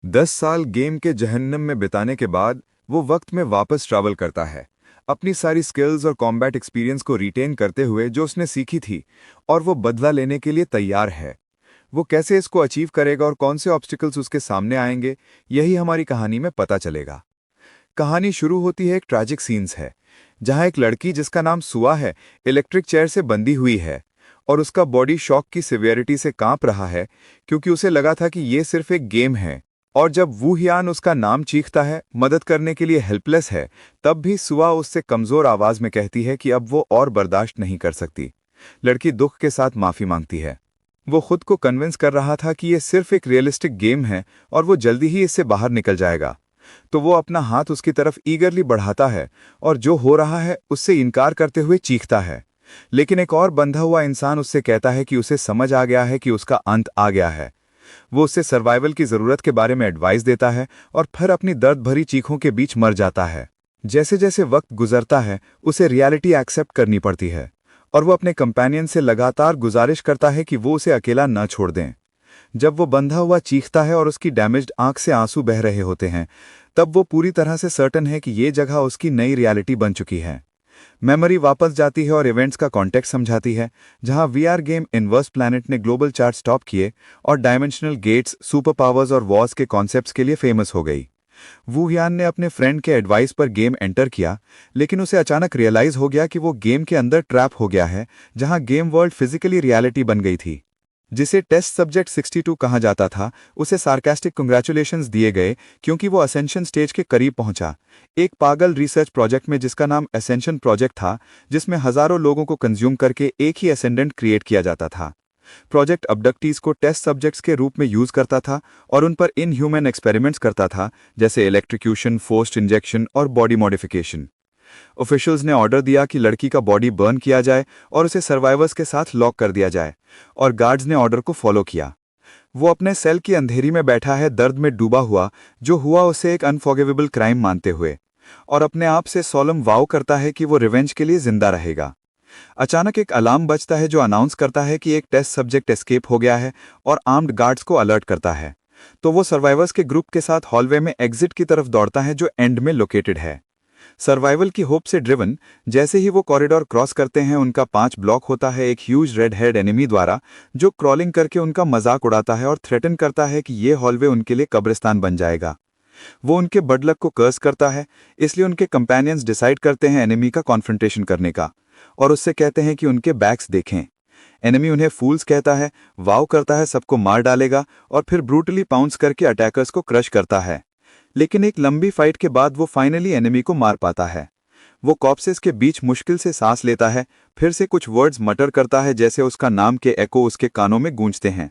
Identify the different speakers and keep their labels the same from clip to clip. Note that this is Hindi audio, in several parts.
Speaker 1: 10 साल गेम के जहन्नम में बिताने के बाद वो वक्त में वापस ट्रैवल करता है, अपनी सारी स्किल्स और कॉम्बैट एक्सपीरियंस को रिटेन करते हुए जो उसने सीखी थी, और वो बदला लेने के लिए तैयार है। वो कैसे इसको अचीव करेगा और कौन से ऑब्स्टिकल्स उसके सामने आएंगे, यही हमारी कहानी में पता चलेगा। कहानी शुरू होती है एक ट्रैजिक सीन्स है, जहां एक लड़की जिसका नाम सुआ है, इलेक्ट्रिक चेयर से बंधी हुई है और उसका बॉडी शॉक की सिवियरिटी से कांप रहा है, क्योंकि उसे लगा था कि ये सिर्फ एक गेम है। और जब वू हियान उसका नाम चीखता है, मदद करने के लिए हेल्पलेस है, तब भी सुआ उससे कमजोर आवाज में कहती है कि अब वो और बर्दाश्त नहीं कर सकती। लड़की दुख के साथ माफी मांगती है। वो खुद को कन्विंस कर रहा था कि ये सिर्फ एक रियलिस्टिक गेम है और वो जल्दी ही इससे बाहर निकल जाएगा। तो वो अपना हाथ उसकी तरफ ईगरली बढ़ाता है और जो हो रहा है उससे इनकार करते हुए चीखता है। लेकिन एक और बंधा हुआ इंसान उससे कहता है कि उसे समझ आ गया है कि उसका अंत आ गया है। वो उससे सर्वाइवल की जरूरत के बारे में एडवाइस देता है और फिर अपनी दर्द भरी चीखों के बीच मर जाता है। जैसे जैसे वक्त गुजरता है, उसे रियलिटी एक्सेप्ट करनी पड़ती है और वो अपने कंपेनियन से लगातार गुजारिश करता है कि वो उसे अकेला न छोड़ दें। जब वो बंधा हुआ चीखता है और उसकी डैमेज्ड आंख से आंसू बह रहे होते हैं, तब वो पूरी तरह से सर्टन है कि ये जगह उसकी नई रियलिटी बन चुकी है। मेमोरी वापस जाती है और इवेंट्स का कॉन्टेक्स्ट समझाती है, जहां वीआर गेम इनवर्स प्लैनेट ने ग्लोबल चार्ट स्टॉप किए और डायमेंशनल गेट्स, सुपर पावर्स और वॉर्स के कॉन्सेप्ट्स के लिए फेमस हो गई। वू हियान ने अपने फ्रेंड के एडवाइस पर गेम एंटर किया, लेकिन उसे अचानक रियलाइज हो गया कि वो गेम के अंदर ट्रैप हो गया है, जहां गेम वर्ल्ड फिजिकली रियलिटी बन गई थी। जिसे टेस्ट सब्जेक्ट 62 कहा जाता था, उसे सार्कास्टिक कंग्रेचुलेशंस दिए गए क्योंकि वो असेंशन स्टेज के करीब पहुंचा, एक पागल रिसर्च प्रोजेक्ट में जिसका नाम असेंशन प्रोजेक्ट था, जिसमें हजारों लोगों को कंज्यूम करके एक ही असेंडेंट क्रिएट किया जाता था। प्रोजेक्ट अबडक्टीज को टेस्ट सब्जेक्ट्स के रूप में यूज करता था और उन पर इनह्यूमन एक्सपेरिमेंट्स करता था, जैसे इलेक्ट्रिक्यूशन, फोर्स्ड इंजेक्शन और बॉडी मॉडिफिकेशन। ऑफिशियल्स ने ऑर्डर दिया कि लड़की का बॉडी बर्न किया जाए और उसे सर्वाइवर्स के साथ लॉक कर दिया जाए, और गार्ड्स ने ऑर्डर को फॉलो किया। वो अपने सेल की अंधेरी में बैठा है, दर्द में डूबा हुआ, जो हुआ उसे एक अनफॉरगिवेबल क्राइम मानते हुए, और अपने आप से सोलम वाव करता है कि वो रिवेंज के लिए जिंदा रहेगा। अचानक एक अलार्म बजता है जो अनाउंस करता है कि एक टेस्ट सब्जेक्ट एस्केप हो गया है और आर्म्ड गार्ड्स को अलर्ट करता है। तो वो सर्वाइवर्स के ग्रुप के साथ हॉलवे में एग्जिट की तरफ दौड़ता है, जो एंड में लोकेटेड है। सर्वाइवल की होप से ड्रिवन, जैसे ही वो कॉरिडोर क्रॉस करते हैं, उनका 5 ब्लॉक होता है एक ह्यूज रेड हेड एनिमी द्वारा, जो क्रॉलिंग करके उनका मजाक उड़ाता है और थ्रेटन करता है कि ये हॉलवे उनके लिए कब्रिस्तान बन जाएगा। वो उनके बडलक को कर्स करता है, इसलिए उनके कंपेनियंस डिसाइड करते हैं एनिमी का कॉन्फ्रंटेशन करने का, और उससे कहते हैं कि उनके बैक्स देखें। एनिमी उन्हें फूल्स कहता है, वाव करता है सबको मार डालेगा, और फिर ब्रूटली पाउंस करके अटैकर्स को क्रश करता है। लेकिन एक लंबी फाइट के बाद वो फाइनली एनिमी को मार पाता है। वो कॉप्सेस के बीच मुश्किल से सांस लेता है, फिर से कुछ वर्ड्स मटर करता है जैसे उसका नाम के एको उसके कानों में गूंजते हैं,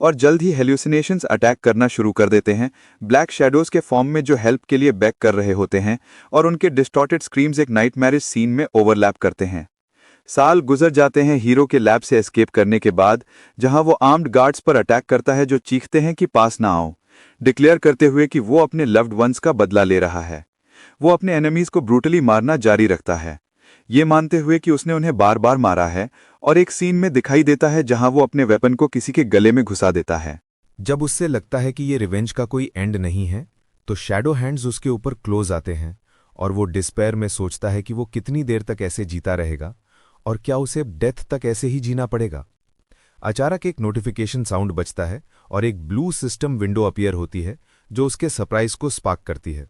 Speaker 1: और जल्द ही हेल्यूसिनेशंस अटैक करना शुरू कर देते हैं, ब्लैक शैडोज के फॉर्म में जो हेल्प के लिए बैक कर रहे होते हैं, और उनके डिस्टॉर्टेड स्क्रीम्स एक नाइटमेरिश सीन में ओवरलैप करते हैं। साल गुजर जाते हैं हीरो के लैब से एस्केप करने के बाद, जहां वो आर्म्ड गार्ड्स पर अटैक करता है जो चीखते हैं कि पास ना आओ, डिक्लेयर करते हुए कि वो अपने लव्ड वंस का बदला ले रहा है। वो अपने एनिमीज को ब्रूटली मारना जारी रखता है, ये मानते हुए कि उसने उन्हें बार बार मारा है, और एक सीन में दिखाई देता है जहां वो अपने वेपन को किसी के गले में घुसा देता है।
Speaker 2: जब उससे लगता है कि ये रिवेंज का कोई एंड नहीं है, तो शैडो हैंड्स उसके ऊपर क्लोज आते हैं और वो डिस्पेयर में सोचता है कि वो कितनी देर तक ऐसे जीता रहेगा और क्या उसे डेथ तक ऐसे ही जीना पड़ेगा। अचानक एक नोटिफिकेशन साउंड बजता है और एक ब्लू सिस्टम विंडो अपीयर होती है, जो उसके सरप्राइज को स्पार्क करती है।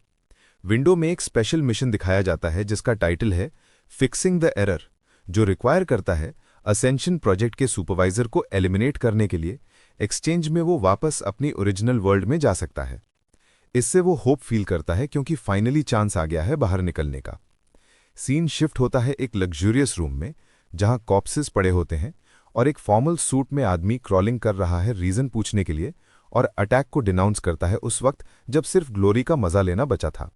Speaker 2: विंडो में एक स्पेशल मिशन दिखाया जाता है जिसका टाइटल है फिक्सिंग द एरर, जो रिक्वायर करता है असेंशन प्रोजेक्ट के सुपरवाइजर को एलिमिनेट करने के लिए। एक्सचेंज में वो वापस अपनी ओरिजिनल वर्ल्ड में जा सकता है। इससे वो होप फील करता है क्योंकि फाइनली चांस आ गया है बाहर निकलने का। सीन शिफ्ट होता है एक लग्जूरियस रूम में, जहां कॉप्सेस पड़े होते हैं और एक फॉर्मल सूट में आदमी क्रॉलिंग कर रहा है रीजन पूछने के लिए, और अटैक को डिनाउंस करता है उस वक्त जब सिर्फ ग्लोरी का मजा लेना बचा था।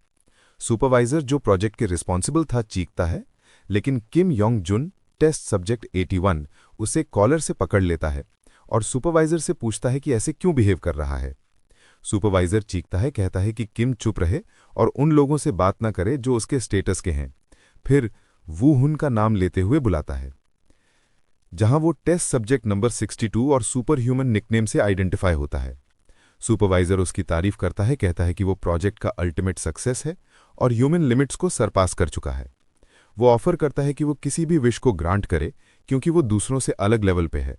Speaker 2: सुपरवाइजर जो प्रोजेक्ट के रिस्पॉन्सिबल था चीखता है, लेकिन किम योंग जुन, टेस्ट सब्जेक्ट 81, उसे कॉलर से पकड़ लेता है और सुपरवाइजर से पूछता है कि ऐसे क्यों बिहेव कर रहा है। सुपरवाइजर चीखता है, कहता है कि किम चुप रहे और उन लोगों से बात ना करे जो उसके स्टेटस के हैं। फिर वू हुन का नाम लेते हुए बुलाता है, जहां वो टेस्ट सब्जेक्ट नंबर 62 और सुपर ह्यूमन निकनेम से आइडेंटिफाई होता है। सुपरवाइजर उसकी तारीफ करता है, कहता है कि वो प्रोजेक्ट का अल्टीमेट सक्सेस है और ह्यूमन लिमिट्स को सरपास कर चुका है। वो ऑफर करता है कि वो किसी भी विश को ग्रांट करे क्योंकि वो दूसरों से अलग लेवल पे है,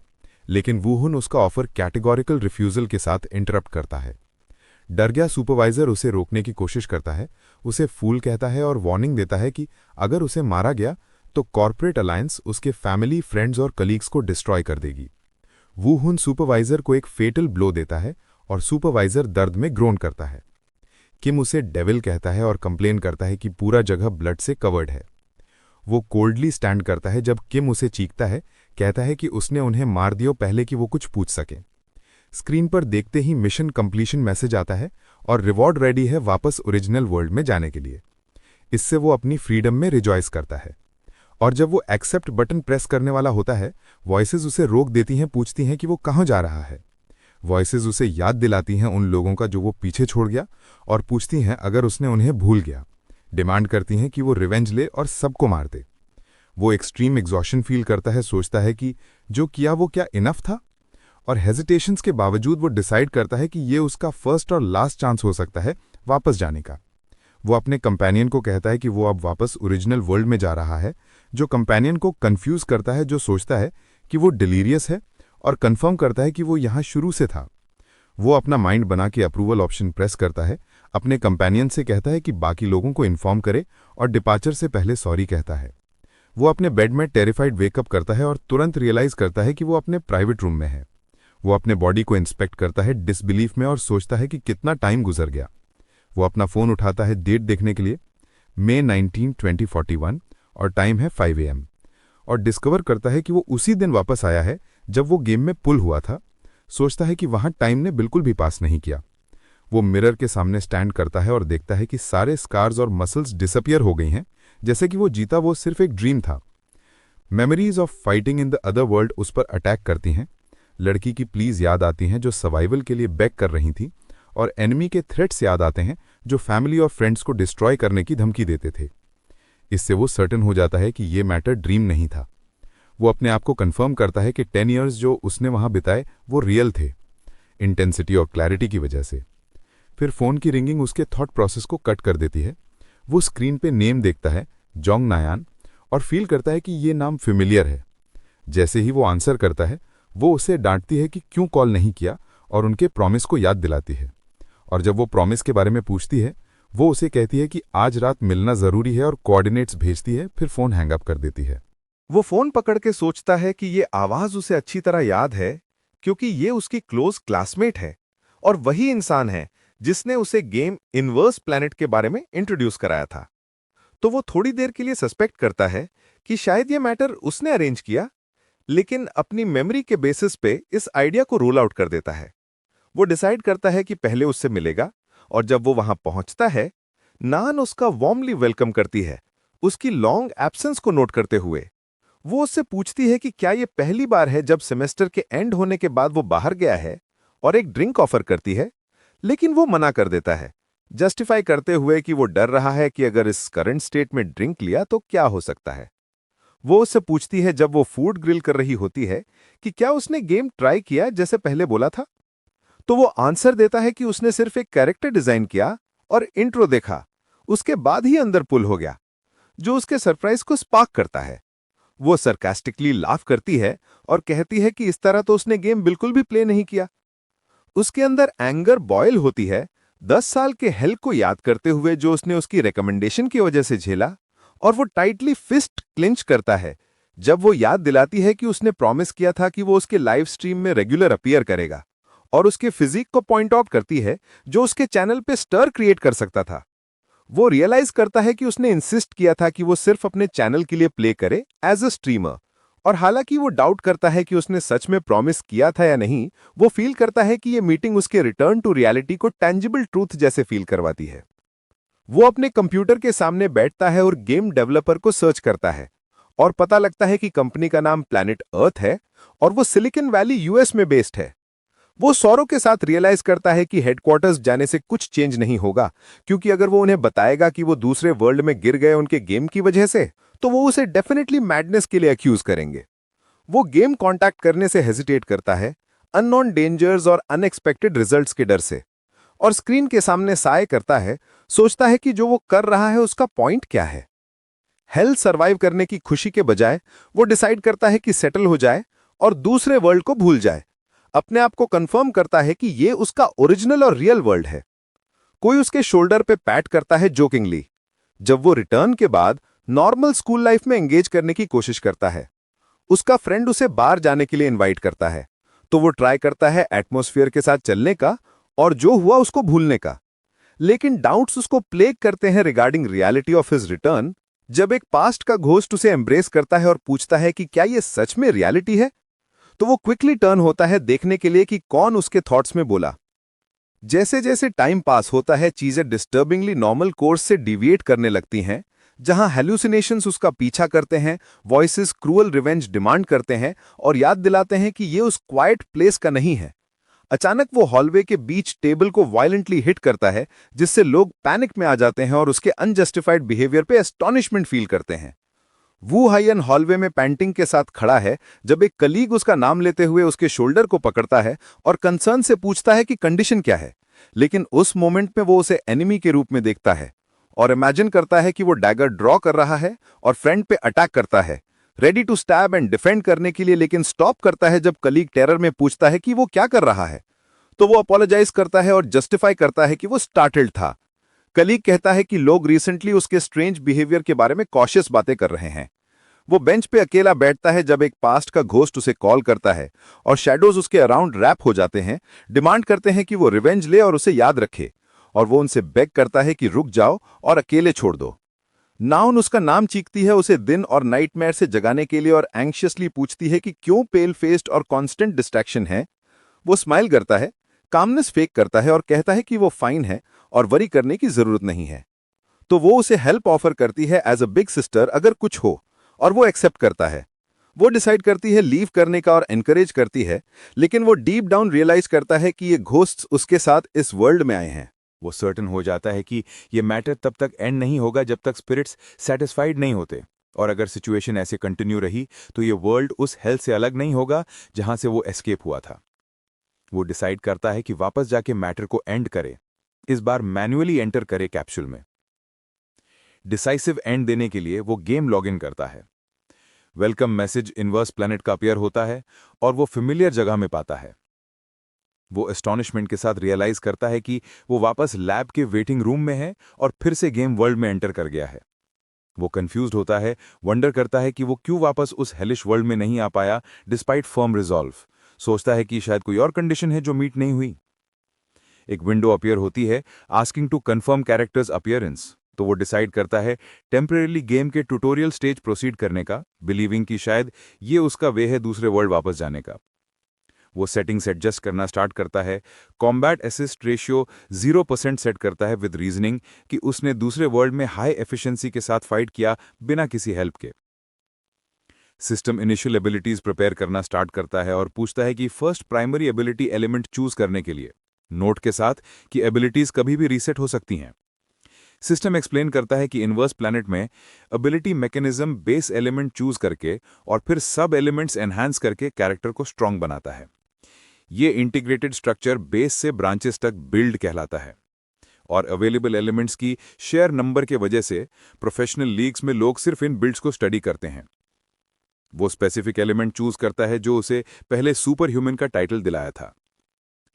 Speaker 2: लेकिन वूहुन उसका ऑफर कैटेगोरिकल रिफ्यूजल के साथ इंटरप्ट करता है। डर गया सुपरवाइजर उसे रोकने की कोशिश करता है, उसे फूल कहता है और वार्निंग देता है कि अगर उसे मारा गया तो कॉर्पोरेट अलायंस उसके फैमिली, फ्रेंड्स और कलीग्स को डिस्ट्रॉय कर देगी। वूहुन सुपरवाइजर को एक फेटल ब्लो देता है और सुपरवाइजर दर्द में ग्रोन करता है। किम उसे डेविल कहता है और कंप्लेन करता है कि पूरा जगह ब्लड से कवर्ड है। वो कोल्डली स्टैंड करता है जब किम उसे चीखता है, कहता है कि उसने उन्हें मार दियो पहले कि वो कुछ पूछ सके। स्क्रीन पर देखते ही मिशन कंप्लीशन मैसेज आता है और रिवॉर्ड रेडी है वापस ओरिजिनल वर्ल्ड में जाने के लिए। इससे वो अपनी फ्रीडम में रिजॉइस करता है। और जब वो एक्सेप्ट बटन प्रेस करने वाला होता है, वॉइसेस उसे रोक देती हैं, पूछती हैं कि वो कहाँ जा रहा है। वॉइसेस उसे याद दिलाती हैं उन लोगों का जो वो पीछे छोड़ गया और पूछती हैं अगर उसने उन्हें भूल गया। डिमांड करती हैं कि वो रिवेंज ले और सबको मार दे। वो एक्सट्रीम एग्जॉशन फील करता है, सोचता है कि जो किया वो क्या इनफ था, और हेजिटेशंस के बावजूद वो डिसाइड करता है कि ये उसका फर्स्ट और लास्ट चांस हो सकता है वापस जाने का। वो अपने कंपेनियन को कहता है कि वो अब वापस ओरिजिनल वर्ल्ड में जा रहा है, जो कंपेनियन को कंफ्यूज करता है, जो सोचता है कि वो डिलीरियस है और कंफर्म करता है कि वो यहाँ शुरू से था। वो अपना माइंड बना के अप्रूवल ऑप्शन प्रेस करता है, अपने कंपेनियन से कहता है कि बाकी लोगों को इन्फॉर्म करे और डिपार्चर से पहले सॉरी कहता है। वो अपने बेड में टेरिफाइड वेकअप करता है और तुरंत रियलाइज करता है कि वो अपने प्राइवेट रूम में है। वो अपने बॉडी को इंस्पेक्ट करता है डिसबिलीफ में और सोचता है कि कितना टाइम गुजर गया। वो अपना फ़ोन उठाता है डेट देखने के लिए, मई 19, 2041, और टाइम है 5 AM, और डिस्कवर करता है कि वो उसी दिन वापस आया है जब वो गेम में पुल हुआ था। सोचता है कि वहाँ टाइम ने बिल्कुल भी पास नहीं किया। वो मिरर के सामने स्टैंड करता है और देखता है कि सारे स्कार्स और मसल्स डिसअपियर हो गई हैं, जैसे कि वो जीता वो सिर्फ एक ड्रीम था। Memories of fighting in the other world उस पर अटैक करती हैं। लड़की की प्लीज याद आती हैं जो सर्वाइवल के लिए बैक कर रही थी, और एनिमी के थ्रेट्स याद आते हैं जो फैमिली और फ्रेंड्स को डिस्ट्रॉय करने की धमकी देते थे। इससे वो सर्टेन हो जाता है कि ये मैटर ड्रीम नहीं था। वो अपने आप को कंफर्म करता है कि 10 ईयर्स जो उसने वहां बिताए वो रियल थे, इंटेंसिटी और क्लैरिटी की वजह से। फिर फोन की रिंगिंग उसके थॉट प्रोसेस को कट कर देती है। वो स्क्रीन पे नेम देखता है, जोंग नायान, और फील करता है कि ये नाम फेमिलियर है। जैसे ही वो आंसर करता है, वो उसे डांटती है कि क्यों कॉल नहीं किया और उनके प्रॉमिस को याद दिलाती है। और जब वो प्रॉमिस के बारे में पूछती है, वो उसे कहती है कि आज रात मिलना जरूरी है और कोऑर्डिनेट्स भेजती है, फिर फोन हैंग अप कर देती है।
Speaker 1: वो फोन पकड़ के सोचता है कि ये आवाज उसे अच्छी तरह याद है क्योंकि ये उसकी क्लोज क्लासमेट है और वही इंसान है जिसने उसे गेम इनवर्स प्लैनेट के बारे में इंट्रोड्यूस कराया था। तो वो थोड़ी देर के लिए सस्पेक्ट करता है कि शायद ये मैटर उसने अरेंज किया, लेकिन अपनी मेमोरी के बेसिस पे इस आइडिया को रोल आउट कर देता है। वो डिसाइड करता है कि पहले उससे मिलेगा, और जब वो वहां पहुंचता है, नान उसका वार्मली वेलकम करती है, उसकी लॉन्ग एब्सेंस को नोट करते हुए। वो उससे पूछती है कि क्या ये पहली बार है जब सेमेस्टर के एंड होने के बाद वो बाहर गया है, और एक ड्रिंक ऑफर करती है, लेकिन वो मना कर देता है, जस्टिफाई करते हुए कि वो डर रहा है कि अगर इस करंट स्टेट में ड्रिंक लिया तो क्या हो सकता है। वो उससे पूछती है जब वो फूड ग्रिल कर रही होती है कि क्या उसने गेम ट्राई किया जैसे पहले बोला था। तो वो आंसर देता है कि उसने सिर्फ एक कैरेक्टर डिजाइन किया और इंट्रो देखा, उसके बाद ही अंदर पुल हो गया, जो उसके सरप्राइज को स्पार्क करता है। वो सरकास्टिकली लाफ करती है और कहती है कि इस तरह तो उसने गेम बिल्कुल भी प्ले नहीं किया। उसके अंदर एंगर बॉयल होती है 10 साल के हेल को याद करते हुए जो उसने उसकी रिकमेंडेशन की वजह से झेला, और वो टाइटली फिस्ट क्लिंच करता है जब वो याद दिलाती है कि उसने प्रॉमिस किया था कि वो उसके लाइव स्ट्रीम में रेगुलर अपीयर करेगा, और उसके फिजिक को पॉइंट आउट करती है जो उसके चैनल पे स्टर क्रिएट कर सकता था। वो रियलाइज करता है कि उसने इंसिस्ट किया था कि वो सिर्फ अपने चैनल के लिए प्ले करे एज अ स्ट्रीमर, और हालांकि वो डाउट करता है कि उसने सच में प्रॉमिस किया था या नहीं, वो फील करता है कि ये मीटिंग उसके रिटर्न टू रियलिटी को टेंजिबल ट्रूथ जैसे फील करवाती है। वो अपने कंप्यूटर के सामने बैठता है और गेम डेवलपर को सर्च करता है, और पता लगता है कि कंपनी का नाम प्लैनेट अर्थ है और वो सिलिकॉन वैली यूएस में बेस्ड है। वो सौरों के साथ रियलाइज करता है कि हेडक्वार्टर्स जाने से कुछ चेंज नहीं होगा, क्योंकि अगर वो उन्हें बताएगा कि वो दूसरे वर्ल्ड में गिर गए उनके गेम की वजह से, तो वो उसे डेफिनेटली मैडनेस के लिए अक्यूज करेंगे। वो गेम कांटेक्ट करने से हेजिटेट करता है,
Speaker 3: अननोन डेंजर्स और अनएक्सपेक्टेड रिजल्ट्स के डर से। और स्क्रीन के सामने साय करता है, सोचता है कि जो वो कर रहा है उसका पॉइंट क्या है। हेल सरवाइव करने की खुशी के बजाय वो डिसाइड करता है कि सेटल हो जाए और दूसरे वर्ल्ड को भूल जाए। अपने आप को कंफर्म करता है कि ये उसका ओरिजिनल और रियल वर्ल्ड है। कोई उसके शोल्डर पे पैट करता है जोकिंगली। जब वो रिटर्न के बाद नॉर्मल स्कूल लाइफ में एंगेज करने की कोशिश करता है, उसका फ्रेंड उसे बाहर जाने के लिए इनवाइट करता है, तो वो ट्राई करता है एटमॉस्फेयर के साथ चलने का और जो हुआ उसको भूलने का। लेकिन डाउट्स उसको प्लेग करते हैं regarding reality of his return. जब एक पास्ट का घोस्ट उसे एम्ब्रेस करता है और पूछता है कि क्या ये सच में रियलिटी है, तो वो क्विकली टर्न होता है देखने के लिए कि कौन उसके थॉट्स में बोला। जैसे जैसे टाइम पास होता है, चीजें डिस्टर्बिंगली नॉर्मल कोर्स से डिविएट करने लगती हैं। जहां हेल्यूसिनेशंस उसका पीछा करते हैं, वॉइसेस क्रूअल रिवेंज डिमांड करते हैं और याद दिलाते हैं कि ये उस क्वाइट प्लेस का नहीं है। अचानक वो हॉलवे के बीच टेबल को वायलेंटली हिट करता है, जिससे लोग पैनिक में आ जाते हैं और उसके अनजस्टिफाइड बिहेवियर पे एस्टॉनिशमेंट फील करते हैं। वू हायन हॉलवे में पैंटिंग के साथ खड़ा है जब एक कलीग उसका नाम लेते हुए उसके शोल्डर को पकड़ता है और कंसर्न से पूछता है कि कंडीशन क्या है। लेकिन उस मोमेंट में वो उसे एनिमी के रूप में देखता है और इमेजिन करता है कि वो डैगर ड्रॉ कर रहा है और फ्रेंड पे अटैक करता है, ready to stab and defend करने के लिए। लेकिन स्टॉप करता है जब कलीग टेरर में पूछता है कि वो क्या कर रहा है। तो वो अपोलोजाइज करता है और जस्टिफाई करता है कि वो स्टार्टल्ड था। कलीग कहता है कि लोग रिसेंटली उसके स्ट्रेंज बिहेवियर के बारे में कॉशियस बातें कर रहे हैं। वो बेंच पे अकेला बैठता है जब एक पास्ट का घोस्ट उसे कॉल करता है और शैडोज उसके अराउंड रैप हो जाते हैं, डिमांड करते हैं कि वो रिवेंज ले और उसे याद रखे। और वो उनसे बेग करता है कि रुक जाओ और अकेले छोड़ दो। नाउन उसका नाम चीखती है उसे दिन और नाइटमेयर से जगाने के लिए और एंग्शियसली पूछती है कि क्यों पेल फेस्ड और कांस्टेंट डिस्ट्रैक्शन है। वो स्माइल करता है, कामनेस फेक करता है और कहता है कि वो फाइन है और वरी करने की जरूरत नहीं है। तो वो उसे हेल्प ऑफर करती है एज अ बिग सिस्टर अगर कुछ हो, और वो एक्सेप्ट करता है। वो डिसाइड करती है लीव करने का और एनकरेज करती है, लेकिन वो डीप डाउन रियलाइज करता है कि ये घोस्ट्स उसके साथ इस वर्ल्ड में आए हैं।
Speaker 1: वो सर्टन हो जाता है कि ये मैटर तब तक एंड नहीं होगा जब तक स्पिरिट्स सेटिस्फाइड नहीं होते, और अगर सिचुएशन ऐसे कंटिन्यू रही तो ये वर्ल्ड उस हेल्थ से अलग नहीं होगा जहां से वो एस्केप हुआ था। वो डिसाइड करता है कि वापस जाके मैटर को एंड करे, इस बार मैन्युअली एंटर करे कैप्सूल में। डिसाइसिव एंड देने के लिए वो गेम लॉगिन करता है। वेलकम मैसेज इनवर्स प्लैनेट का अपीयर होता है और वो फेमिलियर जगह में पाता है। वो एस्टॉनिशमेंट के साथ रियलाइज करता है कि वो वापस लैब के वेटिंग रूम में है और फिर से गेम वर्ल्ड में एंटर कर गया है। वो कंफ्यूज्ड होता है, वंडर करता है कि वो क्यों वापस उस हेलिश वर्ल्ड में नहीं आ पाया डिस्पाइट फर्म रिजॉल्व। सोचता है कि शायद कोई और कंडीशन है जो मीट नहीं हुई। एक विंडो अपीयर होती है asking to confirm characters appearance, तो वो डिसाइड करता है टेम्परेली गेम के ट्यूटोरियल स्टेज प्रोसीड करने का, बिलीविंग कि शायद ये उसका वे है दूसरे वर्ल्ड वापस जाने का। वो सेटिंग्स एडजस्ट करना स्टार्ट करता है। कॉम्बैट असिस्ट रेशियो 0% सेट करता है विद रीजनिंग कि उसने दूसरे वर्ल्ड में हाई एफिशिएंसी के साथ फाइट किया बिना किसी हेल्प के। सिस्टम इनिशियल एबिलिटीज प्रिपेयर करना स्टार्ट करता है और पूछता है कि first primary ability element choose करने के लिए, नोट के साथ कि एबिलिटीज कभी भी रीसेट हो सकती हैं। सिस्टम एक्सप्लेन करता है कि इनवर्स प्लैनेट में ability mechanism base element choose करके और फिर सब एलिमेंट्स एनहांस करके कैरेक्टर को स्ट्रांग बनाता है। ये इंटीग्रेटेड स्ट्रक्चर बेस से ब्रांचेस तक बिल्ड कहलाता है, और अवेलेबल एलिमेंट्स की शेयर नंबर के वजह से प्रोफेशनल लीग्स में लोग सिर्फ इन बिल्ड्स को स्टडी करते हैं। वो स्पेसिफिक एलिमेंट चूज करता है जो उसे पहले सुपर ह्यूमन का टाइटल दिलाया था।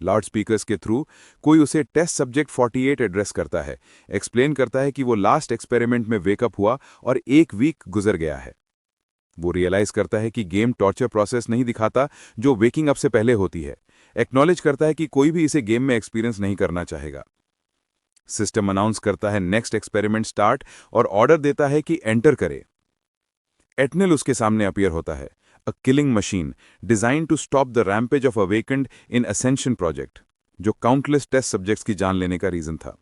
Speaker 1: लाउड स्पीकर्स के थ्रू कोई उसे टेस्ट सब्जेक्ट 48 एड्रेस करता है, एक्सप्लेन करता है कि वो लास्ट एक्सपेरिमेंट में वेकअप हुआ और 1 वीक गुजर गया है। वो रियलाइज करता है कि गेम टॉर्चर प्रोसेस नहीं दिखाता जो वेकिंग अप से पहले होती है। एक्नॉलेज करता है कि कोई भी इसे गेम में एक्सपीरियंस नहीं करना चाहेगा। सिस्टम अनाउंस करता है नेक्स्ट एक्सपेरिमेंट स्टार्ट और ऑर्डर देता है कि एंटर करे। एटनेल उसके सामने अपीयर होता है, a killing machine design to stop the rampage of awakened in ascension project, जो काउंटलेस टेस्ट सब्जेक्ट्स की जान लेने का रीजन था।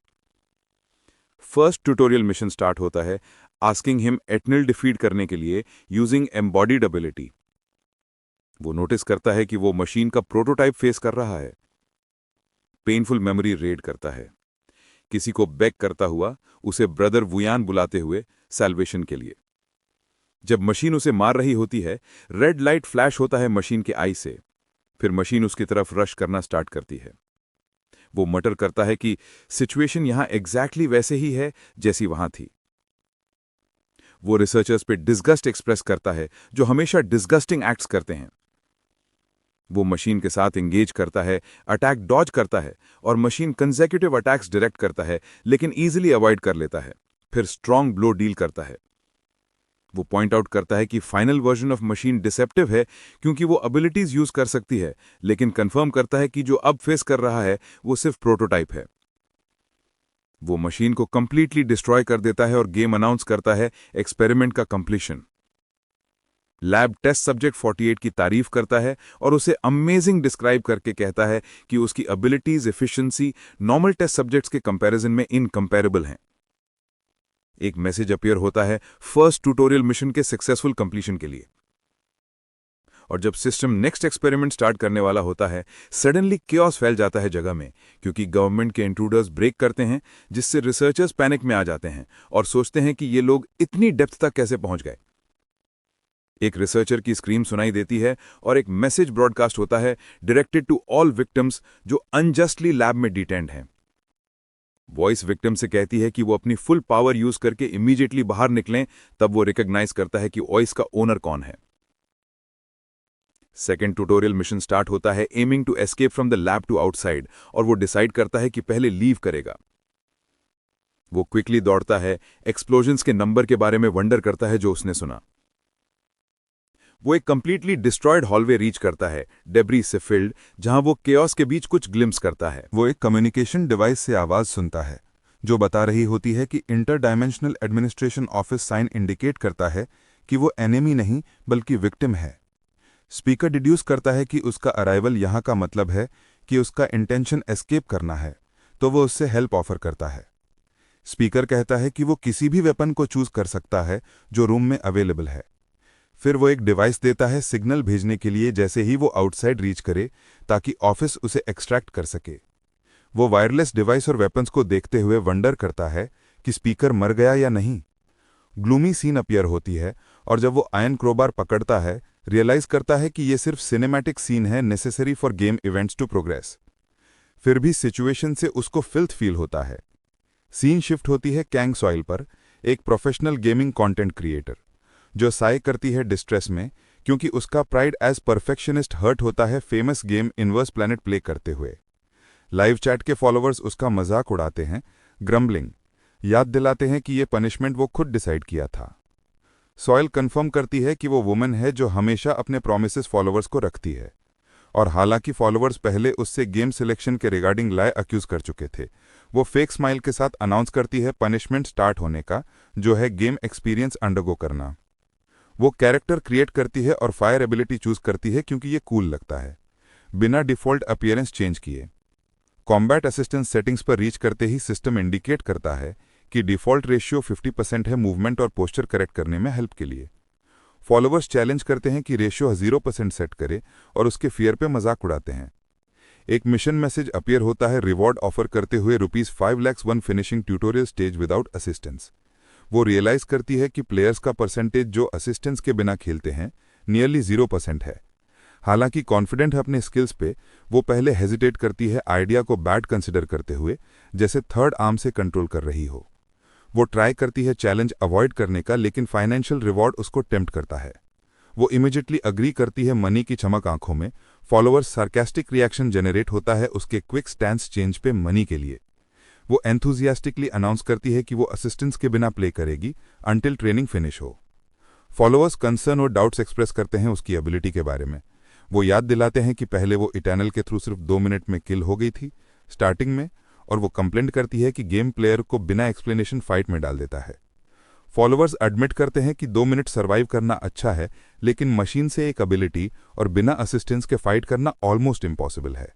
Speaker 1: फर्स्ट ट्यूटोरियल मिशन स्टार्ट होता है आस्किंग हिम एटनेल डिफीट करने के लिए यूजिंग एम्बॉडीड एबिलिटी। वो नोटिस करता है कि वो मशीन का प्रोटोटाइप फेस कर रहा है। पेनफुल मेमोरी रेड करता है, किसी को बेग करता हुआ, उसे ब्रदर वुयान बुलाते हुए सैल्वेशन के लिए। जब मशीन उसे मार रही होती है, रेड लाइट फ्लैश होता है मशीन के आई से। फिर मशीन उसकी तरफ रश करना स्टार्ट करती है। वो मटर करता है कि सिचुएशन यहां एग्जैक्टली वैसे ही है जैसी वहां थी। वो रिसर्चर्स पे डिस्गस्ट एक्सप्रेस करता है, जो हमेशा डिस्गस्टिंग एक्ट्स करते हैं। वो मशीन के साथ एंगेज करता है, अटैक डॉज करता है, और मशीन कंसेक्यूटिव अटैक्स डायरेक्ट करता है, लेकिन ईजिली अवॉइड कर लेता है। फिर स्ट्रॉन्ग ब्लो डील करता है। वो पॉइंट आउट करता है कि final version of machine deceptive है, क्योंकि वो एबिलिटीज यूज कर सकती है, लेकिन कंफर्म करता है कि जो अब फेस कर रहा है वो सिर्फ प्रोटोटाइप है। वो मशीन को कंप्लीटली डिस्ट्रॉय कर देता है और गेम अनाउंस करता है एक्सपेरिमेंट का कंप्लीशन। लैब टेस्ट सब्जेक्ट 48 की तारीफ करता है और उसे अमेजिंग डिस्क्राइब करके कहता है कि उसकी abilities efficiency normal test subjects के कंपैरिजन में इनकंपैरेबल हैं। एक मैसेज अपीयर होता है फर्स्ट ट्यूटोरियल मिशन के सक्सेसफुल कंप्लीशन के लिए। और जब सिस्टम नेक्स्ट एक्सपेरिमेंट स्टार्ट करने वाला होता है, सडनली केओस फैल जाता है जगह में, क्योंकि गवर्नमेंट के इंट्रूडर्स ब्रेक करते हैं, जिससे रिसर्चर्स पैनिक में आ जाते हैं और सोचते हैं कि ये लोग इतनी डेप्थ तक कैसे पहुंच गए। एक रिसर्चर की स्क्रीम सुनाई देती है और एक मैसेज ब्रॉडकास्ट होता है डायरेक्टेड टू ऑल विक्टिम्स जो अनजस्टली लैब में डिटेन्ड हैं। वॉइस विक्टिम से कहती है कि वो अपनी फुल पावर यूज करके इमीडिएटली बाहर निकलें। तब वो रिकॉग्नाइज करता है कि वॉइस का ओनर कौन है। सेकेंड ट्यूटोरियल मिशन स्टार्ट होता है aiming to escape from the lab to outside, और वो डिसाइड करता है कि पहले लीव करेगा। वो क्विकली दौड़ता है, एक्सप्लोजन्स के नंबर के बारे में वंडर करता है जो उसने सुना। वो एक कंप्लीटली डिस्ट्रॉयड हॉलवे रीच करता है, डेब्रीज से फिल्ड, जहां वो केओस के बीच कुछ ग्लिम्स करता है।
Speaker 4: वो एक कम्युनिकेशन डिवाइस से आवाज सुनता है जो बता रही होती है कि inter dimensional administration office sign indicate करता है कि वो एनिमी नहीं बल्कि विक्टिम है। स्पीकर डिड्यूस करता है कि उसका अराइवल यहाँ का मतलब है कि उसका इंटेंशन एस्केप करना है, तो वो उससे हेल्प ऑफर करता है। स्पीकर कहता है कि वो किसी भी वेपन को चूज कर सकता है जो रूम में अवेलेबल है। फिर वो एक डिवाइस देता है सिग्नल भेजने के लिए जैसे ही वो आउटसाइड रीच करे, ताकि ऑफिस उसे एक्सट्रैक्ट कर सके। वो वायरलेस डिवाइस और वेपन्स को देखते हुए वंडर करता है कि स्पीकर मर गया या नहीं। ग्लूमी सीन अपीयर होती है, और जब वो आयन क्रोबार पकड़ता है, रियलाइज करता है कि ये सिर्फ सिनेमैटिक सीन है necessary for game events to progress. फिर भी सिचुएशन से उसको फिल्थ फील होता है। सीन शिफ्ट होती है कैंग सॉइल पर, एक प्रोफेशनल गेमिंग कंटेंट क्रिएटर जो साय करती है डिस्ट्रेस में, क्योंकि उसका प्राइड एज परफेक्शनिस्ट हर्ट होता है famous game inverse planet play करते हुए। लाइव चैट के फॉलोअर्स उसका मजाक उड़ाते हैं, ग्रम्बलिंग, याद दिलाते हैं कि ये पनिशमेंट वो खुद डिसाइड किया था। सॉइल कंफर्म करती है कि वो वुमन है जो हमेशा अपने प्रोमिसेस फॉलोअर्स को रखती है, और हालांकि फॉलोअर्स पहले उससे गेम सिलेक्शन के रिगार्डिंग लाए अक्यूज कर चुके थे, वो फेक स्माइल के साथ अनाउंस करती है पनिशमेंट स्टार्ट होने का, जो है गेम एक्सपीरियंस अंडरगो करना। वो कैरेक्टर क्रिएट करती है और फायर एबिलिटी चूज करती है क्योंकि ये कूल लगता है, बिना डिफॉल्ट अपीयरेंस चेंज किए। कॉम्बैट असिस्टेंस सेटिंग्स पर रीच करते ही सिस्टम इंडिकेट करता है कि डिफॉल्ट रेशियो 50% है मूवमेंट और पोस्चर करेक्ट करने में हेल्प के लिए। फॉलोअर्स चैलेंज करते हैं कि रेशियो 0% सेट करे और उसके फियर पे मजाक उड़ाते हैं। एक मिशन मैसेज अपीयर होता है रिवॉर्ड ऑफर करते हुए ₹5 lakhs one finishing tutorial stage without assistance. वो रियलाइज करती है कि प्लेयर्स का परसेंटेज जो असिस्टेंस के बिना खेलते हैं नियरली 0% है। हालांकि कॉन्फिडेंट है अपने स्किल्स पे, वो पहले हेजिटेट करती है आइडिया को बैड कंसिडर करते हुए, जैसे थर्ड आर्म से कंट्रोल कर रही हो। वो ट्राई करती है चैलेंज अवॉइड करने का, लेकिन फाइनेंशियल रिवॉर्ड उसको टेम्प्ट करता है। वो इमीडिएटली अग्री करती है मनी की चमक आंखों में। फॉलोअर्स सार्केस्टिक रिएक्शन जनरेट होता है उसके क्विक स्टैंस चेंज पे मनी के लिए। वो एंथुजियास्टिकली अनाउंस करती है कि वो असिस्टेंस के बिना प्ले करेगी अंटिल ट्रेनिंग फिनिश हो। फॉलोअर्स कंसर्न और डाउट्स एक्सप्रेस करते हैं उसकी एबिलिटी के बारे में। वो याद दिलाते हैं कि पहले वो इटर्नल के थ्रू सिर्फ 2 मिनट में किल हो गई थी स्टार्टिंग में, और वो कंप्लेंट करती है कि गेम प्लेयर को बिना एक्सप्लेनेशन फाइट में डाल देता है। फॉलोअर्स एडमिट करते हैं कि 2 मिनट सर्वाइव करना अच्छा है, लेकिन मशीन से एक एबिलिटी और बिना असिस्टेंस के फाइट करना ऑलमोस्ट इम्पॉसिबल है।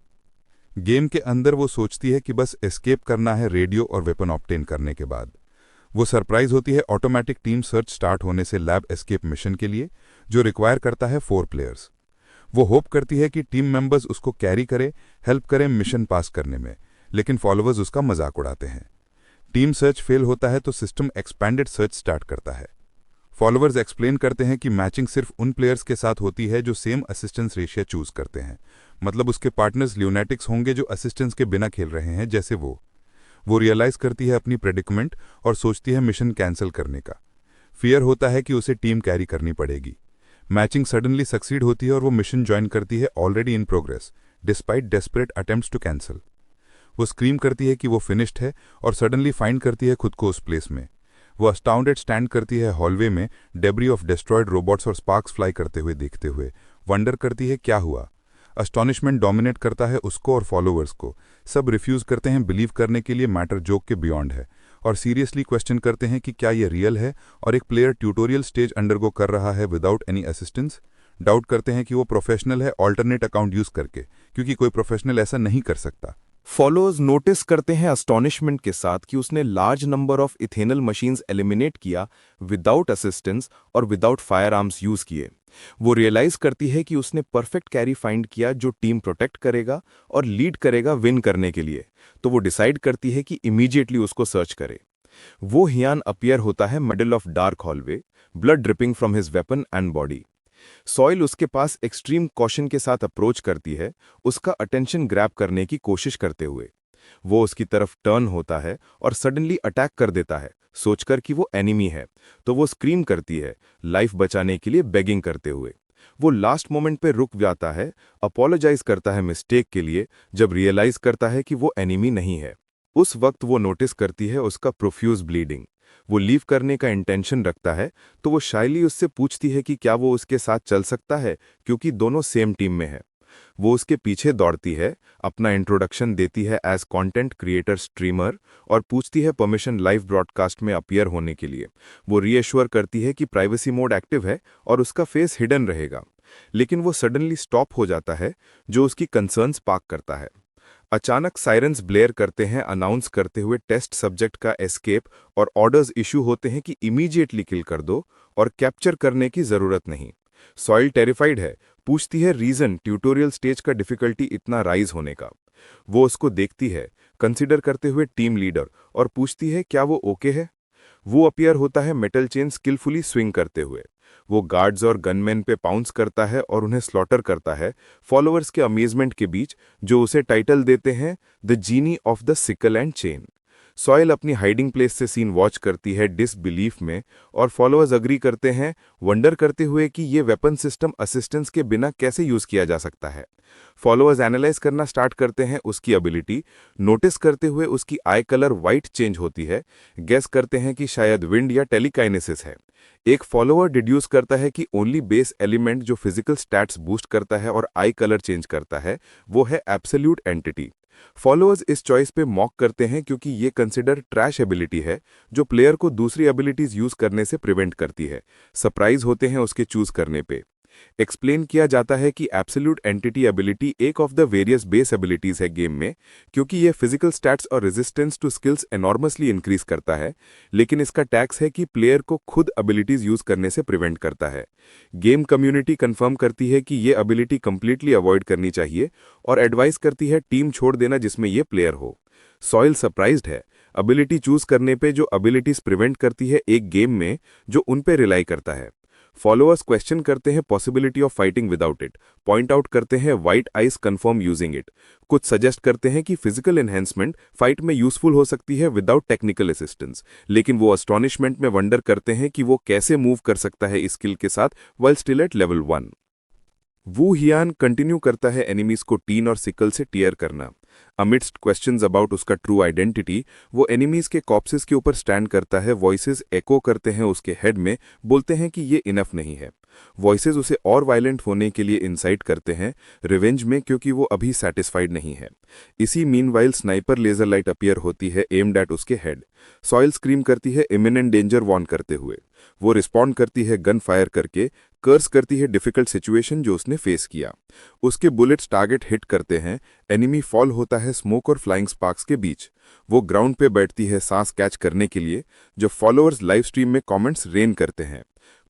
Speaker 4: गेम के अंदर वो सोचती है कि बस एस्केप करना है रेडियो और वेपन ऑब्टेन करने के बाद। वो सरप्राइज होती है ऑटोमेटिक टीम सर्च स्टार्ट होने से लैब एस्केप मिशन के लिए, जो रिक्वायर करता है 4 प्लेयर्स। वो होप करती है कि टीम मेंबर्स उसको कैरी करे, हेल्प करें मिशन पास करने में, लेकिन फॉलोअर्स उसका मजाक उड़ाते हैं। टीम सर्च फेल होता है तो सिस्टम एक्सपैंडेड सर्च स्टार्ट करता है। फॉलोअर्स एक्सप्लेन करते हैं कि मैचिंग सिर्फ उन प्लेयर्स के साथ होती है जो सेम असिस्टेंस रेशियो चूज करते हैं, मतलब उसके पार्टनर्स ल्यूनेटिक्स होंगे जो असिस्टेंस के बिना खेल रहे हैं जैसे वो रियलाइज करती है अपनी प्रेडिकमेंट और सोचती है मिशन कैंसिल करने का। फियर होता है कि उसे टीम कैरी करनी पड़ेगी। मैचिंग सडनली सक्सीड होती है और वो मिशन ज्वाइन करती है already in progress despite desperate attempts to cancel. वो स्क्रीम करती है कि वो फिनिश्ड है और सडनली फाइंड करती है खुद को उस प्लेस में। वो अस्टाउंडेड स्टैंड करती है हॉलवे में, डेब्री ऑफ डिस्ट्रॉयड रोबोट्स और स्पार्क्स फ्लाई करते हुए देखते हुए, वंडर करती है क्या हुआ। अस्टॉनिशमेंट डोमिनेट करता है उसको और फॉलोअर्स को। सब रिफ्यूज करते हैं बिलीव करने के लिए मैटर जोक के बियॉन्ड है, और सीरियसली क्वेश्चन करते हैं कि क्या ये रियल है और एक प्लेयर ट्यूटोरियल स्टेज अंडरगो कर रहा है विदाउट एनी असिस्टेंस। डाउट करते हैं कि वो प्रोफेशनल है ऑल्टरनेट अकाउंट यूज करके, क्योंकि कोई प्रोफेशनल ऐसा नहीं कर सकता।
Speaker 2: फॉलोअर्स नोटिस करते हैं अस्टॉनिशमेंट के साथ कि उसने large number of ethanal machines eliminate किया विदाउट असिस्टेंस और विदाउट फायर आर्म्स यूज किए। वो रियलाइज करती है कि उसने परफेक्ट कैरी फाइंड किया जो टीम प्रोटेक्ट करेगा और लीड करेगा विन करने के लिए। तो वो डिसाइड करती है कि इमीडिएटली उसको सर्च करे। वो हियान अपीयर होता है middle of dark hallway, blood dripping from his weapon and body. Soil उसके पास एक्सट्रीम कॉशन के साथ अप्रोच करती है, उसका अटेंशन ग्रैब करने की कोशिश करते हुए। वो उसकी तरफ टर्न होता है और सडनली अटैक कर देता है, सोचकर कि वो एनिमी है। तो वो स्क्रीम करती है, लाइफ बचाने के लिए बेगिंग करते हुए। वो लास्ट मोमेंट पे रुक जाता है, अपोलोजाइज करता है मिस्टेक के लिए, जब रियलाइज करता है कि वो एनिमी नहीं है। उस वक्त वो नोटिस करती है उसका प्रोफ्यूज ब्लीडिंग। वो लीव करने का इंटेंशन रखता है, तो वो शायली उससे पूछती है कि क्या वो उसके साथ चल सकता है, क्योंकि दोनों सेम टीम में है। वो उसके पीछे दौड़ती है, अपना इंट्रोडक्शन देती है एज कंटेंट क्रिएटर स्ट्रीमर और पूछती है परमिशन लाइव ब्रॉडकास्ट में अपीयर होने के लिए। वो रीएश्योर करती है कि प्राइवेसी मोड एक्टिव है और उसका फेस हिडन रहेगा। लेकिन वो सडनली स्टॉप हो जाता है, जो उसकी कंसर्न्स पार्क करता है। अचानक साइरन्स ब्लेयर करते हैं अनाउंस करते हुए टेस्ट सब्जेक्ट का एस्केप, और ऑर्डर्स इशू होते हैं कि इमीडिएटली किल कर दो और कैप्चर करने की जरूरत नहीं। सॉइल टेरिफाइड है, पूछती है रीजन ट्यूटोरियल स्टेज का डिफिकल्टी इतना राइज होने का। वो उसको देखती है कंसिडर करते हुए टीम लीडर और पूछती है क्या वो ओके है। वो अपीयर होता है मेटल चेन स्किलफुली स्विंग करते हुए। वो गार्ड्स और गनमैन पे पाउंस करता है और उन्हें स्लॉटर करता है, फॉलोअर्स के अमेजमेंट के बीच, जो उसे टाइटल देते हैं the genie of the sickle and chain. Soil अपनी हाइडिंग प्लेस से सीन वॉच करती है डिसबिलीफ में, और फॉलोअर्स अग्री करते हैं, वंडर करते हुए कि ये वेपन सिस्टम असिस्टेंस के बिना कैसे यूज किया जा सकता है। फॉलोअर्स एनालाइज करना स्टार्ट करते हैं उसकी एबिलिटी, नोटिस करते हुए उसकी आई कलर वाइट चेंज होती है। गेस करते हैं कि शायद विंड या टेलीकाइनेसिस है। एक फॉलोअर डिड्यूस करता है कि ओनली बेस एलिमेंट जो फिजिकल स्टैट्स बूस्ट करता है और आई कलर चेंज करता है वो है एब्सोल्यूट एंटिटी। फॉलोअर्स इस चॉइस पे मॉक करते हैं क्योंकि ये कंसिडर ट्रैश एबिलिटी है जो प्लेयर को दूसरी एबिलिटीज यूज करने से प्रिवेंट करती है। सरप्राइज होते हैं उसके चूज करने पे। एक्सप्लेन किया जाता है कि एब्सोल्यूट एंटिटी एबिलिटी एक of the various base abilities है गेम में, क्योंकि ये फिजिकल स्टैट्स और resistance to skills enormously increase करता है, लेकिन इसका टैक्स है कि प्लेयर को खुद एबिलिटीज यूज करने से प्रिवेंट करता है। गेम कम्युनिटी कंफर्म करती है कि ये एबिलिटी कंप्लीटली अवॉइड करनी चाहिए और एडवाइस करती है टीम छोड़ देना जिसमें ये प्लेयर हो। सॉइल सरप्राइज्ड है एबिलिटी चूज करने पे जो एबिलिटीज प्रिवेंट करती है एक गेम में जो उन पे रिलाई करता है। फॉलोअर्स क्वेश्चन करते हैं possibility of fighting without it, point out करते हैं white eyes confirm using it, कुछ सजेस्ट करते हैं कि फिजिकल एनहेंसमेंट फाइट में यूजफुल हो सकती है विदाउट टेक्निकल असिस्टेंस, लेकिन वो अस्टॉनिशमेंट में वंडर करते हैं कि वो कैसे मूव कर सकता है इस स्किल के साथ while still at level 1। Wuyan continue करता है एनिमीज को टीन और सिकल से टीयर करना। अमिडस्ट क्वेश्चंस अबाउट उसका ट्रू आइडेंटिटी, वो एनिमीज के कॉप्सेस के ऊपर स्टैंड करता है, वॉइसेस एको करते हैं उसके हेड में, बोलते हैं कि ये इनफ नहीं है। वॉइसेस उसे और वायलेंट होने के लिए इंसाइट करते हैं, रिवेंज में, क्योंकि वो अभी सेटिस्फाइड नहीं है। इसी meanwhile sniper laser light appear होती है एम्ड एट उसके हेड। सॉइल स्क्रीम करती है इमिनेंट डेंजर वॉर्न करते हुए। वो रिस्पॉन्ड करती है गन फायर करके, कर्स करती है डिफिकल्ट सिचुएशन जो उसने फेस किया। उसके बुलेट्स टारगेट हिट करते हैं, एनिमी फॉल होता है स्मोक और फ्लाइंग स्पार्क्स के बीच। वो ग्राउंड पे बैठती है सांस कैच करने के लिए, जब फॉलोअर्स लाइव स्ट्रीम में कमेंट्स रेन करते हैं।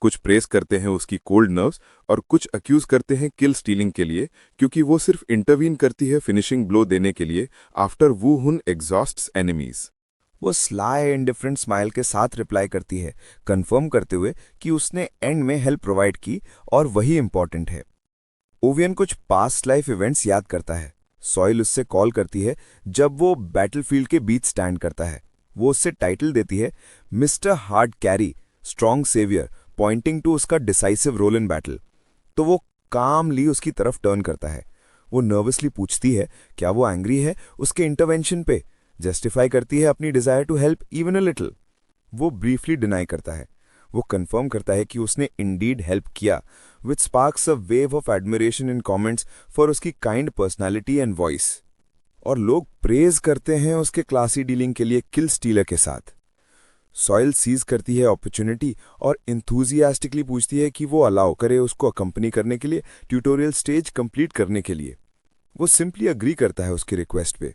Speaker 2: कुछ प्रेस करते हैं उसकी कोल्ड नर्व्स और कुछ अक्यूज करते हैं किल स्टीलिंग के लिए, क्योंकि वो सिर्फ इंटरवीन करती है फिनिशिंग ब्लो देने के लिए आफ्टर वू हुन एग्जॉस्ट्स एनिमीज। वो स्लाई इंडिफरेंट स्माइल के साथ रिप्लाई करती है, कंफर्म करते हुए कि उसने एंड में हेल्प प्रोवाइड की और वही इंपॉर्टेंट है। ओवियन कुछ पास्ट लाइफ इवेंट्स याद करता है। सॉइल उससे कॉल करती है जब वो बैटलफील्ड के बीच स्टैंड करता है। वो उससे टाइटल देती है mister hard carry, strong saviour, pointing to उसका डिसाइसिव रोल इन बैटल। तो वो कामली उसकी तरफ टर्न करता है। वो नर्वसली पूछती है क्या वो एंग्री है उसके इंटरवेंशन पे, जस्टिफाई करती है अपनी desire to help even a little. वो ब्रीफली डिनाई करता है। वो कंफर्म करता है कि उसने इंडीड हेल्प किया, which sparks a wave of admiration in comments for उसकी काइंड पर्सनालिटी एंड वॉइस। और लोग प्रेज करते हैं उसके क्लासी डीलिंग के लिए किल स्टीलर के साथ। सॉइल सीज करती है अपॉर्चुनिटी और इंथुजियास्टिकली पूछती है कि वो अलाउ करे उसको अकंपनी करने के लिए ट्यूटोरियल स्टेज कंप्लीट करने के लिए। वो सिंपली अग्री करता है उसकी रिक्वेस्ट पे।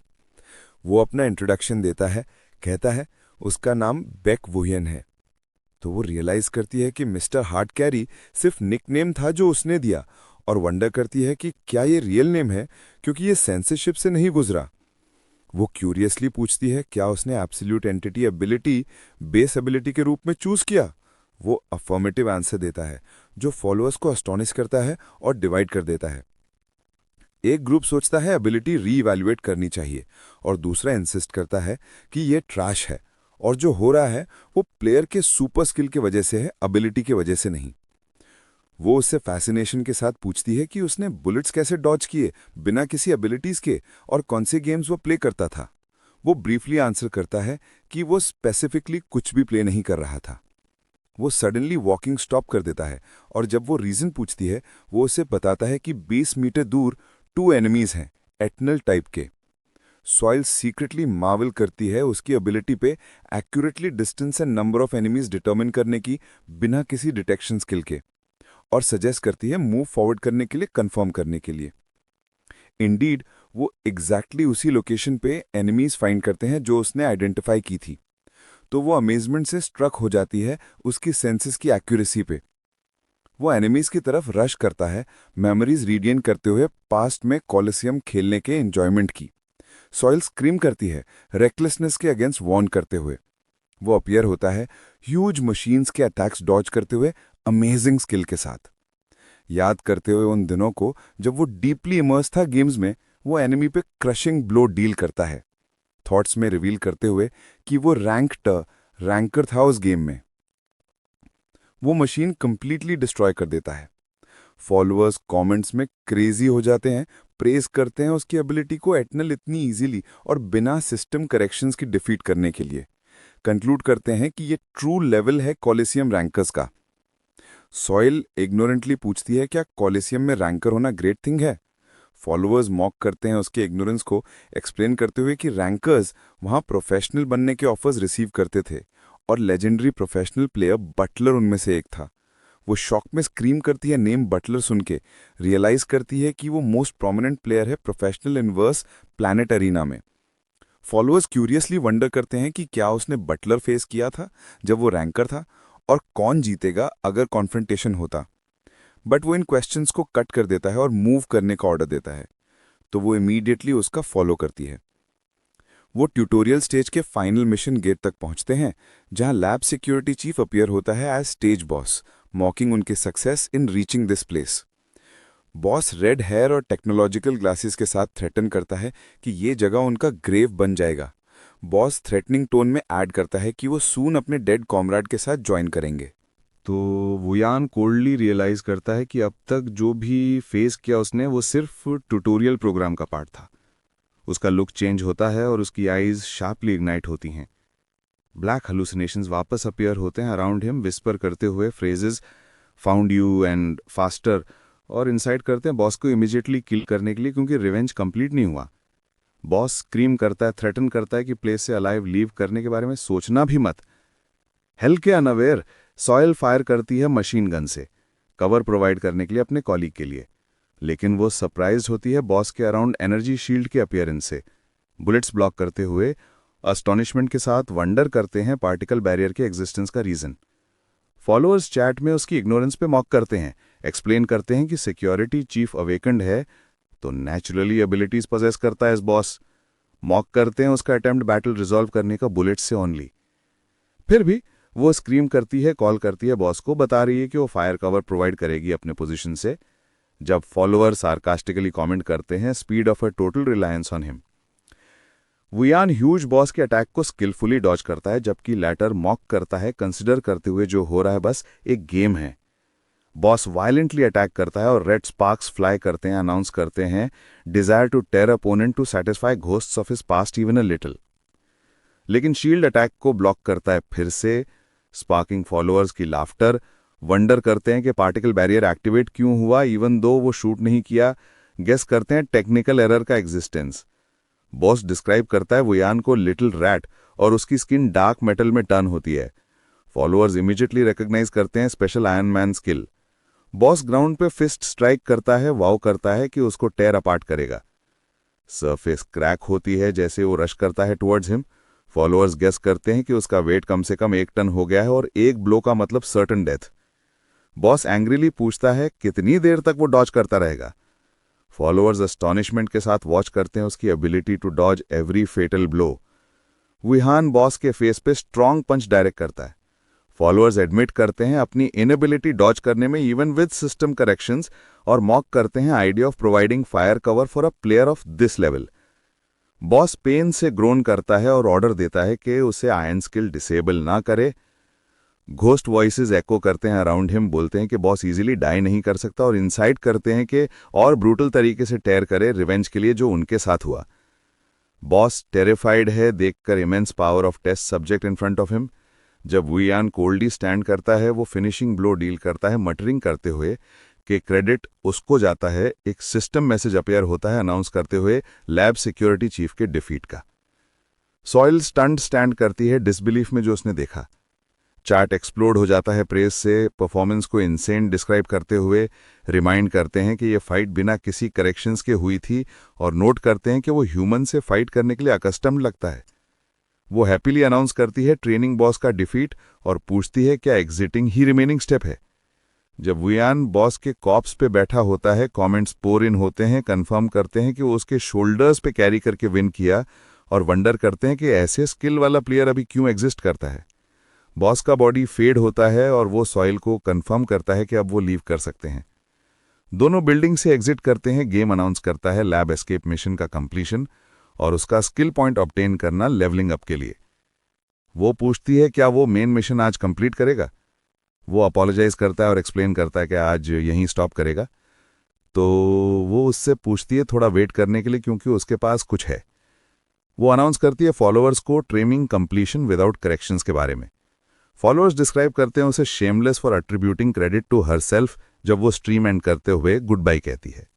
Speaker 2: वो अपना इंट्रोडक्शन देता है, कहता है उसका नाम बेक वुहियन है। तो वो रियलाइज करती है कि मिस्टर हार्ड कैरी सिर्फ निकनेम था जो उसने दिया, और वंडर करती है कि क्या ये रियल नेम है क्योंकि ये सेंसरशिप से नहीं गुजरा। वो क्यूरियसली पूछती है क्या उसने absolute entity ability base ability के रूप में चूज किया। वो अफर्मेटिव आंसर देता है, जो फॉलोअर्स को अस्टॉनिश करता है और डिवाइड कर देता है। एक ग्रुप सोचता है एबिलिटी रीइवैल्यूएट करनी चाहिए और दूसरा इंसिस्ट करता है कि ये ट्रैश है और जो हो रहा है वो प्लेयर के सुपर स्किल की वजह से है, एबिलिटी की वजह से नहीं। वो उससे फैसिनेशन के साथ पूछती है कि उसने बुलेट्स कैसे डॉज किए बिना किसी एबिलिटीज के और कौन से गेम्स वो प्ले करता था। वो ब्रीफली आंसर करता है कि वो स्पेसिफिकली कुछ भी प्ले नहीं कर रहा था। वो सडनली वॉकिंग स्टॉप कर देता है और जब वो रीजन पूछती है वो उसे बताता है कि 20 मीटर दूर 2 एनिमीज हैं, एटनल टाइप के। सॉइल सीक्रेटली मार्वल करती है उसकी एबिलिटी पे accurately distance and number of enemies determine करने की बिना किसी डिटेक्शन स्किल के, और सजेस्ट करती है मूव फॉरवर्ड करने के लिए, कंफर्म करने के लिए। इंडीड वो एग्जैक्टली उसी लोकेशन पे एनिमीज फाइंड करते हैं जो उसने आइडेंटिफाई की थी। तो वो अमेजमेंट से स्ट्रक हो जाती है उसकी सेंसेस की एक्यूरेसी पे। वो एनिमीज की तरफ रश करता है, मेमोरीज रीगेन करते हुए पास्ट में कॉलिसियम खेलने के एंजॉयमेंट की। सॉइल स्क्रीम करती है रेकलेसनेस के अगेंस्ट वॉर्न करते हुए। वो अपीयर होता है ह्यूज मशीन्स के अटैक्स डॉज करते हुए अमेजिंग स्किल के साथ, याद करते हुए उन दिनों को जब वो डीपली इमर्स था गेम्स में। वो एनिमी पे क्रशिंग ब्लो डील करता है, थॉट्स में रिवील करते हुए कि वो रैंकर था उस गेम में। वो मशीन कंप्लीटली डिस्ट्रॉय कर देता है। फॉलोअर्स कमेंट्स में क्रेजी हो जाते हैं, प्रेज करते हैं उसकी एबिलिटी को एटनल इतनी इजीली और बिना सिस्टम करेक्शंस की डिफीट करने के लिए। कंक्लूड करते हैं कि ये ट्रू लेवल है कॉलिसियम रैंकर्स का। सॉइल इग्नोरेंटली पूछती है क्या कॉलिसियम में रैंकर होना ग्रेट थिंग है। फॉलोअर्स मॉक करते हैं उसके इग्नोरेंस को, एक्सप्लेन करते हुए कि रैंकर्स वहां प्रोफेशनल बनने के ऑफर्स रिसीव करते थे और लेजेंडरी प्रोफेशनल प्लेयर बटलर उनमें से एक था। वो शॉक में स्क्रीम करती है नेम बटलर सुन के, रियलाइज करती है कि वो मोस्ट प्रोमिनेंट प्लेयर है प्रोफेशनल इनवर्स प्लैनेट अरीना में। फॉलोअर्स क्यूरियसली वंडर करते हैं कि क्या उसने बटलर फेस किया था जब वो रैंकर था, और कौन जीतेगा अगर कॉन्फ्रंटेशन होता। बट वो इन क्वेश्चंस को कट कर देता है और मूव करने का ऑर्डर देता है, तो वो इमीडिएटली उसका फॉलो करती है। वो ट्यूटोरियल स्टेज के फाइनल मिशन गेट तक पहुंचते हैं, जहां लैब सिक्योरिटी चीफ अपीयर होता है एज स्टेज बॉस, मॉकिंग उनकी success in reaching this place. Boss red hair और टेक्नोलॉजिकल ग्लासेस के साथ थ्रेटन करता है कि ये जगह उनका ग्रेव बन जाएगा। बॉस थ्रेटनिंग टोन में ऐड करता है कि वो सून अपने डेड कॉमरेड के साथ ज्वाइन करेंगे।
Speaker 5: तो वुयान कोल्डली रियलाइज करता है कि अब तक जो भी फेस किया उसने वो सिर्फ ट्यूटोरियल प्रोग्राम का पार्ट था। उसका लुक चेंज होता है और उसकी आईज शार्पली इग्नाइट होती हैं। ब्लैक हेलुसिनेशंस वापस अपीयर होते हैं अराउंड हिम, विस्पर करते हुए phrases found you and faster, और इंसाइट करते हैं बॉस को इमीडिएटली किल करने के लिए क्योंकि रिवेंज कंप्लीट नहीं हुआ। बॉस स्क्रीम करता है, थ्रेटन करता है कि प्लेस से अलाइव लीव करने के बारे में सोचना भी मत। हेल के अनअवेयर सॉइल फायर करती है मशीन गन से, कवर प्रोवाइड करने के लिए अपने कॉलीग के लिए, लेकिन वो सरप्राइज होती है बॉस के अराउंड एनर्जी शील्ड के अपीयरेंस से। बुलेट्स ब्लॉक करते हुए अस्टॉनिशमेंट के साथ वंडर करते हैं पार्टिकल बैरियर के एग्जिस्टेंस का रीजन। फॉलोअर्स चैट में उसकी इग्नोरेंस पे मॉक करते हैं, एक्सप्लेन करते हैं कि सिक्योरिटी चीफ अवेकंड है तो नेचुरली एबिलिटीज पजेस करता है इस बॉस। मॉक करते हैं उसका अटेम्प्ट बैटल रिजॉल्व करने का बुलेट से ओनली। फिर भी वो स्क्रीम करती है, कॉल करती है बॉस को, बता रही है कि वो फायर कवर प्रोवाइड करेगी अपने पोजीशन से। जब फॉलोअर सार्कास्टिकली कमेंट करते हैं speed of a total reliance on him. Wuyan huge boss के अटैक को स्किलफुली डॉज करता है, जबकि लैटर मॉक करता है कंसिडर करते हुए जो हो रहा है बस एक गेम है। बॉस वायलेंटली अटैक करता है और रेड स्पार्क्स फ्लाई करते हैं, अनाउंस करते हैं desire to tear opponent to satisfy ghosts of his past even a little. लेकिन शील्ड अटैक को ब्लॉक करता है फिर से, स्पार्किंग फॉलोअर्स की लाफ्टर, वंडर करते हैं कि पार्टिकल बैरियर एक्टिवेट क्यों हुआ इवन दो वो शूट नहीं किया, गेस करते हैं टेक्निकल एरर का एग्जिस्टेंस। बॉस डिस्क्राइब करता है वुयान को लिटिल रैट और उसकी स्किन डार्क मेटल में टर्न होती है। फॉलोअर्स इमीडिएटली रिकॉग्नाइज करते हैं special iron man skill. Boss ground पे फिस्ट स्ट्राइक करता है, वाव करता है कि उसको टेयर अपार्ट करेगा। सरफेस क्रैक होती है जैसे वो रश करता है टुवर्ड्स हिम। फॉलोअर्स गेस करते हैं कि उसका वेट कम से कम 1 टन हो गया है और एक ब्लो का मतलब सर्टन डेथ। बॉस एंग्रीली पूछता है कितनी देर तक वो डॉज करता रहेगा। फॉलोअर्स अस्टॉनिशमेंट के साथ वॉच करते हैं उसकी ability to dodge every fatal blow. Wuyan boss के फेस पे स्ट्रॉन्ग पंच डायरेक्ट करता है। फॉलोअर्स एडमिट करते हैं अपनी इनएबिलिटी डॉज करने में इवन विद सिस्टम करेक्शंस और मॉक करते हैं idea of providing fire cover for a player of this level. Boss pain से ग्रोन करता है और ऑर्डर देता है कि उसे आयरन स्किल डिसेबल ना करे। घोस्ट वॉइसेस एको करते हैं अराउंड हिम, बोलते हैं कि बॉस इजीली डाई नहीं कर सकता और इंसाइट करते हैं कि और ब्रूटल तरीके से टेयर करे रिवेंज के लिए जो उनके साथ हुआ। बॉस टेरिफाइड है देखकर immense power of test subject in front of him. जब वुयान कोल्डली स्टैंड करता है वो फिनिशिंग ब्लो डील करता है, मटरिंग करते हुए कि क्रेडिट उसको जाता है। एक सिस्टम मैसेज अपीयर होता है अनाउंस करते हुए लैब सिक्योरिटी चीफ के डिफीट का। सॉइल स्टंट स्टैंड करती है डिसबिलीफ में जो उसने देखा। चार्ट एक्सप्लोड हो जाता है प्रेस से, परफॉर्मेंस को इनसेन डिस्क्राइब करते हुए रिमाइंड करते हैं कि ये फाइट बिना किसी करेक्शंस के हुई थी और नोट करते हैं कि वो ह्यूमन से फाइट करने के लिए अकस्टम्ड लगता है। वो हैप्पीली अनाउंस करती है ट्रेनिंग बॉस का डिफीट और पूछती है क्या एग्जिटिंग ही रिमेनिंग स्टेप है। जब वुयान बॉस के कॉप्स पे बैठा होता है कमेंट्स पोर इन होते हैं, कंफर्म करते हैं कि वो उसके शोल्डर्स पे कैरी करके विन किया और वंडर करते हैं कि ऐसे स्किल वाला प्लेयर अभी क्यों एग्जिस्ट करता है। बॉस का बॉडी फेड होता है और वो सॉइल को कंफर्म करता है कि अब वो लीव कर सकते हैं। दोनों बिल्डिंग से एग्जिट करते हैं। गेम अनाउंस करता है लैब एस्केप मिशन का कंप्लीशन और उसका स्किल पॉइंट ऑब्टेन करना लेवलिंग अप के लिए। वो पूछती है क्या वो मेन मिशन आज कंप्लीट करेगा। वो अपोलोजाइज करता है और एक्सप्लेन करता है कि आज यहीं स्टॉप करेगा। तो वो उससे पूछती है थोड़ा वेट करने के लिए क्योंकि उसके पास कुछ है। वो अनाउंस करती है फॉलोअर्स को ट्रेनिंग कंप्लीशन विदाउट करेक्शंस के बारे में। फॉलोअर्स डिस्क्राइब करते हैं उसे shameless for attributing credit to herself जब वो स्ट्रीम एंड करते हुए गुड बाय कहती है।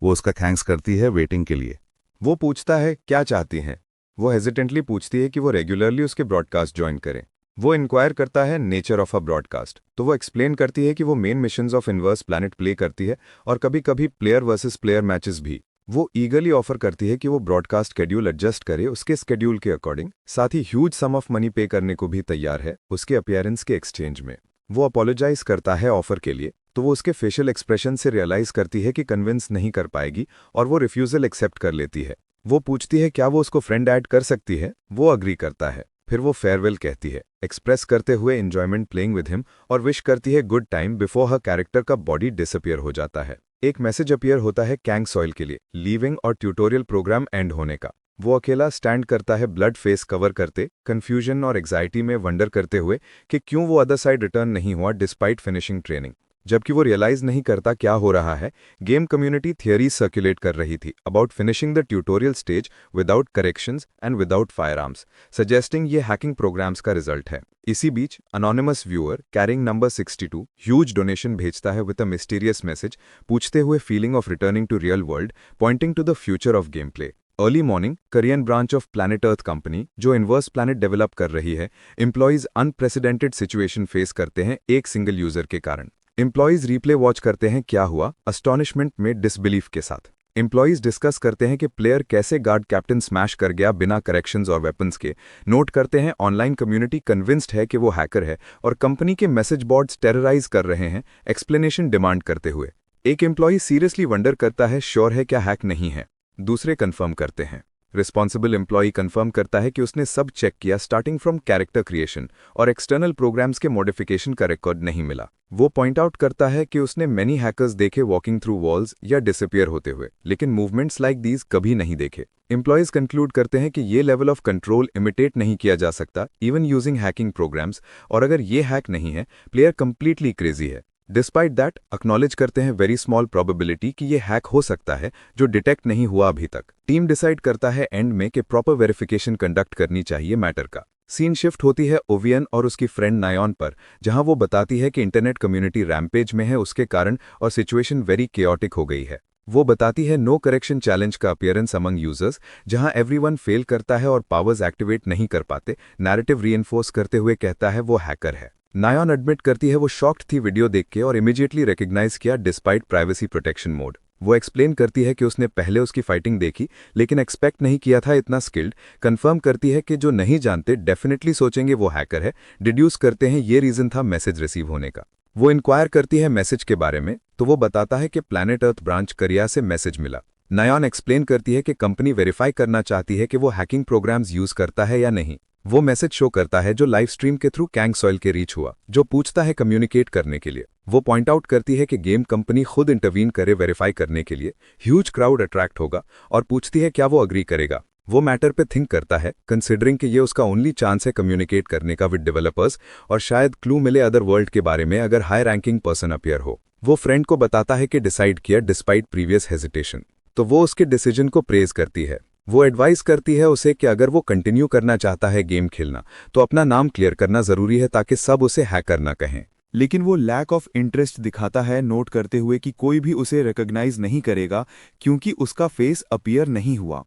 Speaker 5: वो उसका थैंक्स करती है वेटिंग के लिए।
Speaker 1: वो पूछता है क्या चाहती हैं। वो हेजिटेंटली पूछती है कि वो रेगुलरली उसके ब्रॉडकास्ट ज्वाइन करें। वो इंक्वायर करता है नेचर ऑफ अ ब्रॉडकास्ट, तो वो एक्सप्लेन करती है कि वो main missions of inverse planet play करती है और कभी कभी प्लेयर वर्सेस प्लेयर मैचेस भी। वो ईगरली ऑफर करती है कि वो ब्रॉडकास्ट शेड्यूल एडजस्ट करे उसके शेड्यूल के अकॉर्डिंग, साथ ही ह्यूज सम ऑफ मनी पे करने को भी तैयार है उसके अपीयरेंस के एक्सचेंज में। वो अपोलोजाइज करता है ऑफर के लिए, तो वो उसके फेशियल एक्सप्रेशन से रियलाइज करती है कि कन्विंस नहीं कर पाएगी और वो रिफ्यूजल एक्सेप्ट कर लेती है। वो पूछती है क्या वो उसको फ्रेंड ऐड कर सकती है। वो अग्री करता है। फिर वो फेयरवेल कहती है, एक्सप्रेस करते हुए एंजॉयमेंट प्लेइंग विद हिम और विश करती है good time before her character का बॉडी डिसअपियर हो जाता है। एक मैसेज अपीयर होता है कैंग सॉइल के लिए लीविंग और ट्यूटोरियल प्रोग्राम एंड होने का। वो अकेला स्टैंड करता है ब्लड फेस कवर करते, कंफ्यूजन और एग्जाइटी में वंडर करते हुए कि क्यों वो अदर साइड रिटर्न नहीं हुआ डिस्पाइट फिनिशिंग ट्रेनिंग। जबकि वो रियलाइज नहीं करता क्या हो रहा है, गेम कम्युनिटी थियरी सर्कुलेट कर रही थी about finishing the tutorial stage without corrections and without firearms, suggesting ये हैकिंग प्रोग्राम्स का रिजल्ट है। इसी बीच anonymous viewer carrying number 62 huge donation भेजता है विद अ मिस्टीरियस मैसेज पूछते हुए feeling of returning to real world, pointing to the future of game play. Early morning Korean branch of Planet Earth company जो इनवर्स प्लैनेट डेवलप कर रही है, एम्प्लॉइज अनप्रेसिडेंटेड सिचुएशन फेस करते हैं एक सिंगल यूजर के कारण। एम्प्लॉइज रिप्ले वॉच करते हैं क्या हुआ अस्टॉनिशमेंट में डिसबिलीफ के साथ। एम्प्लॉइज डिस्कस करते हैं कि प्लेयर कैसे गार्ड कैप्टन स्मैश कर गया बिना करेक्शंस और वेपन्स के। नोट करते हैं ऑनलाइन कम्युनिटी कन्विंस्ड है कि वो हैकर है और कंपनी के मैसेज बोर्ड्स टेरराइज कर रहे हैं एक्सप्लेनेशन डिमांड करते हुए। एक एम्प्लॉई सीरियसली वंडर करता है श्योर है क्या हैक नहीं है। दूसरे कंफर्म करते हैं। रिस्पॉन्सिबल एम्प्लॉई कंफर्म करता है कि उसने सब चेक किया स्टार्टिंग फ्रॉम कैरेक्टर क्रिएशन और एक्सटर्नल प्रोग्राम्स के मॉडिफिकेशन का रिकॉर्ड नहीं मिला। वो पॉइंट आउट करता है कि उसने मैनी हैकर्स देखे वॉकिंग थ्रू वॉल्स या डिसअपियर होते हुए, लेकिन मूवमेंट्स लाइक दीज कभी नहीं देखे। एम्प्लॉयज कंक्लूड करते हैं कि ये लेवल ऑफ कंट्रोल इमिटेट नहीं किया जा सकता इवन यूजिंग हैकिंग प्रोग्राम्स, और अगर ये हैक नहीं है, प्लेयर कंप्लीटली क्रेजी है। डिस्पाइट दैट एक्नॉलेज करते हैं वेरी स्मॉल प्रोबेबिलिटी कि ये हैक हो सकता है जो डिटेक्ट नहीं हुआ अभी तक। टीम डिसाइड करता है एंड में कि प्रॉपर वेरिफिकेशन कंडक्ट करनी चाहिए मैटर का। सीन शिफ्ट होती है ओवियन और उसकी फ्रेंड नायॉन पर, जहां वो बताती है कि इंटरनेट कम्युनिटी रैम्पेज में है उसके कारण और सिचुएशन वेरी केओटिक हो गई है। वो बताती है नो करेक्शन चैलेंज का अपीयरेंस अमंग यूजर्स, जहां एवरीवन फेल करता है और पावर्स एक्टिवेट नहीं कर पाते। नैरेटिव रीइंफोर्स करते हुए कहता है वो हैकर है। नायॉन एडमिट करती है वो शॉक्ड थी वीडियो देख के और इमीडिएटली रिकग्नाइज किया डिस्पाइट प्राइवेसी प्रोटेक्शन मोड। वो एक्सप्लेन करती है कि उसने पहले उसकी फाइटिंग देखी लेकिन एक्सपेक्ट नहीं किया था इतना स्किल्ड। कंफर्म करती है कि जो नहीं जानते डेफिनेटली सोचेंगे वो हैकर है। डिड्यूस करते हैं ये रीजन था मैसेज रिसीव होने का। वो इंक्वायर करती है मैसेज के बारे में, तो वो बताता है कि प्लैनेट अर्थ ब्रांच करिया से मैसेज मिला। नायॉन एक्सप्लेन करती है कि कंपनी वेरीफाई करना चाहती है कि वो हैकिंग प्रोग्राम्स यूज करता है या नहीं। वो मैसेज शो करता है जो लाइव स्ट्रीम के थ्रू कैंग सॉइल के रीच हुआ, जो पूछता है कम्युनिकेट करने के लिए। वो पॉइंट आउट करती है कि गेम कंपनी खुद इंटरवीन करे वेरीफाई करने के लिए, ह्यूज क्राउड अट्रैक्ट होगा, और पूछती है क्या वो अग्री करेगा। वो मैटर पे थिंक करता है कंसिडरिंग कि ये उसका ओनली चांस है कम्युनिकेट करने का विद डेवलपर्स, और शायद क्लू मिले अदर वर्ल्ड के बारे में अगर हाई रैंकिंग पर्सन अपीयर हो। वो फ्रेंड को बताता है कि डिसाइड किया डिस्पाइट प्रीवियस हेजिटेशन, तो वो उसके डिसीजन को प्रेज करती है। वो एडवाइस करती है उसे कि अगर वो कंटिन्यू करना चाहता है गेम खेलना तो अपना नाम क्लियर करना जरूरी है ताकि सब उसे हैकर ना कहें।
Speaker 5: लेकिन वो लैक ऑफ इंटरेस्ट दिखाता है, नोट करते हुए कि कोई भी उसे रिकॉग्नाइज नहीं करेगा क्योंकि उसका फेस अपीयर नहीं हुआ।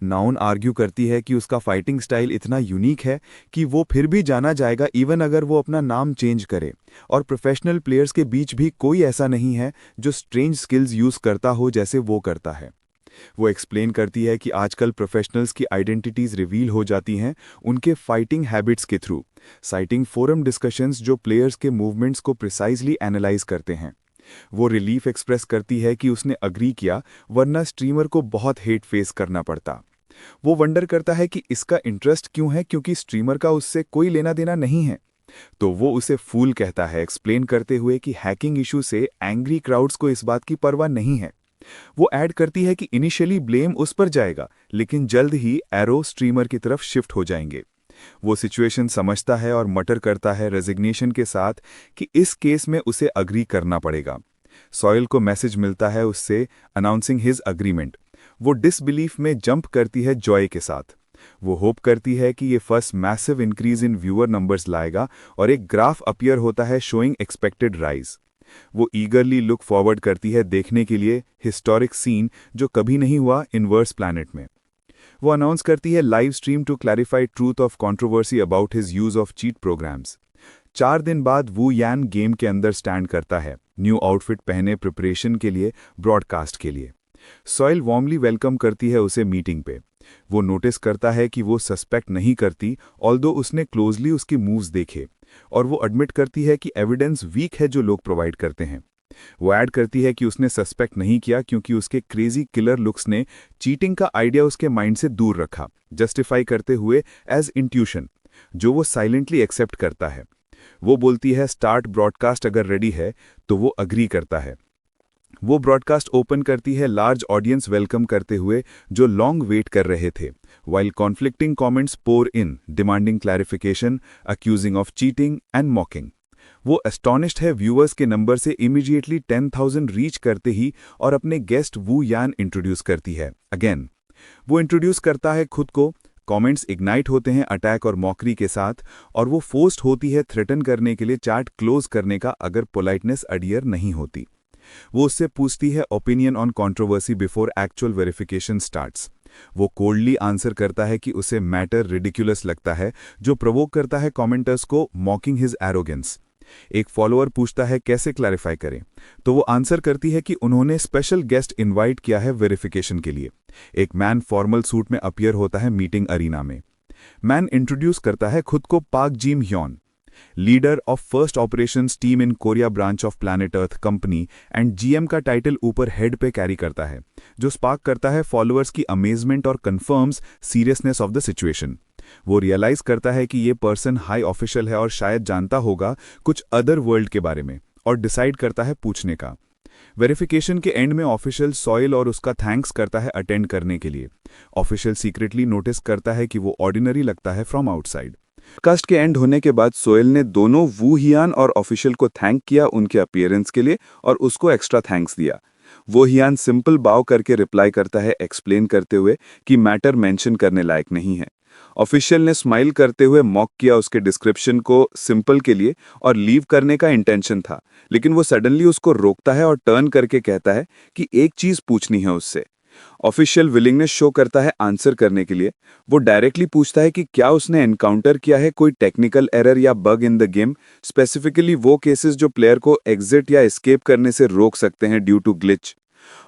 Speaker 5: नाउन आर्ग्यू करती है कि उसका फाइटिंग स्टाइल इतना यूनिक है कि वो फिर भी जाना जाएगा इवन अगर वो अपना नाम चेंज करे, और प्रोफेशनल प्लेयर्स के बीच भी कोई ऐसा नहीं है जो स्ट्रेंज स्किल्स यूज करता हो जैसे वो करता है। वो एक्सप्लेन करती है कि आजकल प्रोफेशनल्स की आइडेंटिटीज रिवील हो जाती हैं उनके फाइटिंग हैबिट्स के थ्रू, साइटिंग फोरम डिस्कशंस जो प्लेयर्स के मूवमेंट्स को प्रिसाइजली एनालाइज करते हैं। वो रिलीफ एक्सप्रेस करती है कि उसने अग्री किया, वरना स्ट्रीमर को बहुत हेट फेस करना पड़ता। वो वंडर करता है कि इसका इंटरेस्ट क्यों है, क्योंकि स्ट्रीमर का उससे कोई लेना देना नहीं है। तो वो उसे फूल कहता है, एक्सप्लेन करते हुए कि हैकिंग इशू से एंग्री क्राउड्स को इस बात की परवाह नहीं है। वो ऐड करती है कि इनिशियली ब्लेम उस पर जाएगा, लेकिन जल्द ही एरो स्ट्रीमर की तरफ शिफ्ट हो जाएंगे। वो सिचुएशन समझता है और मटर करता है रेजिग्नेशन के साथ कि इस केस में उसे अग्री करना पड़ेगा। सॉयल को मैसेज मिलता है उससे अनाउंसिंग हिज अग्रीमेंट। वो डिसबिलीफ में जंप करती है जॉय के साथ। वो होप करती है कि ये first massive increase in viewer numbers लाएगा और एक ग्राफ अपीयर होता है शोइंग एक्सपेक्टेड राइज। वो ईगरली लुक फॉरवर्ड करती है देखने के लिए हिस्टोरिक सीन जो कभी नहीं हुआ इनवर्स प्लैनेट में। वो अनाउंस करती है live stream to clarify truth of controversy about his use of cheat programs. 4 दिन बाद वू यान गेम के अंदर स्टैंड करता है, न्यू आउटफिट पहने प्रिपरेशन के लिए, ब्रॉडकास्ट के लिए। सॉयल वार्मली वेलकम करती है उसे मीटिंग पे। वो नोटिस करता है कि वो सस्पेक्ट नहीं करती, ऑल्दो उसने क्लोजली उसके मूव्स देखे, और वो एडमिट करती है कि एविडेंस वीक है जो लोग प्रोवाइड करते हैं। वो ऐड करती है कि उसने सस्पेक्ट नहीं किया क्योंकि उसके क्रेजी किलर लुक्स ने चीटिंग का आइडिया उसके माइंड से दूर रखा, जस्टिफाई करते हुए एज इंट्यूशन, जो वो साइलेंटली एक्सेप्ट करता है। वो बोलती है स्टार्ट ब्रॉडकास्ट अगर रेडी है, तो वो अग्री करता है। वो ब्रॉडकास्ट ओपन करती है लार्ज ऑडियंस वेलकम करते हुए जो लॉन्ग वेट कर रहे थे, while conflicting comments pour in, demanding clarification, accusing of cheating and mocking. वो एस्टॉनिश्ड है व्यूअर्स के नंबर से इमीडिएटली 10,000 रीच करते ही, और अपने गेस्ट वू यान इंट्रोड्यूस करती है अगेन। वो इंट्रोड्यूस करता है खुद को, कमेंट्स इग्नाइट होते हैं अटैक और मॉकरी के साथ, और वो फोर्स्ड होती है थ्रेटन करने के लिए चैट क्लोज करने का अगर पोलाइटनेस अडियर नहीं होती। वो उससे पूछती है opinion on controversy before actual verification starts. वो कोल्डली आंसर करता है कि उसे मैटर रिडिकुलस लगता है, जो प्रोवोक करता है कमेंटर्स को, मॉकिंग हिज एरोगेंस। एक फॉलोअर पूछता है कैसे क्लैरिफाई करें, तो वो आंसर करती है कि उन्होंने स्पेशल गेस्ट इनवाइट किया है वेरिफिकेशन के लिए। एक मैन फॉर्मल सूट में अपीयर होता है मीटिंग अरीना में। मैन इंट्रोड्यूस करता है खुद को पाक gym Hyeon.
Speaker 4: Leader of first operations team in Korea branch of Planet Earth company and GM का टाइटल ऊपर हेड पे कैरी करता है, जो स्पार्क करता है फॉलोअर्स की अमेजमेंट और confirms seriousness of the situation. वो रियलाइज करता है कि ये पर्सन हाई ऑफिशियल है और शायद जानता होगा कुछ अदर वर्ल्ड के बारे में, और डिसाइड करता है पूछने का। वेरिफिकेशन के एंड में ऑफिशियल सॉयल और उसका थैंक्स करता है अटेंड करने के लिए। ऑफिशियल सीक्रेटली नोटिस करता है कि वो ऑर्डिनरी लगता है फ्रॉम आउटसाइड। कास्ट के एंड होने के बाद सोयल ने दोनों वू हियान और ऑफिशियल को थैंक किया उनके अपीयरेंस के लिए और उसको एक्स्ट्रा थैंक्स दिया। वो हियान सिंपल बाव करके रिप्लाई करता है एक्सप्लेन करते हुए कि मैटर मेंशन करने लायक नहीं है। ऑफिशियल ने स्माइल करते हुए मॉक किया उसके डिस्क्रिप्शन को सिंपल के लिए और लीव करने का इंटेंशन था, लेकिन वो सडनली उसको रोकता है और टर्न करके कहता है कि एक चीज पूछनी है उससे। ऑफिशियल विलिंगनेस शो करता है आंसर करने के लिए। वो डायरेक्टली पूछता है कि क्या उसने एनकाउंटर किया है कोई टेक्निकल एरर या bug in the game, specifically वो केसेस जो प्लेयर को एग्जिट या एस्केप करने से रोक सकते हैं due to glitch.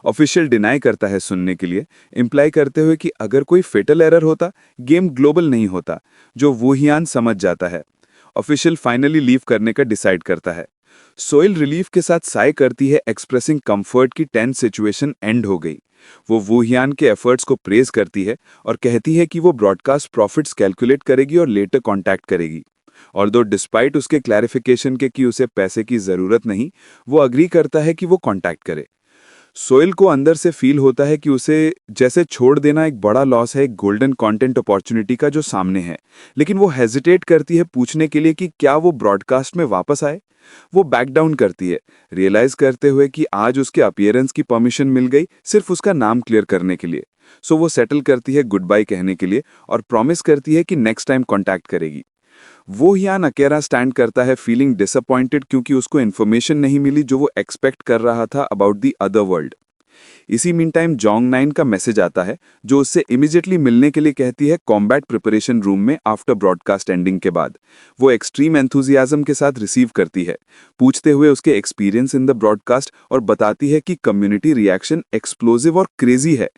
Speaker 4: Official deny करता है सुनने के लिए, इंप्लाई करते हुए कि अगर कोई फेटल एरर होता गेम ग्लोबल नहीं होता, जो वूहियान समझ जाता है। ऑफिशियल फाइनली लीव करने का डिसाइड करता है। सोइल रिलीफ के साथ साय करती है एक्सप्रेसिंग कंफर्ट की टेंस सिचुएशन एंड हो गई। वो वूहियान के एफर्ट्स को प्रेज करती है और कहती है कि वो ब्रॉडकास्ट प्रॉफिट्स कैलकुलेट करेगी और लेटर कॉन्टैक्ट करेगी। और दो डिस्पाइट उसके क्लैरिफिकेशन के कि उसे पैसे की जरूरत नहीं, वो अग्री करता है कि वो कॉन्टैक्ट करे। सोइल को अंदर से फील होता है कि उसे जैसे छोड़ देना एक बड़ा लॉस है एक गोल्डन कंटेंट अपॉर्चुनिटी का जो सामने है, लेकिन वो हेजिटेट करती है पूछने के लिए कि क्या वो ब्रॉडकास्ट में वापस आए। वो बैक डाउन करती है, रियलाइज करते हुए कि आज उसके अपीयरेंस की परमिशन मिल गई सिर्फ उसका नाम क्लियर करने के लिए। सो वो सेटल करती है गुड बाय कहने के लिए और प्रॉमिस करती है कि नेक्स्ट टाइम कॉन्टैक्ट करेगी। वो हियान अकेला स्टैंड करता है फीलिंग डिसअपॉइंटेड क्योंकि उसको इन्फॉर्मेशन नहीं मिली जो वो एक्सपेक्ट कर रहा था अबाउट द अदर वर्ल्ड। इसी मीन टाइम जोंग नाइन का मैसेज आता है जो उससे इमीडिएटली मिलने के लिए कहती है कॉम्बैट प्रिपरेशन रूम में आफ्टर ब्रॉडकास्ट एंडिंग के बाद। वो एक्सट्रीम एंथुजियाज्म के साथ रिसीव करती है, पूछते हुए उसके एक्सपीरियंस इन द ब्रॉडकास्ट और बताती है कि कम्युनिटी रिएक्शन एक्सप्लोजिव और क्रेजी है।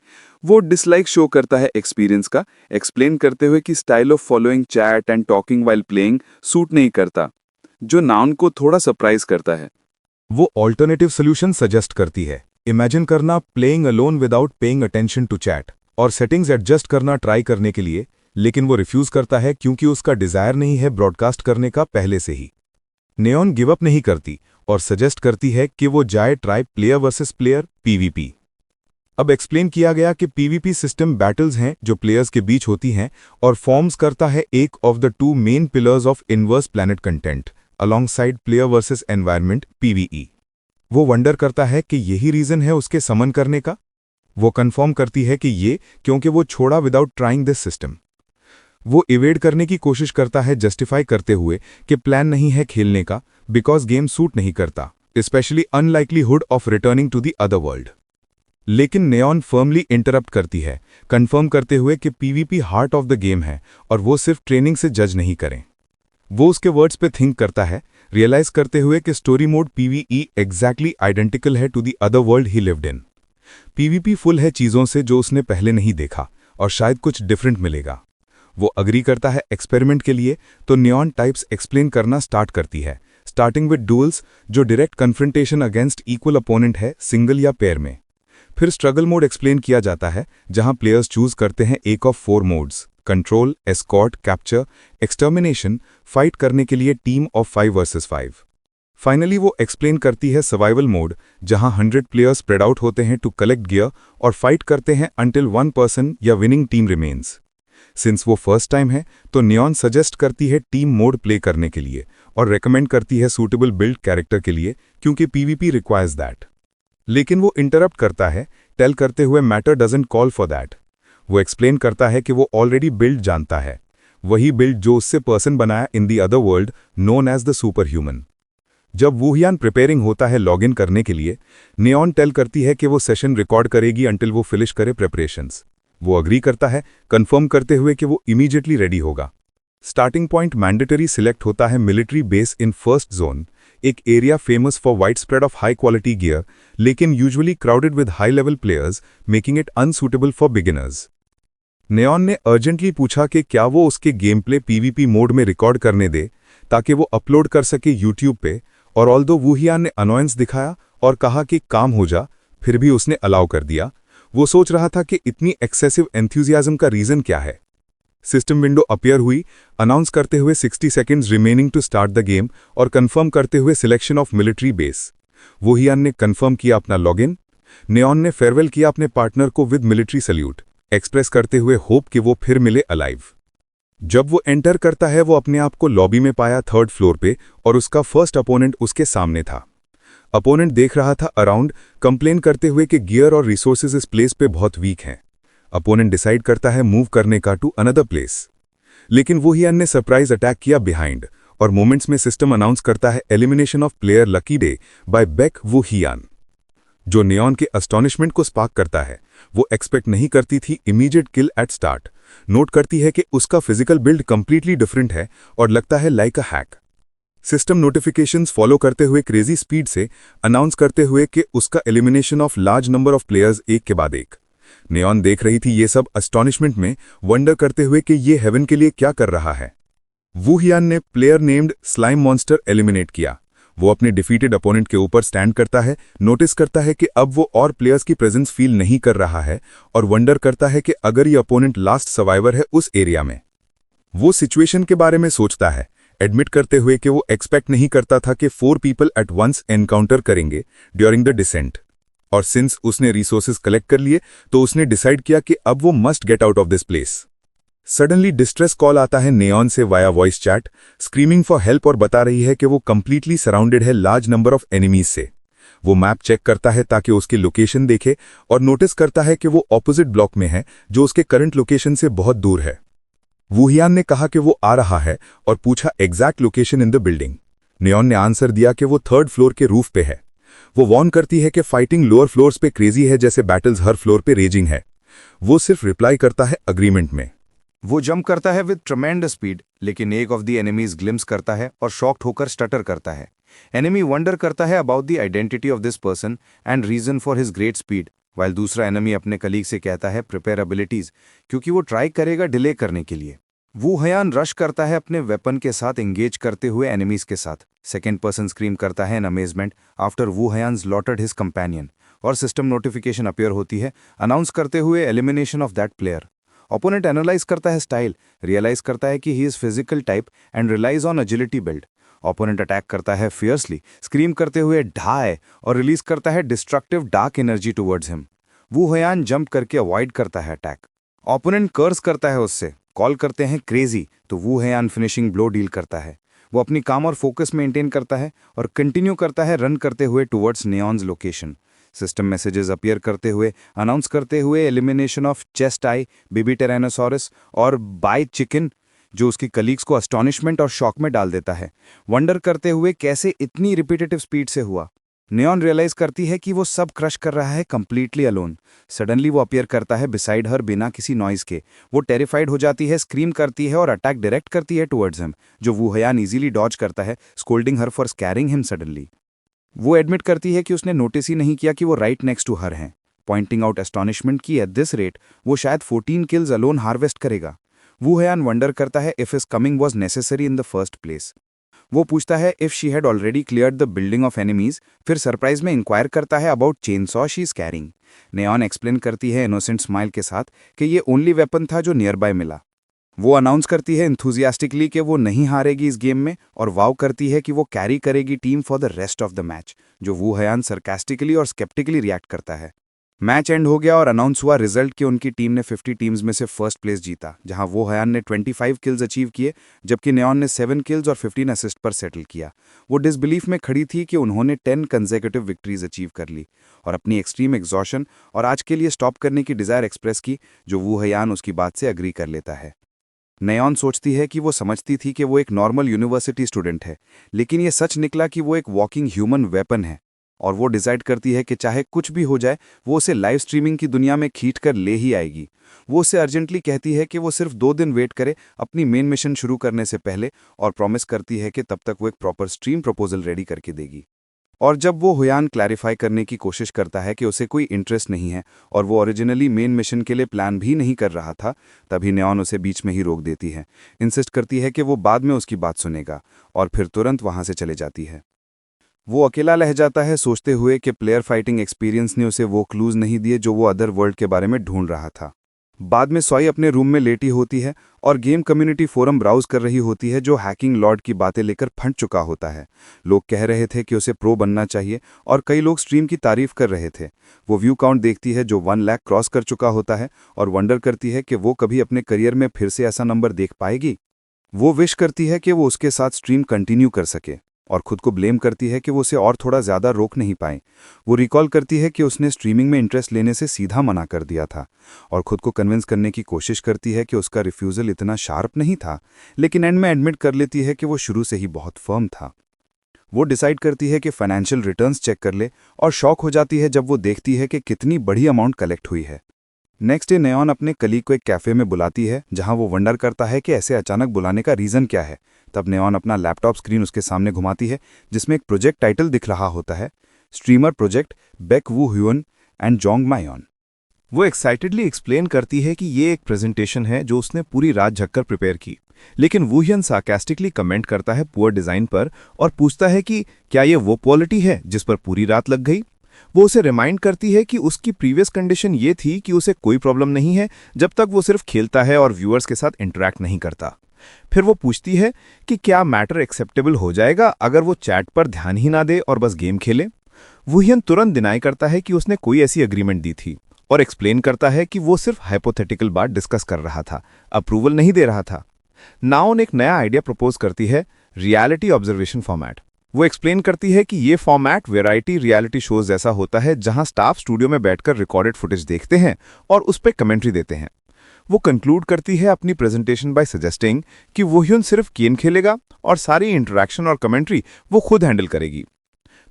Speaker 4: वो डिसलाइक शो करता है एक्सपीरियंस का, एक्सप्लेन करते हुए कि style of following chat and talking while playing suit नहीं करता, जो नाउन को थोड़ा सरप्राइज करता है।
Speaker 3: वो ऑल्टरनेटिव सोल्यूशन सजेस्ट करती है, इमेजिन करना playing alone without paying attention to chat और सेटिंग्स एडजस्ट करना ट्राई करने के लिए, लेकिन वो रिफ्यूज करता है क्योंकि उसका डिजायर नहीं है ब्रॉडकास्ट करने का पहले से ही। नेओन गिव अप नहीं करती और सजेस्ट करती है कि वो जाए try player versus player PVP. अब एक्सप्लेन किया गया कि पीवीपी सिस्टम बैटल्स हैं जो प्लेयर्स के बीच होती हैं और फॉर्म्स करता है एक of the two main pillars of inverse planet content alongside player versus environment PvE. वो वंडर करता है कि यही रीजन है उसके समन करने का। वो कंफर्म करती है कि ये क्योंकि वो छोड़ा विदाउट ट्राइंग दिस सिस्टम। वो इवेड करने की कोशिश करता है जस्टिफाई करते हुए कि प्लान नहीं है खेलने का बिकॉज गेम सूट नहीं करता, specially unlikelihood of returning to the other world. लेकिन नेओन फर्मली इंटरप्ट करती है, कंफर्म करते हुए कि PVP heart of the game है और वो सिर्फ ट्रेनिंग से जज नहीं करें। वो उसके वर्ड्स पे थिंक करता है, रियलाइज करते हुए कि story mode PVE exactly identical है to the other world he lived in. PVP full है चीजों से जो उसने पहले नहीं देखा और शायद कुछ डिफरेंट मिलेगा। वो अग्री करता है एक्सपेरिमेंट के लिए, तो नियॉन टाइप्स एक्सप्लेन करना स्टार्ट करती है, स्टार्टिंग विद डुअल्स जो direct confrontation against equal opponent है सिंगल या पेयर में। फिर स्ट्रगल मोड एक्सप्लेन किया जाता है जहां प्लेयर्स चूज करते हैं एक of 4 modes, control, escort, capture, extermination, fight करने के लिए टीम ऑफ 5 वर्सेस 5। फाइनली वो एक्सप्लेन करती है सर्वाइवल मोड जहां 100 प्लेयर्स स्प्रेड आउट होते हैं टू कलेक्ट गियर और फाइट करते हैं अंटिल 1 पर्सन या विनिंग टीम रिमेन्स। सिंस वो फर्स्ट टाइम है तो नियॉन सजेस्ट करती है टीम मोड प्ले करने के लिए और रेकमेंड करती है सूटेबल बिल्ड कैरेक्टर के लिए क्योंकि पीवीपी रिक्वायर्स दैट। लेकिन वो इंटरप्ट करता है, टेल करते हुए matter doesn't call for that. वो एक्सप्लेन करता है कि वो ऑलरेडी बिल्ड जानता है, वही बिल्ड जो उससे पर्सन बनाया in the other world known as the super human. जब वूहियान प्रिपेयरिंग होता है लॉग इन करने के लिए, नियॉन टेल करती है कि वो सेशन रिकॉर्ड करेगी अंटिल वो फिनिश करे प्रिपरेशंस। वो अग्री करता है, कंफर्म करते हुए कि वो इमीडिएटली रेडी होगा। स्टार्टिंग पॉइंट मैंडेटरी सिलेक्ट होता है military base in first zone, एक area famous for wide spread of high quality gear लेकिन usually crowded with high level players, making it unsuitable for beginners. Neon ने अर्जेंटली पूछा कि क्या वो उसके गेम प्ले पीवीपी मोड में रिकॉर्ड करने दे, ताकि वो अपलोड कर सके यूट्यूब पे, और ऑल्दो वूहियान ने अनोयंस दिखाया और कहा कि काम हो जा, फिर भी उसने अलाउ कर दिया। वो सोच रहा था कि इतनी एक्सेसिव एंथुजियाज्म का रीजन क्या है। सिस्टम विंडो अपीयर हुई, अनाउंस करते हुए 60 seconds remaining to start the game और कंफर्म करते हुए सिलेक्शन ऑफ मिलिट्री बेस। वूहियान ने कंफर्म किया अपना लॉगिन। नेऑन ने फेयरवेल किया अपने पार्टनर को विद मिलिट्री सल्यूट, एक्सप्रेस करते हुए होप कि वो फिर मिले अलाइव। जब वो एंटर करता है, वो अपने आप को लॉबी में पाया 3rd फ्लोर पे, और उसका फर्स्ट अपोनेंट उसके सामने था। अपोनेंट देख रहा था अराउंड, कंप्लेन करते हुए कि गियर और रिसोर्सेज इस प्लेस पे बहुत वीक हैं। अपोनेंट डिसाइड करता है मूव करने का टू अनदर प्लेस, लेकिन वूहियान ने सरप्राइज अटैक किया बिहाइंड, और मोमेंट्स में सिस्टम अनाउंस करता है elimination of player lucky day by Baek Woohyun, जो नियॉन के अस्टॉनिशमेंट को स्पार्क करता है। वो एक्सपेक्ट नहीं करती थी इमीडिएट किल एट स्टार्ट। नोट करती है कि उसका फिजिकल बिल्ड कंप्लीटली डिफरेंट है और लगता है like a hack. System notifications follow करते हुए क्रेजी स्पीड से अनाउंस करते हुए कि उसका elimination of large number of players एक के बाद एक। नियॉन देख रही थी ये सब अस्टॉनिशमेंट में, वंडर करते हुए कि ये हेवन के लिए क्या कर रहा है। वूहियान ने player named slime monster eliminate किया। वो अपने डिफीटेड अपोनेंट के ऊपर स्टैंड करता है, नोटिस करता है कि अब वो और प्लेयर्स की प्रेजेंस फील नहीं कर रहा है, और वंडर करता है कि अगर ये अपोनेंट लास्ट सर्वाइवर है उस एरिया में। वो सिचुएशन के बारे में सोचता है, एडमिट करते हुए कि वो एक्सपेक्ट नहीं करता था कि 4 पीपल एट वंस एनकाउंटर करेंगे ड्यूरिंग द डिसेंट, और सिंस उसने रिसोर्सेज कलेक्ट कर लिए तो उसने डिसाइड किया कि अब वो must get out of this place. Suddenly distress call आता है नेऑन से via voice chat, screaming for help, और बता रही है कि वो कंप्लीटली सराउंडेड है लार्ज नंबर ऑफ एनिमीज से। वो मैप चेक करता है ताकि उसकी लोकेशन देखे, और नोटिस करता है कि वो ऑपोजिट ब्लॉक में है जो उसके करंट लोकेशन से बहुत दूर है। वूहियान ने कहा कि वो आ रहा है और पूछा exact location in the building. Neon ने आंसर दिया कि वो 3rd फ्लोर के रूफ पे है। वो वॉर्न करती है कि फाइटिंग लोअर फ्लोर्स पे क्रेजी है, जैसे बैटल्स हर फ्लोर पे रेजिंग है। वो सिर्फ रिप्लाई करता है अग्रीमेंट में।
Speaker 1: वो जंप करता है विद ट्रमेंडस स्पीड, लेकिन एक ऑफ द एनिमीज ग्लिम्स करता है और शॉक्ड होकर स्टटर करता है। एनिमी वंडर करता है about the identity of this person and reason for his great speed, while दूसरा एनिमी अपने कलीग से कहता है प्रिपेयर एबिलिटीज, क्योंकि वो ट्राई करेगा डिले करने के लिए। वूहियान रश करता है अपने वेपन के साथ एंगेज करते हुए एनिमीज के साथ। सेकेंड पर्सन स्क्रीम करता है in amazement after Woohyun looted his companion, और सिस्टम नोटिफिकेशन अपीयर होती है अनाउंस करते हुए elimination of that player. Opponent analyse करता है स्टाइल, रियलाइज करता है कि he is physical type and relies on agility build. Opponent attack करता है फियर्सली, स्क्रीम करते हुए ढाई, और रिलीज करता है destructive dark energy towards him. Woohyun jump करके अवॉइड करता है अटैक। ओपोनेंट कर्स करता है उससे, कॉल करते हैं क्रेजी, तो वूहियान फिनिशिंग ब्लो डील करता है। वो अपनी काम और फोकस मेंटेन करता है और कंटिन्यू करता है रन करते हुए towards Neon's location. System messages appear करते हुए अनाउंस करते हुए elimination of chest eye, baby tyrannosaurus और बाय चिकन, जो उसकी कलीग्स को अस्टॉनिशमेंट और शॉक में डाल देता है, वंडर करते हुए कैसे इतनी रिपीटेटिव स्पीड से हुआ। नियॉन रियलाइज करती है कि वो सब क्रश कर रहा है कंप्लीटली अलोन। सडनली वो अपीयर करता है बिसाइड हर बिना किसी नॉइज के। वो टेरिफाइड हो जाती है, स्क्रीम करती है और अटैक डायरेक्ट करती है टुवर्ड्स हिम, जो वूहियान इजीली डॉज करता है, scolding her for scaring him suddenly. वो एडमिट करती है कि उसने नोटिस ही नहीं किया कि वो राइट नेक्स्ट टू हर हैं, पॉइंटिंग आउट एस्टॉनिशमेंट की एट दिस रेट वो शायद 14 किल्स अलोन हार्वेस्ट करेगा। वूहियान वंडर करता है if his coming was necessary in the first place. वो पूछता है if she had already cleared the building of enemies, फिर सरप्राइज में इंक्वायर करता है about chainsaw she is carrying. Neon explain करती है इनोसेंट स्माइल के साथ कि ये ओनली वेपन था जो नियर बाय मिला। वो अनाउंस करती है इंथुजियास्टिकली कि वो नहीं हारेगी इस गेम में, और वाव करती है कि वो कैरी करेगी team for the rest of the match, जो वूहियान सरकास्टिकली और स्केप्टिकली रिएक्ट करता है। मैच एंड हो गया और अनाउंस हुआ रिजल्ट कि उनकी टीम ने 50 टीम्स में से फर्स्ट प्लेस जीता, जहां वूहियान ने 25 किल्स अचीव किए, जबकि नियॉन ने 7 किल्स और 15 असिस्ट पर सेटल किया। वो डिसबिलीफ में खड़ी थी कि उन्होंने 10 कंसेक्यूटिव विक्ट्रीज अचीव कर ली, और अपनी एक्सट्रीम एग्जॉशन और आज के लिए स्टॉप करने की डिजायर एक्सप्रेस की, जो वूहियान उसकी बात से अग्री कर लेता है। नियॉन सोचती है कि वो समझती थी कि वो एक नॉर्मल यूनिवर्सिटी स्टूडेंट है, लेकिन ये सच निकला कि वो एक वॉकिंग ह्यूमन वेपन है, और वो डिसाइड करती है कि चाहे कुछ भी हो जाए वो उसे लाइव स्ट्रीमिंग की दुनिया में खींच कर ले ही आएगी। वो उसे अर्जेंटली कहती है कि वो सिर्फ 2 दिन वेट करे अपनी मेन मिशन शुरू करने से पहले, और प्रॉमिस करती है कि तब तक वो एक प्रॉपर स्ट्रीम प्रपोजल रेडी करके देगी।
Speaker 5: और जब वो हुयान क्लैरिफाई करने की कोशिश करता है कि उसे कोई इंटरेस्ट नहीं है और वो ओरिजिनली मेन मिशन के लिए प्लान भी नहीं कर रहा था, तभी न्योन उसे बीच में ही रोक देती है, इंसिस्ट करती है कि वो बाद में उसकी बात सुनेगा और फिर तुरंत वहां से चले जाती है। वो अकेला रह जाता है सोचते हुए कि प्लेयर फाइटिंग एक्सपीरियंस ने उसे वो क्लूज नहीं दिए जो वो अदर वर्ल्ड के बारे में ढूंढ रहा था। बाद में सॉई अपने रूम में लेटी होती है और गेम कम्युनिटी फोरम ब्राउज कर रही होती है जो हैकिंग लॉर्ड की बातें लेकर फंट चुका होता है। लोग कह रहे थे कि उसे प्रो बनना चाहिए और कई लोग स्ट्रीम की तारीफ कर रहे थे। वो व्यू काउंट देखती है जो 1 लाख क्रॉस कर चुका होता है और वंडर करती है कि वो कभी अपने करियर में फिर से ऐसा नंबर देख पाएगी। वो विश करती है कि वो उसके साथ स्ट्रीम कंटिन्यू कर सके और खुद को ब्लेम करती है कि वो उसे और थोड़ा ज़्यादा रोक नहीं पाए। वो रिकॉल करती है कि उसने स्ट्रीमिंग में इंटरेस्ट लेने से सीधा मना कर दिया था और खुद को कन्विंस करने की कोशिश करती है कि उसका रिफ्यूज़ल इतना शार्प नहीं था, लेकिन एंड में एडमिट कर लेती है कि वो शुरू से ही बहुत फर्म था। वो डिसाइड करती है कि फाइनेंशियल रिटर्न्स चेक कर ले और शॉक हो जाती है जब वो देखती है कि कितनी बड़ी अमाउंट कलेक्ट हुई है। नेक्स्ट डे न्योन अपने कलीग को एक कैफ़े में बुलाती है जहां वो वंडर करता है कि ऐसे अचानक बुलाने का रीज़न क्या है। तब न्योन अपना लैपटॉप स्क्रीन उसके सामने घुमाती है जिसमें एक प्रोजेक्ट टाइटल दिख रहा होता है, streamer project Baek Woo Hyun and Jong Myeon.
Speaker 2: वो एक्साइटेडली एक्सप्लेन करती है कि ये एक प्रेजेंटेशन है जो उसने पूरी रात झक्कर प्रिपेयर की, लेकिन वूहियन सार्कास्टिकली कमेंट करता है पुअर डिज़ाइन पर और पूछता है कि क्या ये वो क्वालिटी है जिस पर पूरी रात लग गई। वो उसे रिमाइंड करती है कि उसकी प्रीवियस कंडीशन ये थी कि उसे कोई प्रॉब्लम नहीं है जब तक वो सिर्फ खेलता है और व्यूअर्स के साथ इंटरैक्ट नहीं करता। फिर वो पूछती है कि क्या मैटर एक्सेप्टेबल हो जाएगा अगर वो चैट पर ध्यान ही ना दे और बस गेम खेले। वूहियन तुरंत डिनाई करता है कि उसने कोई ऐसी एग्रीमेंट दी थी और एक्सप्लेन करता है कि वो सिर्फ हाइपोथेटिकल बात डिस्कस कर रहा था, अप्रूवल नहीं दे रहा था। नाउन एक नया आइडिया प्रपोज करती है, रियलिटी ऑब्जर्वेशन फॉर्मेट। वो एक्सप्लेन करती है कि ये फॉर्मेट वैरायटी रियलिटी शोज जैसा होता है जहां स्टाफ स्टूडियो में बैठकर रिकॉर्डेड फुटेज देखते हैं और उस पर कमेंट्री देते हैं। वो कंक्लूड करती है अपनी प्रेजेंटेशन बाय सजेस्टिंग कि वूहियन सिर्फ गेम खेलेगा और सारी इंटरैक्शन और कमेंट्री वो खुद हैंडल करेगी।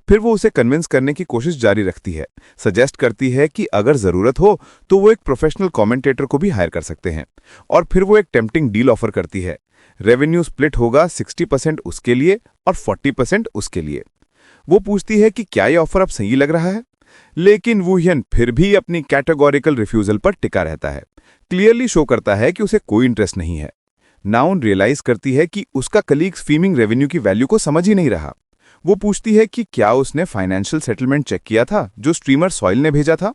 Speaker 2: फिर वो उसे कन्विंस करने की कोशिश जारी रखती है, सजेस्ट करती है कि अगर ज़रूरत हो तो वो एक प्रोफेशनल कमेंटेटर को भी हायर कर सकते हैं और फिर वो एक टेम्पटिंग डील ऑफर करती है। रेवेन्यू स्प्लिट होगा 60% उसके लिए और 40% उसके लिए। वो पूछती है कि क्या ये ऑफर अब सही लग रहा है, लेकिन वूहियन फिर भी अपनी कैटेगोरिकल रिफ्यूजल पर टिका रहता है, क्लियरली शो करता है कि उसे कोई इंटरेस्ट नहीं है। नाउन रियलाइज करती है कि उसका कलीग स्ट्रीमिंग रेवेन्यू की वैल्यू को समझ ही नहीं रहा। वो पूछती है कि क्या उसने फाइनेंशियल सेटलमेंट चेक किया था जो स्ट्रीमर सॉइल ने भेजा था।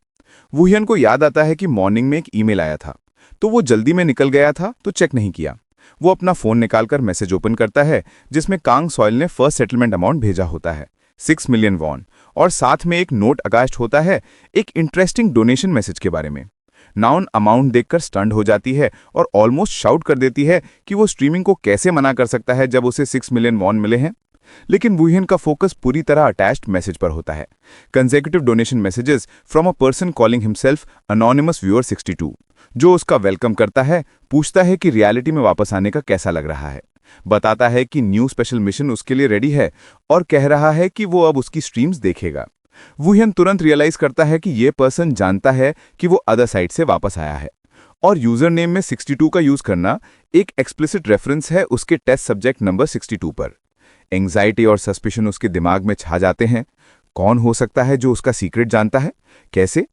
Speaker 2: वूहियन को याद आता है कि मॉर्निंग में एक ईमेल आया था, तो वो जल्दी में निकल गया था तो चेक नहीं किया। वो अपना फोन निकालकर मैसेज ओपन करता है जिसमें कांग सॉइल ने फर्स्ट सेटलमेंट अमाउंट भेजा होता है 6 मिलियन वॉन, और साथ में एक नोट अगास्ट होता है एक इंटरेस्टिंग डोनेशन मैसेज के बारे में। नाउन अमाउंट देखकर स्टंड हो जाती है और ऑलमोस्ट शाउट कर देती है कि वो स्ट्रीमिंग को कैसे मना कर सकता है जब उसे 6 मिलियन वॉन मिले हैं। लेकिन वूहियन का फोकस पूरी तरह अटैच्ड मैसेज पर होता है, consecutive donation messages from a person calling himself anonymous viewer 62, जो उसका वेलकम करता है, पूछता है कि रियलिटी में वापस आने का कैसा लग रहा है, बताता है कि न्यू स्पेशल मिशन उसके लिए रेडी है और कह रहा है कि वो अब उसकी स्ट्रीम्स देखेगा। वूहियन तुरंत रियलाइज करता है कि ये पर्सन जानता है कि वो अदर साइड से वापस आया है और यूजर नेम में 62 का यूज करना एक एक्सप्लिसिट रेफरेंस है उसके टेस्ट सब्जेक्ट नंबर 62 पर। एंग्जाइटी और सस्पिशन उसके दिमाग में छा जाते हैं। कौन हो सकता है जो उसका सीक्रेट जानता है, कैसे?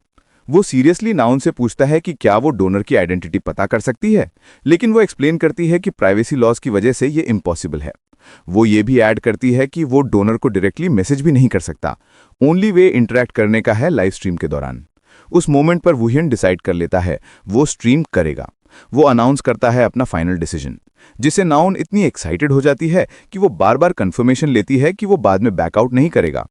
Speaker 2: वो सीरियसली नाउन से पूछता है कि क्या वो डोनर की आइडेंटिटी पता कर सकती है, लेकिन वो एक्सप्लेन करती है कि प्राइवेसी लॉज की वजह से ये इम्पॉसिबल है। वो ये भी ऐड करती है कि वो डोनर को डायरेक्टली मैसेज भी नहीं कर सकता, ओनली वे इंटरैक्ट करने का है लाइव स्ट्रीम के दौरान। उस मोमेंट पर वूहियन डिसाइड कर लेता है वो स्ट्रीम करेगा। वो अनाउंस करता है अपना फाइनल डिसीजन, जिसे नाउन इतनी एक्साइटेड हो जाती है कि वो बार बार कंफर्मेशन लेती है कि वो बाद में बैकआउट नहीं करेगा।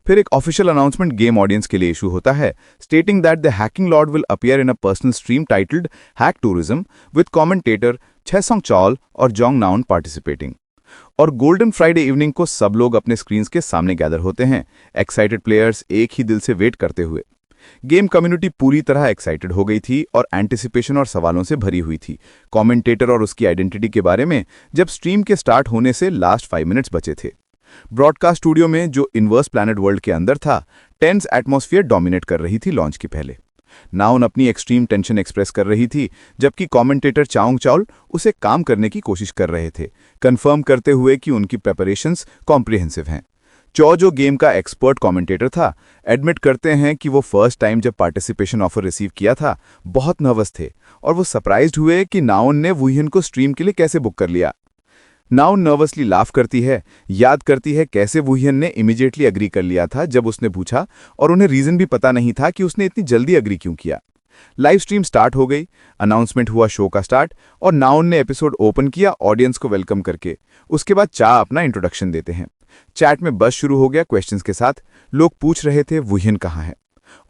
Speaker 2: फिर एक ऑफिशियल अनाउंसमेंट गेम ऑडियंस के लिए इशू होता है, stating that the hacking lord will appear in a personal stream titled hack tourism with commentator Chesong Chol और जोंग नाउन पार्टिसिपेटिंग। और गोल्डन फ्राइडे इवनिंग को सब लोग अपने स्क्रीन्स के सामने गैदर होते हैं, एक्साइटेड प्लेयर्स एक ही दिल से वेट करते हुए। गेम कम्युनिटी पूरी तरह एक्साइटेड हो गई थी और एंटिसिपेशन और सवालों से भरी हुई थी कमेंटेटर और उसकी आइडेंटिटी के बारे में, जब स्ट्रीम के स्टार्ट होने से लास्ट 5 मिनट्स बचे थे। ब्रॉडकास्ट स्टूडियो में जो इनवर्स प्लैनेट वर्ल्ड के अंदर था, टेंस एटमॉस्फेयर डोमिनेट कर रही थी लॉन्च के पहले। नाउन अपनी एक्सट्रीम टेंशन एक्सप्रेस कर रही थी, जबकि कमेंटेटर चाओंग चाओल उसे काम करने की कोशिश कर रहे थे, कंफर्म करते हुए कि उनकी प्रेपरेशंस कॉम्प्रिहेंसिव हैं।
Speaker 3: चौ जो गेम का एक्सपर्ट कमेंटेटर था, एडमिट करते हैं कि वो फर्स्ट टाइम जब पार्टिसिपेशन ऑफर रिसीव किया था बहुत नर्वस थे और वो सरप्राइज्ड हुए कि नाउन ने वुहियन को स्ट्रीम के लिए कैसे बुक कर लिया। नाउन नर्वसली लाफ करती है, याद करती है कैसे वुहियन ने इमीडिएटली अग्री कर लिया था जब उसने पूछा, और उन्हें रीजन भी पता नहीं था कि उसने इतनी जल्दी अग्री क्यों किया। लाइव स्ट्रीम स्टार्ट हो गई, अनाउंसमेंट हुआ शो का स्टार्ट, और नाउन ने एपिसोड ओपन किया ऑडियंस को वेलकम करके। उसके बाद चा अपना इंट्रोडक्शन देते हैं। चैट में बस शुरू हो गया क्वेश्चंस के साथ। लोग पूछ रहे थे वुहियन कहाँ है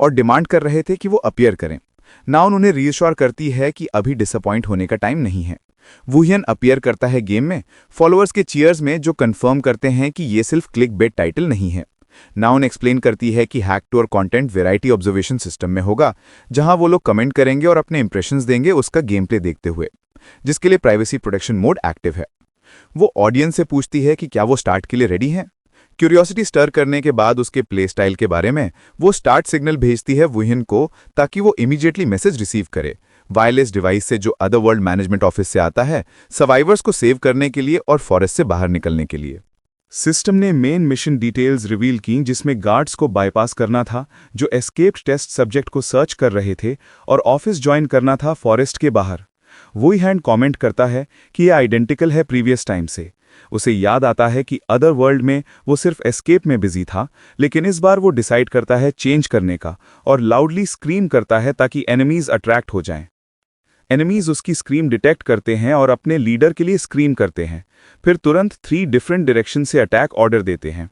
Speaker 3: और डिमांड कर रहे थे कि वो अपीयर करें। नाउन उन्हें रीअश्योर करती है कि अभी डिसअपॉइंट होने का टाइम नहीं है। वुहियन अपीयर करता है गेम में, फॉलोअर्स के चीयर्स में, जो कंफर्म करते हैं कि ये सिर्फ क्लिक बेट टाइटल नहीं है। नाउन एक्सप्लेन करती है कि हैक टू और कंटेंट वैरायटी ऑब्जर्वेशन सिस्टम में होगा, जहां वो लोग कमेंट करेंगे और अपने इंप्रेशंस देंगे उसका गेम प्ले देखते हुए, जिसके लिए प्राइवेसी प्रोटेक्शन मोड एक्टिव है। वो ऑडियंस से पूछती है कि क्या वो स्टार्ट के लिए रेडी हैं। क्यूरियोसिटी स्टर करने के बाद उसके प्ले स्टाइल के बारे में वो स्टार्ट सिग्नल भेजती है वुहियन को, ताकि वो इमीडिएटली मैसेज रिसीव करे वायरलेस डिवाइस से जो अदर वर्ल्ड मैनेजमेंट ऑफिस से आता है, सर्वाइवर्स को सेव करने के लिए और फॉरेस्ट से बाहर निकलने के लिए।
Speaker 5: सिस्टम ने मेन मिशन डिटेल्स रिवील की, जिसमें गार्ड्स को बाईपास करना था जो एस्केप्ड टेस्ट सब्जेक्ट को सर्च कर रहे थे, और ऑफिस ज्वाइन करना था फॉरेस्ट के बाहर। वुहियन कमेंट करता है कि ये आइडेंटिकल है प्रीवियस टाइम से। उसे याद आता है कि अदर वर्ल्ड में वो सिर्फ एस्केप में बिजी था, लेकिन इस बार वो डिसाइड करता है चेंज करने का और लाउडली स्क्रीम करता है ताकि एनिमीज अट्रैक्ट हो जाएं। एनिमीज उसकी स्क्रीम डिटेक्ट करते हैं और अपने लीडर के लिए स्क्रीम करते हैं, फिर तुरंत 3 डिफरेंट डायरेक्शन से अटैक ऑर्डर देते हैं।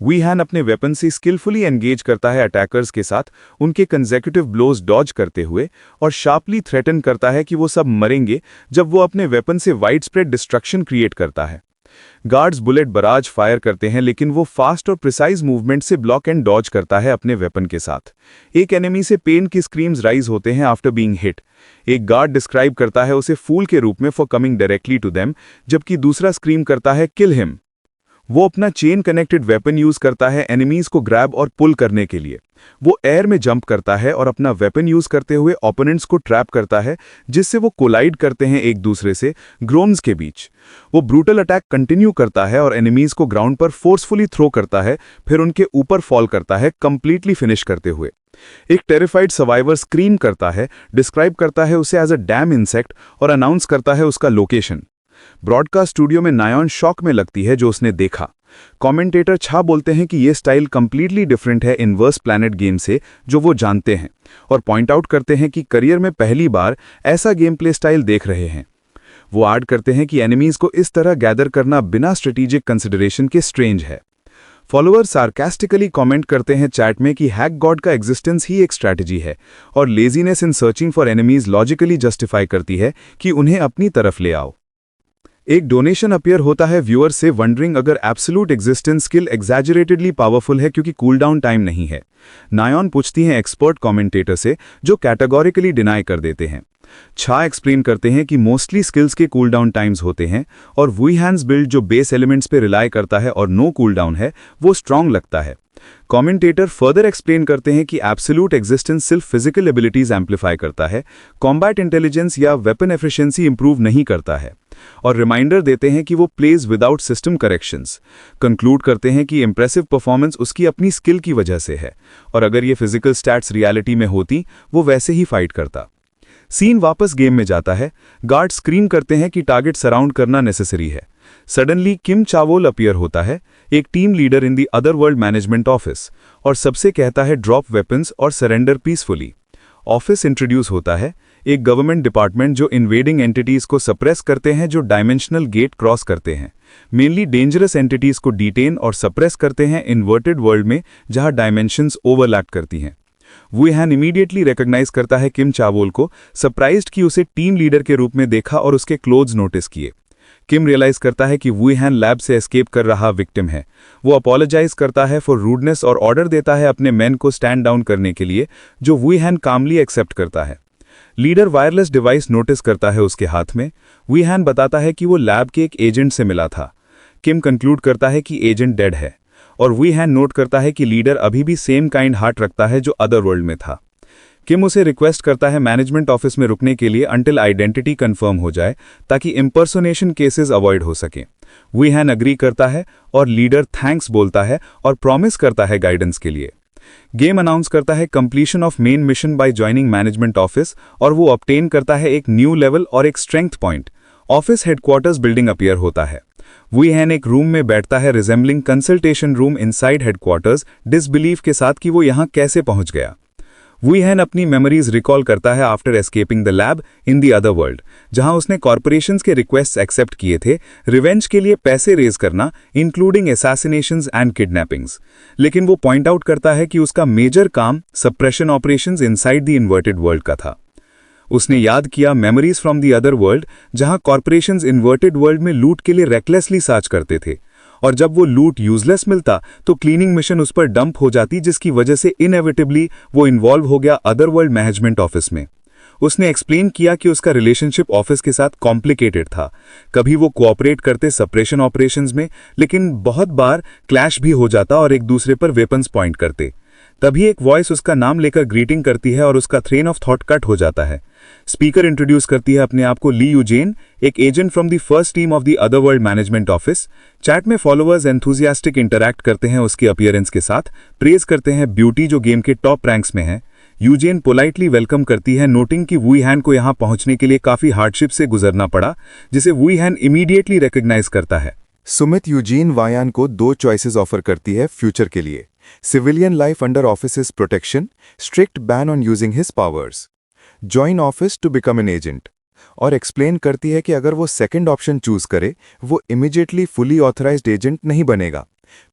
Speaker 5: वुहियन अपने वेपन से स्किलफुली एंगेज करता है अटैकर्स के साथ, उनके कंसेक्यूटिव ब्लोज डॉज करते हुए, और शार्पली थ्रेटन करता है कि वो सब मरेंगे जब वो अपने वेपन से वाइड स्प्रेड डिस्ट्रक्शन क्रिएट करता है। गार्ड्स बुलेट बराज फायर करते हैं, लेकिन वो फास्ट और प्रिसाइज मूवमेंट से ब्लॉक एंड डॉज करता है अपने वेपन के साथ। एक एनिमी से पेन की स्क्रीम्स राइज होते हैं आफ्टर बीइंग हिट। एक गार्ड डिस्क्राइब करता है उसे फूल के रूप में for coming directly to them, जबकि दूसरा स्क्रीम करता है किल हिम। वो अपना चेन कनेक्टेड वेपन यूज करता है एनिमीज को ग्रैब और पुल करने के लिए। वो एयर में जंप करता है और अपना वेपन यूज करते हुए ओपोनेंट्स को ट्रैप करता है, जिससे वो कोलाइड करते हैं एक दूसरे से ग्रोन्स के बीच। वो ब्रूटल अटैक कंटिन्यू करता है और एनिमीज को ग्राउंड पर फोर्सफुली थ्रो करता है, फिर उनके ऊपर फॉल करता है, कंप्लीटली फिनिश करते हुए। एक टेरिफाइड सर्वाइवर स्क्रीम करता है, डिस्क्राइब करता है उसे एज अ डैम इंसेक्ट और अनाउंस करता है उसका लोकेशन। ब्रॉडकास्ट स्टूडियो में नायॉन शॉक में लगती है जो उसने देखा। कमेंटेटर छा बोलते हैं कि ये स्टाइल कंप्लीटली डिफरेंट है इनवर्स प्लैनेट गेम से जो वो जानते हैं, और पॉइंट आउट करते हैं कि करियर में पहली बार ऐसा गेम प्ले स्टाइल देख रहे हैं। वो ऐड करते हैं कि एनिमीज को इस तरह गैदर करना बिना स्ट्रेटेजिक कंसिडरेशन के स्ट्रेंज है। फॉलोअर्स सार्कास्टिकली कमेंट करते हैं चैट में कि हैक गॉड का एग्जिस्टेंस ही एक स्ट्रैटेजी है, और laziness in searching for enemies logically justify करती है कि उन्हें अपनी तरफ ले आओ। एक डोनेशन अपीयर होता है व्यूअर से, वंडरिंग अगर एब्सोल्यूट एग्जिस्टेंस स्किल एग्जैजरेटेडली पावरफुल है क्योंकि कूल डाउन टाइम नहीं है। नायॉन पूछती हैं एक्सपर्ट कमेंटेटर से, जो कैटेगोरिकली डिनाई कर देते हैं। छा एक्सप्लेन करते हैं कि मोस्टली स्किल्स के कूल डाउन टाइम्स होते हैं, और वुहियन्स बिल्ड जो बेस एलिमेंट्स पे रिलाई करता है और नो कूल डाउन है, वो स्ट्रांग लगता है। कमेंटेटर फर्दर एक्सप्लेन करते हैं कि एब्सोल्यूट एग्जिस्टेंस सिर्फ फिजिकल एबिलिटीज एम्पलीफाई करता है, कॉम्बैट इंटेलिजेंस या वेपन एफिशिएंसी इंप्रूव नहीं करता है, और रिमाइंडर देते हैं कि वो plays without system corrections. Conclude करते हैं कि इंप्रेसिव परफॉर्मेंस उसकी अपनी स्किल की वजह से है, और अगर ये फिजिकल स्टैट्स रियलिटी में होती वो वैसे ही फाइट करता। सीन वापस गेम में जाता है। गार्ड स्क्रीम करते हैं कि टारगेट सराउंड करना नेसेसरी है। सडनली किम चावोल अपीयर होता है, एक team leader in the other world management office, और सबसे कहता है ड्रॉप वेपन्स और सरेंडर पीसफुली। ऑफिस इंट्रोड्यूस होता है, एक गवर्नमेंट डिपार्टमेंट जो इन्वेडिंग एंटिटीज को सप्रेस करते हैं जो डायमेंशनल गेट क्रॉस करते हैं। मेनली डेंजरस एंटिटीज को डिटेन और सप्रेस करते हैं इन्वर्टेड वर्ल्ड में जहां डायमेंशंस ओवरलैप करती हैं। वुहियन इमीडिएटली रिकॉग्नाइज करता है किम चावोल को, सरप्राइज्ड कि उसे टीम लीडर के रूप में देखा और उसके क्लोथ्स नोटिस किए। किम रियलाइज करता है कि वुहियन लैब से एस्केप कर रहा विक्टिम है। वो अपोलोजाइज करता है फॉर रूडनेस और ऑर्डर देता है अपने मेन को स्टैंड डाउन करने के लिए, जो वुहियन कामली एक्सेप्ट करता है। लीडर वायरलेस डिवाइस नोटिस करता है उसके हाथ में। वुहियन बताता है कि वो लैब के एक एजेंट से मिला था। किम कंक्लूड करता है कि एजेंट डेड है, और वुहियन नोट करता है कि लीडर अभी भी सेम काइंड हार्ट रखता है जो अदर वर्ल्ड में था। किम उसे रिक्वेस्ट करता है मैनेजमेंट ऑफिस में रुकने के लिए अंटिल आइडेंटिटी कंफर्म हो जाए, ताकि इंपर्सोनेशन केसेस अवॉइड हो सकें।
Speaker 6: वुईहैन एग्री करता है और लीडर थैंक्स बोलता है और प्रॉमिस करता है गाइडेंस के लिए। गेम अनाउंस करता है completion of main mission bye joining management office और वो ऑब्टेन करता है एक न्यू लेवल और एक strength point. Office headquarters building appear होता है। वुईहैन एक रूम में बैठता है resembling consultation room inside headquarters, disbelief के साथ कि वो यहाँ कैसे पहुंच गया। वुईहैन अपनी मेमोरीज रिकॉल करता है after escaping the lab in the other world, जहां उसने कॉर्पोरेशंस के रिक्वेस्ट्स एक्सेप्ट किए थे रिवेंज के लिए पैसे रेज करना, इंक्लूडिंग असैसिनेशंस एंड किडनैपिंग्स। लेकिन वो पॉइंट आउट करता है कि उसका मेजर काम suppression operations inside the inverted world का था। उसने याद किया memories from the other world, जहां कॉर्पोरेशंस इन्वर्टेड वर्ल्ड में लूट के लिए रेकलेसली सर्च करते थे, और जब वो लूट यूजलेस मिलता तो क्लीनिंग मिशन उस पर डंप हो जाती, जिसकी वजह से इनएविटेबली वो इन्वॉल्व हो गया अदर वर्ल्ड मैनेजमेंट ऑफिस में। उसने एक्सप्लेन किया कि उसका रिलेशनशिप ऑफिस के साथ कॉम्प्लिकेटेड था। कभी वो कोऑपरेट करते सप्रेशन ऑपरेशंस में, लेकिन बहुत बार क्लैश भी हो जाता और एक दूसरे पर वेपन्स पॉइंट करते। तभी एक वॉइस उसका नाम लेकर ग्रीटिंग करती है और उसका ट्रेन ऑफ थॉट कट हो जाता है। स्पीकर इंट्रोड्यूस करती है अपने आप को ली यूजेन, एक agent from the first team of the other world management office. Chat में फॉलोअर्स एंथुजियास्टिक इंटरैक्ट करते हैं उसके अपीयरेंस के साथ, प्रेज करते हैं ब्यूटी जो गेम के टॉप रैंक्स में है। यूजेन पोलाइटली वेलकम करती है, नोटिंग कि वुईहैन को यहां पहुंचने के लिए काफी हार्डशिप से गुजरना पड़ा, जिसे वुईहैन इमीडिएटली रिकॉग्नाइज करता है।
Speaker 1: सुमित यूजीन वायान को 2 चॉइसेस ऑफर करती है फ्यूचर के लिए: civilian life under office protection, strict ban on using his powers, join office to become an agent, और एक्सप्लेन करती है कि अगर वो सेकंड ऑप्शन चूज करे वो इमीडिएटली फुली ऑथराइज्ड एजेंट नहीं बनेगा।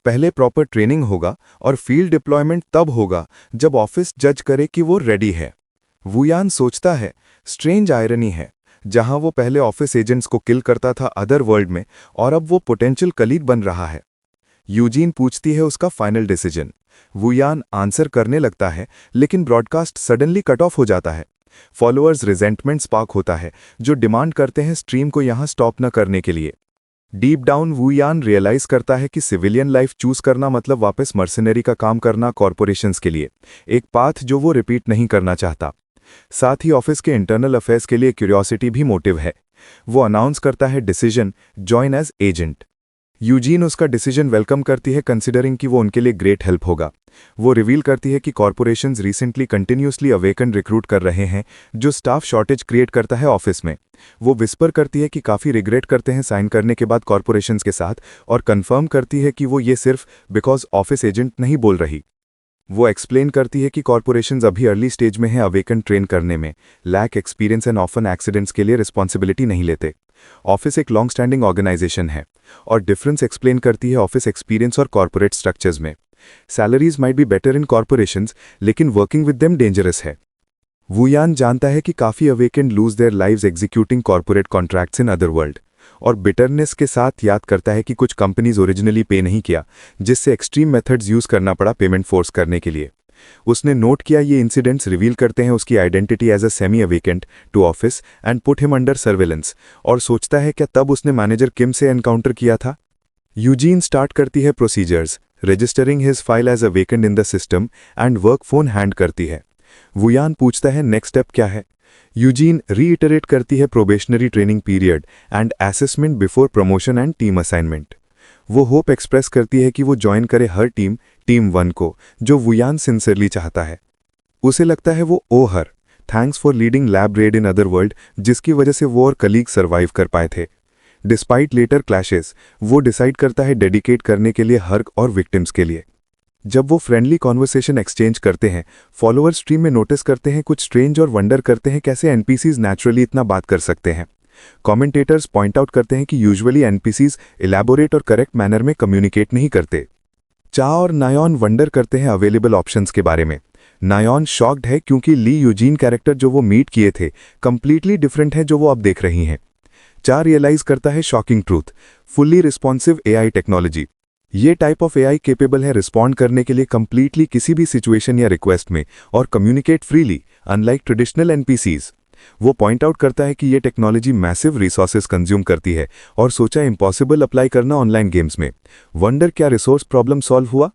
Speaker 1: पहले प्रॉपर ट्रेनिंग होगा और फील्ड डिप्लॉयमेंट तब होगा जब ऑफिस जज करे कि वो रेडी है। वुयान सोचता है, स्ट्रेंज आयरनी है, जहां वो पहले ऑफिस एजेंट्स को किल करता था अदर वर्ल्ड में और अब वो पोटेंशियल कलीग बन रहा है। यूजीन पूछती है उसका फाइनल डिसीजन। वुयान आंसर करने लगता है, लेकिन ब्रॉडकास्ट सडनली कट ऑफ हो जाता है। फॉलोअर्स रिजेंटमेंट स्पार्क होता है, जो डिमांड करते हैं स्ट्रीम को यहां स्टॉप न करने के लिए। डीप डाउन वुयान रियलाइज करता है कि सिविलियन लाइफ चूज करना मतलब वापस मर्सिनरी का काम करना कॉर्पोरेशंस के लिए, एक पाथ जो वो रिपीट नहीं करना चाहता। साथ ही ऑफिस के इंटरनल अफेयर्स के लिए क्यूरियोसिटी भी मोटिव है। वो अनाउंस करता है decision, join as agent. Eugene उसका डिसीजन वेलकम करती है, कंसिडरिंग कि वो उनके लिए ग्रेट हेल्प होगा। वो रिवील करती है कि corporations recently continuously awaken recruit कर रहे हैं, जो स्टाफ शॉर्टेज क्रिएट करता है ऑफिस में। वो विस्पर करती है कि काफ़ी रिग्रेट करते हैं साइन करने के बाद कॉर्पोरेशंस के साथ, और कंफर्म करती है कि वो ये सिर्फ बिकॉज ऑफिस एजेंट नहीं बोल रही। वो एक्सप्लेन करती है कि कॉर्पोरेशंस अभी अर्ली स्टेज में हैं अवेकन ट्रेन करने में, lack experience and often accidents के लिए रिस्पॉन्सिबिलिटी नहीं लेते। ऑफिस एक लॉन्ग स्टैंडिंग ऑर्गेनाइजेशन है, और डिफरेंस एक्सप्लेन करती है ऑफिस एक्सपीरियंस और कॉर्पोरेट स्ट्रक्चर्स में। Salaries might be better in corporations, लेकिन वर्किंग विद देम डेंजरस है। वुयान जानता है कि काफ़ी awaken lose their lives executing corporate contracts in other world, और बिटरनेस के साथ याद करता है कि कुछ कंपनीज ओरिजिनली पे नहीं किया, जिससे एक्सट्रीम मेथड्स यूज करना पड़ा पेमेंट फोर्स करने के लिए। उसने नोट किया ये इंसिडेंट्स रिवील करते हैं उसकी identity as a semi awakened to office and put him under surveillance, और सोचता है क्या तब उसने मैनेजर किम से एनकाउंटर किया था। यूजीन स्टार्ट करती है procedures, registering his file as awakened in the system and work phone hand करती है। वुयान पूछता है नेक्स्ट स्टेप क्या है। यूजीन रीइटरेट करती है probationary training period and assessment before promotion and team assignment. वो होप एक्सप्रेस करती है कि वो ज्वाइन करे हर टीम 1 को, जो वुयान सिंसियरली चाहता है। उसे लगता है वो owe her, thanks for leading lab raid in other world, जिसकी वजह से वो और कलीग सर्वाइव कर पाए थे। डिस्पाइट लेटर क्लैशेस, वो डिसाइड करता है डेडिकेट करने के लिए हर्क और विक्टिम्स के लिए। जब वो फ्रेंडली कॉन्वर्सेशन एक्सचेंज करते हैं, फॉलोअर स्ट्रीम में नोटिस करते हैं कुछ स्ट्रेंज और वंडर करते हैं कैसे एनपीसीज नेचुरली इतना बात कर सकते हैं। कमेंटेटर्स पॉइंट आउट करते हैं कि यूजुअली एनपीसीज इलैबोरेट और करेक्ट मैनर में कम्युनिकेट नहीं करते। चा और नायॉन वंडर करते हैं अवेलेबल ऑप्शंस के बारे में। नायॉन शॉक्ड है क्योंकि ली यूजीन कैरेक्टर जो वो मीट किए थे कंप्लीटली डिफरेंट है जो वो अब देख रही हैं। चा रियलाइज करता है shocking truth, fully responsive AI technology. ये टाइप ऑफ एआई केपेबल है रिस्पॉन्ड करने के लिए कंप्लीटली किसी भी सिचुएशन या रिक्वेस्ट में और communicate freely, unlike traditional NPCs. वो पॉइंट आउट करता है कि ये टेक्नोलॉजी मैसिव रिसोर्सेज कंज्यूम करती है और सोचा इम्पॉसिबल अप्लाई करना ऑनलाइन गेम्स में। वंडर क्या रिसोर्स प्रॉब्लम सॉल्व हुआ?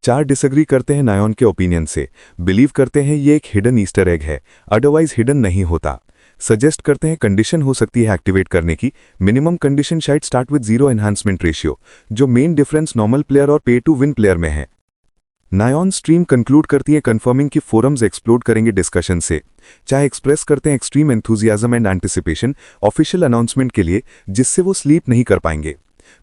Speaker 1: चार डिसएग्री करते हैं नायॉन के ओपिनियन से, बिलीव करते हैं ये एक हिडन ईस्टर एग है, अदरवाइज हिडन नहीं होता।
Speaker 2: सजेस्ट करते हैं कंडीशन हो सकती है एक्टिवेट करने की। मिनिमम कंडीशन शायद स्टार्ट विद 0 एनहांसमेंट रेशियो, जो मेन डिफरेंस नॉर्मल प्लेयर और पे टू विन प्लेयर में है। नायॉन स्ट्रीम कंक्लूड करती है कंफर्मिंग कि फोरम्स एक्सप्लोड करेंगे डिस्कशन से, चाहे एक्सप्रेस करते हैं extreme enthusiasm and anticipation official announcement के लिए, जिससे वो स्लीप नहीं कर पाएंगे।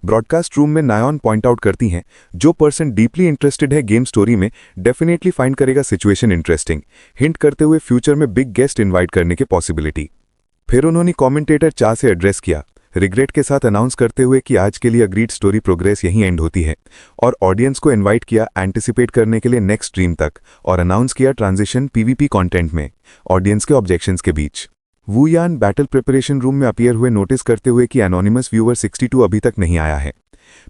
Speaker 2: ब्रॉडकास्ट रूम में नायॉन पॉइंट आउट करती हैं, जो पर्सन डीपली इंटरेस्टेड है गेम स्टोरी में डेफिनेटली फाइंड करेगा सिचुएशन इंटरेस्टिंग, हिंट करते हुए फ्यूचर में बिग गेस्ट इन्वाइट करने के पॉसिबिलिटी। फिर उन्होंने कमेंटेटर चा से एड्रेस किया, रिग्रेट के साथ अनाउंस करते हुए कि आज के लिए अग्रीड स्टोरी प्रोग्रेस यहीं एंड होती है, और ऑडियंस को इनवाइट किया एंटिसिपेट करने के लिए नेक्स्ट स्ट्रीम तक, और अनाउंस किया ट्रांजिशन पीवीपी कंटेंट में ऑडियंस के ऑब्जेक्शंस के बीच। वू यान बैटल प्रिपरेशन रूम में अपीयर हुए नोटिस करते हुए कि एनोनिमस व्यूअर 62 अभी तक नहीं आया है।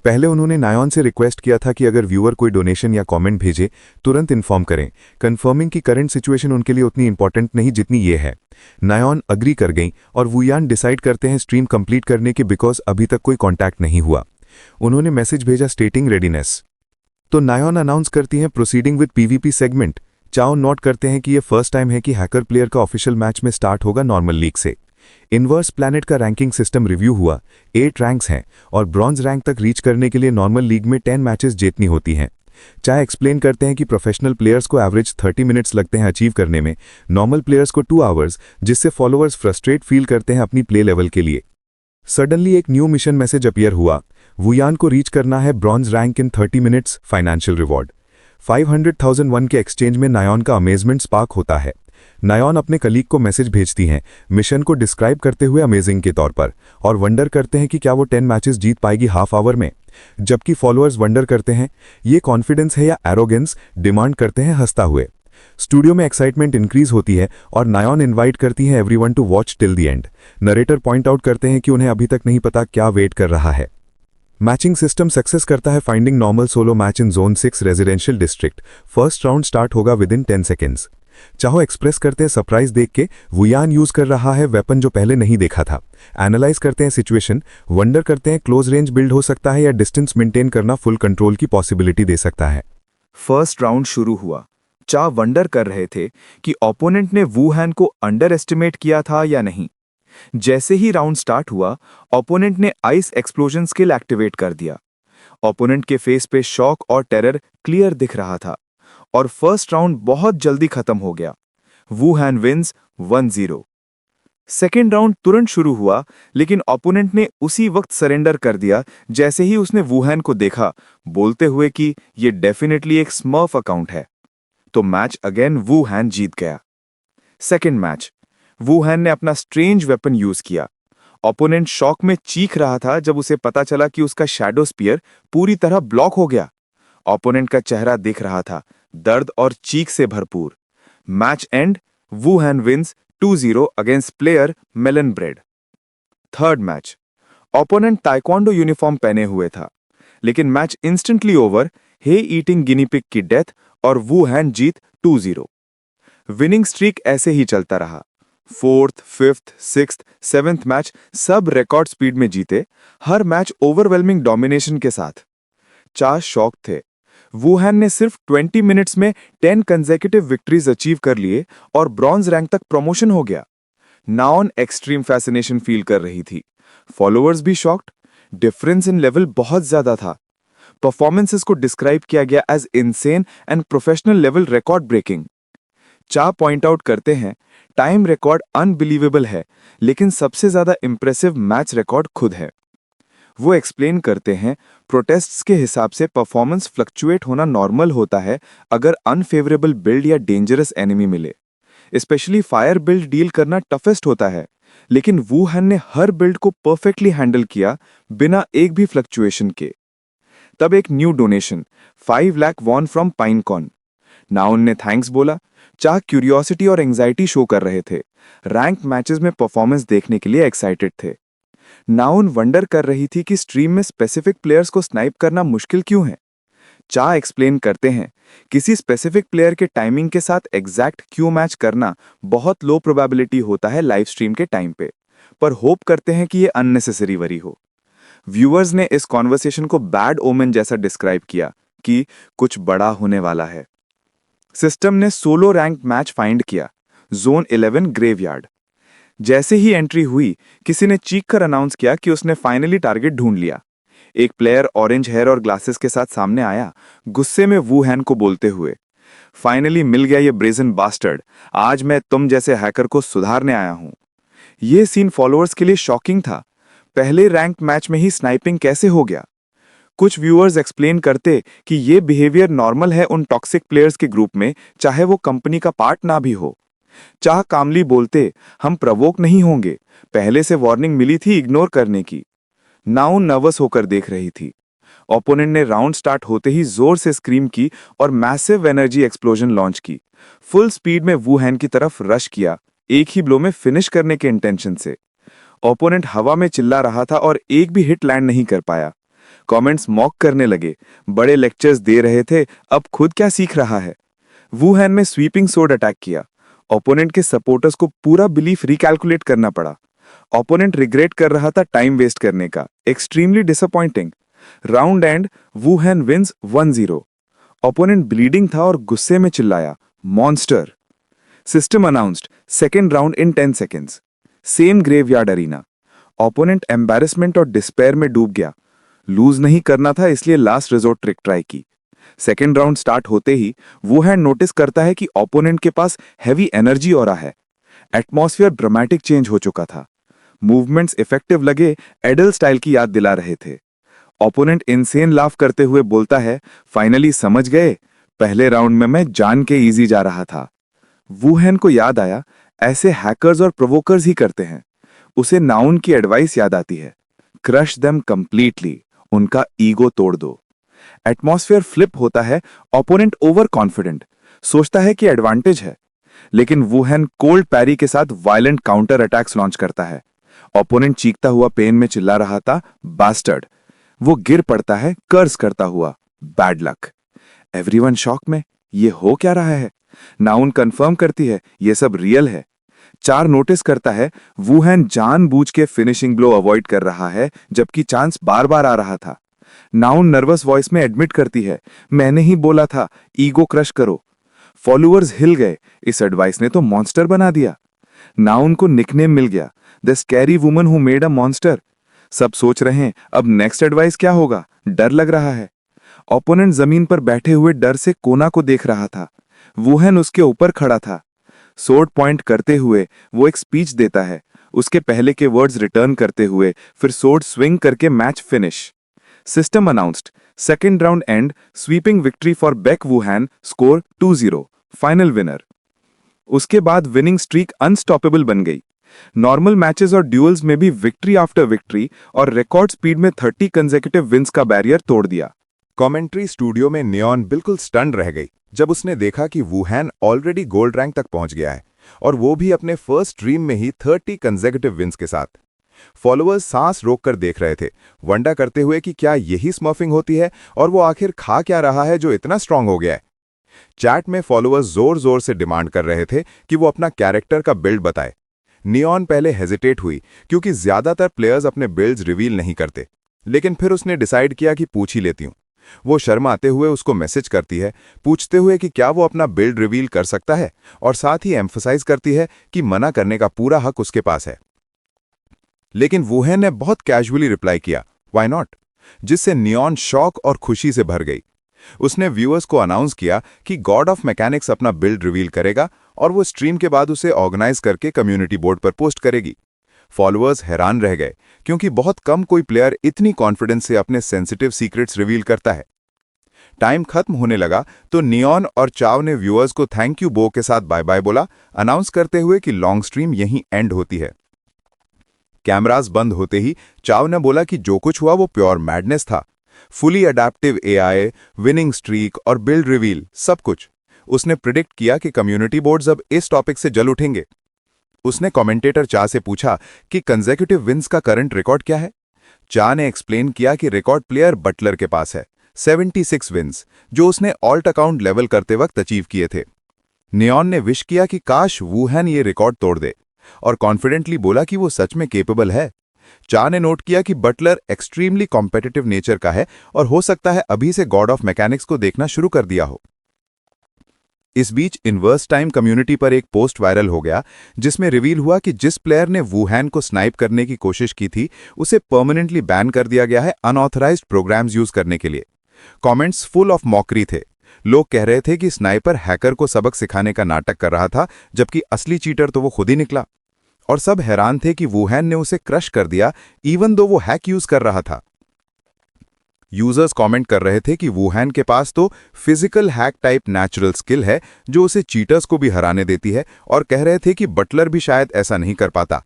Speaker 2: पहले उन्होंने नायॉन से रिक्वेस्ट किया था कि अगर व्यूअर कोई डोनेशन या कमेंट भेजे तुरंत इन्फॉर्म करें, कंफर्मिंग कि करंट सिचुएशन उनके लिए उतनी इंपॉर्टेंट नहीं जितनी ये है। नायॉन अग्री कर गई और वूयान डिसाइड करते हैं स्ट्रीम कंप्लीट करने की बिकॉज अभी तक कोई कॉन्टैक्ट नहीं हुआ। उन्होंने मैसेज भेजा स्टेटिंग रेडीनेस। तो नायॉन अनाउंस करती हैं प्रोसीडिंग विद पीवीपी सेगमेंट। चाओ नोट करते हैं कि यह फर्स्ट टाइम है कि हैकर प्लेयर का ऑफिशियल मैच में स्टार्ट होगा नॉर्मल लीग से। इनवर्स प्लैनेट का रैंकिंग सिस्टम रिव्यू हुआ, 8 रैंक्स हैं और ब्रॉन्ज रैंक तक रीच करने के लिए नॉर्मल लीग में 10 मैचेस जीतनी होती हैं। चाहे एक्सप्लेन करते हैं कि प्रोफेशनल प्लेयर्स को एवरेज 30 मिनट्स लगते हैं अचीव करने में, नॉर्मल प्लेयर्स को 2 आवर्स, जिससे फॉलोअर्स फ्रस्ट्रेट फील करते हैं अपनी प्ले लेवल के लिए। सडनली एक न्यू मिशन मैसेज अपीयर हुआ, वूयान को रीच करना है bronze rank in 30 minutes, financial reward 500,001 के एक्सचेंज में नायॉन का अमेजमेंट स्पार्क होता है। नायॉन अपने कलीग को मैसेज भेजती हैं मिशन को डिस्क्राइब करते हुए अमेजिंग के तौर पर, और वंडर करते हैं कि क्या वो 10 मैचेस जीत पाएगी हाफ आवर में, जबकि फॉलोअर्स वंडर करते हैं ये कॉन्फिडेंस है या एरोगेंस, डिमांड करते हैं हंसता हुए। स्टूडियो में एक्साइटमेंट इंक्रीज होती है और नायॉन इनवाइट करती हैं everyone to watch till the end. Narrator point out करते हैं कि उन्हें अभी तक नहीं पता क्या वेट कर रहा है। मैचिंग सिस्टम सक्सेस करता है फाइंडिंग नॉर्मल सोलो मैच इन zone 6 residential district. First round start होगा विद इन 10 सेकेंड्स। चाहो एक्सप्रेस करते हैं सरप्राइज देख के वूयान यूज कर रहा है वेपन जो पहले नहीं देखा था। एनालाइज करते हैं सिचुएशन, वंडर करते हैं क्लोज रेंज बिल्ड हो सकता है या डिस्टेंस मेंटेन करना फुल कंट्रोल की पॉसिबिलिटी दे सकता है।
Speaker 1: फर्स्ट राउंड शुरू हुआ। चा वंडर कर रहे थे कि ओपोनेंट ने वूहैन को अंडर एस्टिमेट किया था या नहीं। जैसे ही राउंड स्टार्ट हुआ, ओपोनेंट ने आइस एक्सप्लोजन स्किल एक्टिवेट कर दिया। ओपोनेंट के फेस पे शॉक और टेरर क्लियर दिख रहा था और फर्स्ट राउंड बहुत जल्दी खत्म हो गया। वूहैन विन्स 1-0। सेकेंड राउंड तुरंत शुरू हुआ, लेकिन ओपोनेंट ने उसी वक्त सरेंडर कर दिया जैसे ही उसने वूहैन को देखा, बोलते हुए कि ये डेफिनेटली एक स्मर्फ अकाउंट है। तो मैच अगेन वूहैन जीत गया। सेकेंड मैच, वूहैन ने अपना स्ट्रेंज वेपन यूज किया। ओपोनेंट शॉक में चीख रहा था जब उसे पता चला कि उसका शैडो स्पीयर पूरी तरह ब्लॉक हो गया। ओपोनेंट का चेहरा दिख रहा था दर्द और चीख से भरपूर। Match end, Woohyun wins 2-0 against player melon bread. Third match, opponent taekwondo uniform पहने हुए था, लेकिन match instantly over, hey eating guinea pig की डेथ और वूहैन जीत 2-0। विनिंग स्ट्रीक ऐसे ही चलता रहा। 4th, 5th, 6th, 7th match सब रिकॉर्ड स्पीड में जीते, हर मैच ओवरवेलमिंग डोमिनेशन के साथ। चार शॉक थे। वूहैन ने सिर्फ 20 मिनट्स में 10 कंसेक्यूटिव विक्ट्रीज अचीव कर लिए और ब्रॉन्ज रैंक तक प्रमोशन हो गया। नाओन एक्सट्रीम फैसिनेशन फील कर रही थी, फॉलोअर्स भी शॉक्ड। डिफरेंस इन लेवल बहुत ज्यादा था। परफॉर्मेंसेस को डिस्क्राइब किया गया as insane and professional level record breaking. चा पॉइंट आउट करते हैं टाइम रिकॉर्ड अनबिलीवेबल है, लेकिन सबसे ज्यादा इंप्रेसिव मैच रिकॉर्ड खुद है। वो एक्सप्लेन करते हैं प्रोटेस्ट्स के हिसाब से परफॉर्मेंस फ्लक्चुएट होना नॉर्मल होता है अगर अनफेवरेबल बिल्ड या डेंजरस एनिमी मिले। स्पेशली फायर बिल्ड डील करना टफेस्ट होता है, लेकिन वूहैन ने हर बिल्ड को परफेक्टली हैंडल किया बिना एक भी फ्लक्चुएशन के। तब एक new donation 5 lakh won from pinecone. Naun ने थैंक्स बोला। चाह क्यूरियोसिटी और एंजाइटी शो कर रहे थे, रैंक मैचेस में परफॉर्मेंस देखने के लिए एक्साइटेड थे। नाउन वंडर कर रही थी कि स्ट्रीम में स्पेसिफिक प्लेयर्स को स्नाइप करना मुश्किल क्यों है। चा एक्सप्लेन करते हैं किसी स्पेसिफिक प्लेयर के टाइमिंग के साथ एग्जैक्ट क्यू मैच करना बहुत लो प्रोबेबिलिटी होता है लाइव स्ट्रीम के टाइम पे, पर होप करते हैं कि ये अननेसेसरी वरी हो। व्यूअर्स ने इस कॉन्वर्सेशन को बैड ओमेन जैसा डिस्क्राइब किया कि कुछ बड़ा होने वाला है। सिस्टम ने सोलो रैंक मैच फाइंड किया, जोन 11 ग्रेवयार्ड।
Speaker 7: जैसे ही एंट्री हुई, किसी ने चीख कर अनाउंस किया कि उसने फाइनली टारगेट ढूंढ लिया। एक प्लेयर ऑरेंज हेयर और ग्लासेस के साथ सामने आया, गुस्से में वू हैन को बोलते हुए, फाइनली मिल गया ये ब्रेजन बास्टर्ड, आज मैं तुम जैसे हैकर को सुधारने आया हूं। ये सीन फॉलोअर्स के लिए शॉकिंग था। पहले रैंक मैच में ही स्नाइपिंग कैसे हो गया? कुछ व्यूअर्स एक्सप्लेन करते कि ये बिहेवियर नॉर्मल है उन टॉक्सिक प्लेयर्स के ग्रुप में, चाहे वो कंपनी का पार्ट ना भी हो। चाह कामली बोलते, हम प्रवोक नहीं होंगे, पहले से वार्निंग मिली थी इग्नोर करने की। नाउन नर्वस होकर देख रही थी। ओपोनेंट ने राउंड स्टार्ट होते ही जोर से स्क्रीम की और मैसिव एनर्जी एक्सप्लोजन लॉन्च की। फुल स्पीड में वू हैन की तरफ रश किया, एक ही ब्लो में फिनिश करने के इंटेंशन से। ओपोनेंट हवा में चिल्ला रहा था और एक भी हिट लैंड नहीं कर पाया। कमेंट्स मॉक करने लगे, बड़े लेक्चर्स दे रहे थे, अब खुद क्या सीख रहा है। वू हैन में स्वीपिंग सोर्ड अटैक किया। ओपोनेंट के सपोर्टर्स को पूरा बिलीफ रिकैलकुलेट करना पड़ा। ओपोनेंट रिग्रेट कर रहा था टाइम वेस्ट करने का, एक्सट्रीमली डिसअपॉइंटिंग। राउंड एंड वू हैन विंस 1-0। ओपोनेंट ब्लीडिंग था और गुस्से में चिल्लाया, monster. System announced, second round in 10 seconds. Same graveyard arena. Opponent embarrassment और डिस्पेयर में डूब गया। लूज नहीं करना था, इसलिए लास्ट रिजोर्ट ट्रिक ट्राई की। सेकेंड राउंड स्टार्ट होते ही वू हैन नोटिस करता है कि ओपोनेंट के पास हैवी एनर्जी ऑरा है। एटमॉस्फेयर ड्रामेटिक चेंज हो चुका था। मूवमेंट्स इफेक्टिव लगे, एडल स्टाइल की याद दिला रहे थे। ओपोनेंट इनसेन लाफ करते हुए बोलता है, फाइनली समझ गए, पहले राउंड में मैं जान के इजी जा रहा था। वू हैन को याद आया, ऐसे हैकर्स और प्रोवोकर्स ही करते हैं। उसे नाउन की एडवाइस याद आती है, क्रश देम कंप्लीटली, उनका ईगो तोड़ दो। एटमॉस्फेयर फ्लिप होता है। ओपोनेंट ओवर कॉन्फिडेंट, सोचता है कि एडवांटेज है, लेकिन वू हैन कोल्ड पैरी के साथ वायलेंट काउंटर अटैक्स लॉन्च करता है। ओपोनेंट चीखता हुआ पेन में चिल्ला रहा था, बास्टर्ड। वो गिर पड़ता है कर्स करता हुआ, बैड लक। एवरीवन शॉक में, ये हो क्या रहा है? नाउन कंफर्म करती है, ये सब रियल है। चार नोटिस करता है, वू हैन जानबूझ के फिनिशिंग ब्लो अवॉइड कर रहा है, जबकि चांस बार बार आ रहा था। नाउन नर्वस वॉइस में एडमिट करती है, मैंने ही बोला था ईगो क्रश करो। फॉलोअर्स हिल गए, इस एडवाइस ने तो मॉन्स्टर बना दिया। नाउन को निकनेम मिल गया, the scary woman who made a monster. सब सोच रहे हैं अब नेक्स्ट एडवाइस क्या होगा, डर लग रहा है। ओपोनेंट जमीन पर बैठे हुए डर से कोना को देख रहा था। वू हैन उसके ऊपर खड़ा था। सोर्ड पॉइंट करते हुए वो एक स्पीच देता है, उसके पहले के वर्ड्स रिटर्न करते हुए फिर सोर्ड स्विंग करके match finish. System announced, second round end, sweeping victory for बेक वू हैन, स्कोर 2-0, फाइनल विनर। उसके बाद विनिंग स्ट्रीक अनस्टॉपेबल बन गई। नॉर्मल मैचेस और ड्यूअल्स में भी विक्ट्री आफ्टर विक्ट्री और रिकॉर्ड स्पीड में 30 कंसेक्यूटिव विंस का बैरियर तोड़ दिया।
Speaker 3: कमेंट्री स्टूडियो में नियॉन बिल्कुल स्टन रह गई जब उसने देखा कि वू हैन ऑलरेडी गोल्ड रैंक तक पहुंच गया है, और वो भी अपने फर्स्ट ड्रीम में ही 30 कंसेक्यूटिव विंस के साथ। फॉलोअर्स सांस रोककर देख रहे थे, वंडा करते हुए कि क्या यही स्मर्फिंग होती है और वो आखिर खा क्या रहा है जो इतना स्ट्रांग हो गया है। चैट में फॉलोअर्स जोर जोर से डिमांड कर रहे थे कि वो अपना कैरेक्टर का बिल्ड बताए। नियॉन पहले हेजिटेट हुई क्योंकि ज्यादातर प्लेयर्स अपने बिल्ड्स रिवील नहीं करते, लेकिन फिर उसने डिसाइड किया कि पूछ ही लेती हूं। वो शर्माते हुए उसको मैसेज करती है, पूछते हुए कि क्या वो अपना बिल्ड रिवील कर सकता है, और साथ ही एम्फसाइज करती है कि मना करने का पूरा हक उसके पास है। लेकिन वू हैन ने बहुत कैजुअली रिप्लाई किया, व्हाई नॉट, जिससे नियॉन शॉक और खुशी से भर गई। उसने व्यूअर्स को अनाउंस किया कि गॉड ऑफ मैकेनिक्स अपना बिल्ड रिवील करेगा और वो स्ट्रीम के बाद उसे ऑर्गेनाइज करके कम्युनिटी बोर्ड पर पोस्ट करेगी। फॉलोअर्स हैरान रह गए क्योंकि बहुत कम कोई प्लेयर इतनी कॉन्फिडेंस से अपने सेंसिटिव सीक्रेट्स रिवील करता है। टाइम खत्म होने लगा तो नियॉन और चाव ने व्यूअर्स को थैंक यू बो के साथ बाय बाय बोला, अनाउंस करते हुए कि लॉन्ग स्ट्रीम यहीं एंड होती है। कैमरास बंद होते ही चाव ने बोला कि जो कुछ हुआ वो प्योर मैडनेस था। Fully adaptive AI, winning streak और बिल्ड रिवील, सब कुछ। उसने प्रिडिक्ट किया कि कम्युनिटी बोर्ड्स अब इस टॉपिक से जल उठेंगे। उसने कमेंटेटर चा से पूछा कि कंसेक्यूटिव विंस का करंट रिकॉर्ड क्या है। चा ने एक्सप्लेन किया कि रिकॉर्ड प्लेयर बटलर के पास है, 76 विंस, जो उसने ऑल्ट अकाउंट लेवल करते वक्त अचीव किए थे। नियॉन ने विश किया कि काश वू हैन ये रिकॉर्ड तोड़ दे, और कॉन्फिडेंटली बोला कि वो सच में केपेबल है। चा ने नोट किया कि बटलर एक्सट्रीमली कॉम्पिटिटिव नेचर का है और हो सकता है अभी से गॉड ऑफ मैकेनिक्स को देखना शुरू कर दिया हो। इस बीच इनवर्स टाइम कम्युनिटी पर एक पोस्ट वायरल हो गया जिसमें रिवील हुआ कि जिस प्लेयर ने वुहान को स्नाइप करने की कोशिश की थी उसे परमानेंटली बैन कर दिया गया है अनऑथराइज्ड प्रोग्राम्स यूज करने के लिए। कमेंट्स फुल ऑफ मॉकरी थे। लोग कह रहे थे कि स्नाइपर हैकर को सबक सिखाने का नाटक कर रहा था, जबकि असली चीटर तो वो खुद ही निकला। और सब हैरान थे कि वुहान ने उसे क्रश कर दिया इवन दो वो हैक यूज कर रहा था। यूजर्स कमेंट कर रहे थे कि वुहान के पास तो physical hack type natural skill है जो उसे चीटर्स को भी हराने देती है, और कह रहे थे कि बटलर भी शायद ऐसा नहीं कर पाता।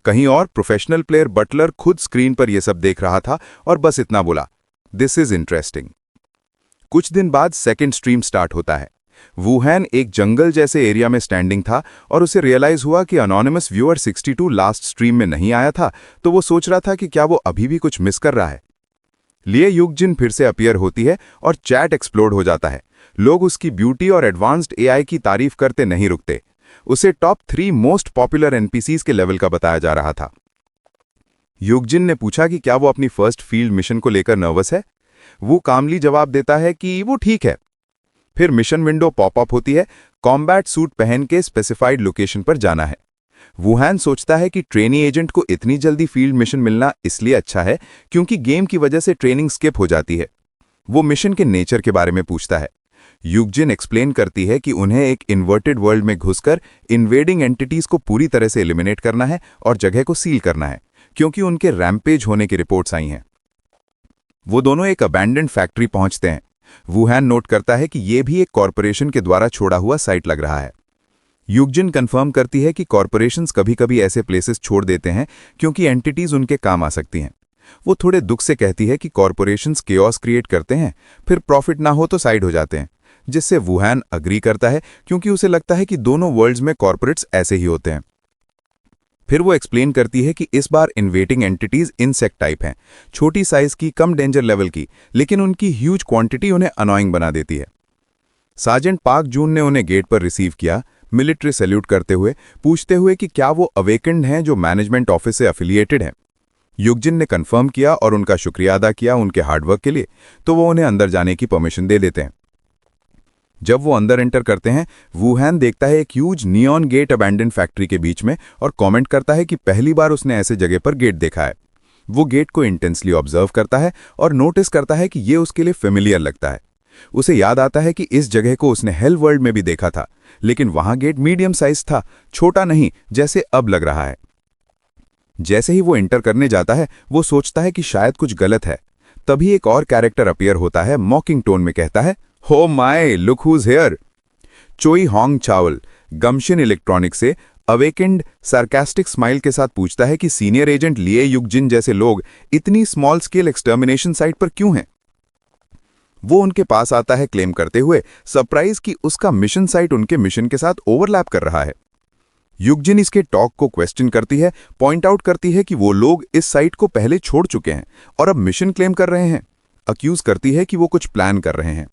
Speaker 3: कहीं और प्रोफेशनल प्लेयर बटलर खुद स्क्रीन पर यह सब देख रहा था और बस इतना बोला, दिस इज इंटरेस्टिंग। कुछ दिन बाद सेकेंड स्ट्रीम स्टार्ट होता है। वुहान एक जंगल जैसे एरिया में स्टैंडिंग था और उसे रियलाइज हुआ कि अनोनिमस व्यूअर 62 लास्ट स्ट्रीम में नहीं आया था, तो वो सोच रहा था कि क्या वो अभी भी कुछ मिस कर रहा है। लिए युगजिन फिर से अपीयर होती है और चैट एक्सप्लोड हो जाता है। लोग उसकी ब्यूटी और एडवांस्ड एआई की तारीफ करते नहीं रुकते। उसे टॉप 3 मोस्ट पॉपुलर एनपीसीज के लेवल का बताया जा रहा था। युगजिन ने पूछा कि क्या वो अपनी फर्स्ट फील्ड मिशन को लेकर नर्वस है। वो कामली जवाब देता है कि वो ठीक है। फिर मिशन विंडो पॉपअप होती है। कॉम्बैट सूट पहन के स्पेसिफाइड लोकेशन पर जाना है। वुहान सोचता है कि ट्रेनी एजेंट को इतनी जल्दी फील्ड मिशन मिलना इसलिए अच्छा है क्योंकि गेम की वजह से ट्रेनिंग स्किप हो जाती है। वो मिशन के नेचर के बारे में पूछता है। युगजिन एक्सप्लेन करती है कि उन्हें एक इन्वर्टेड वर्ल्ड में घुसकर इन्वेडिंग एंटिटीज को पूरी तरह से एलिमिनेट करना है और जगह को सील करना है, क्योंकि उनके रैम्पेज होने की रिपोर्ट्स आई हैं। वो दोनों एक अबैंडन्ड फैक्ट्री पहुंचते हैं। वुहान नोट करता है कि यह भी एक कॉरपोरेशन के द्वारा छोड़ा हुआ साइट लग रहा है। युगजिन कंफर्म करती है कि कॉरपोरेशंस कभी-कभी ऐसे प्लेसेस छोड़ देते हैं क्योंकि एंटिटीज उनके काम आ सकती हैं। वो थोड़े दुख से कहती है कि कॉरपोरेशंस केओस क्रिएट करते हैं, फिर प्रॉफिट ना हो तो साइड हो जाते हैं, जिससे वुहान अग्री करता है क्योंकि उसे लगता है कि दोनों वर्ल्ड्स में कॉरपोरेट्स ऐसे ही होते हैं। फिर वो एक्सप्लेन करती है कि इस बार इन्वेटिंग एंटिटीज इंसेक्ट टाइप हैं, छोटी साइज की, कम डेंजर लेवल की, लेकिन उनकी ह्यूज क्वांटिटी उन्हें अनोइंग बना देती है। सार्जेंट पार्क जून ने उन्हें गेट पर रिसीव किया, मिलिट्री सैल्यूट करते हुए, पूछते हुए कि क्या वो अवेकेंड हैं जो मैनेजमेंट ऑफिस से एफिलिएटेड हैं। युगजिन ने कंफर्म किया और उनका शुक्रिया अदा किया उनके हार्डवर्क के लिए, तो वो उन्हें अंदर जाने की परमिशन दे देते हैं। जब वो अंदर एंटर करते हैं, वुहान देखता है एक huge neon gate abandon factory के बीच में और कमेंट करता है कि पहली बार उसने ऐसे जगह पर गेट देखा है। वो गेट को इंटेंसली ऑब्जर्व करता है और नोटिस करता है कि ये उसके लिए फेमिलियर लगता है। उसे याद आता है कि इस जगह को उसने हेल वर्ल्ड में भी देखा था, लेकिन वहां गेट मीडियम साइज था, छोटा नहीं जैसे अब लग रहा है। जैसे ही वो एंटर करने जाता है, वो सोचता है कि शायद कुछ गलत है। तभी एक और कैरेक्टर अपीयर होता है, मॉकिंग टोन में कहता है, oh my, look who's here. Choi Hong चावल गमशिन इलेक्ट्रॉनिक से अवेकेंड सार्कास्टिक स्माइल के साथ पूछता है कि सीनियर एजेंट लिए युगजिन जैसे लोग इतनी स्मॉल स्केल एक्सटर्मिनेशन साइट पर क्यों हैं। वो उनके पास आता है क्लेम करते हुए सरप्राइज कि उसका मिशन साइट उनके मिशन के साथ ओवरलैप कर रहा है। युगजिन इसके टॉक को क्वेश्चन करती है, पॉइंट आउट करती है कि वो लोग इस साइट को पहले छोड़ चुके हैं और अब मिशन क्लेम कर रहे हैं। अक्यूज करती है कि वो कुछ प्लान कर रहे हैं।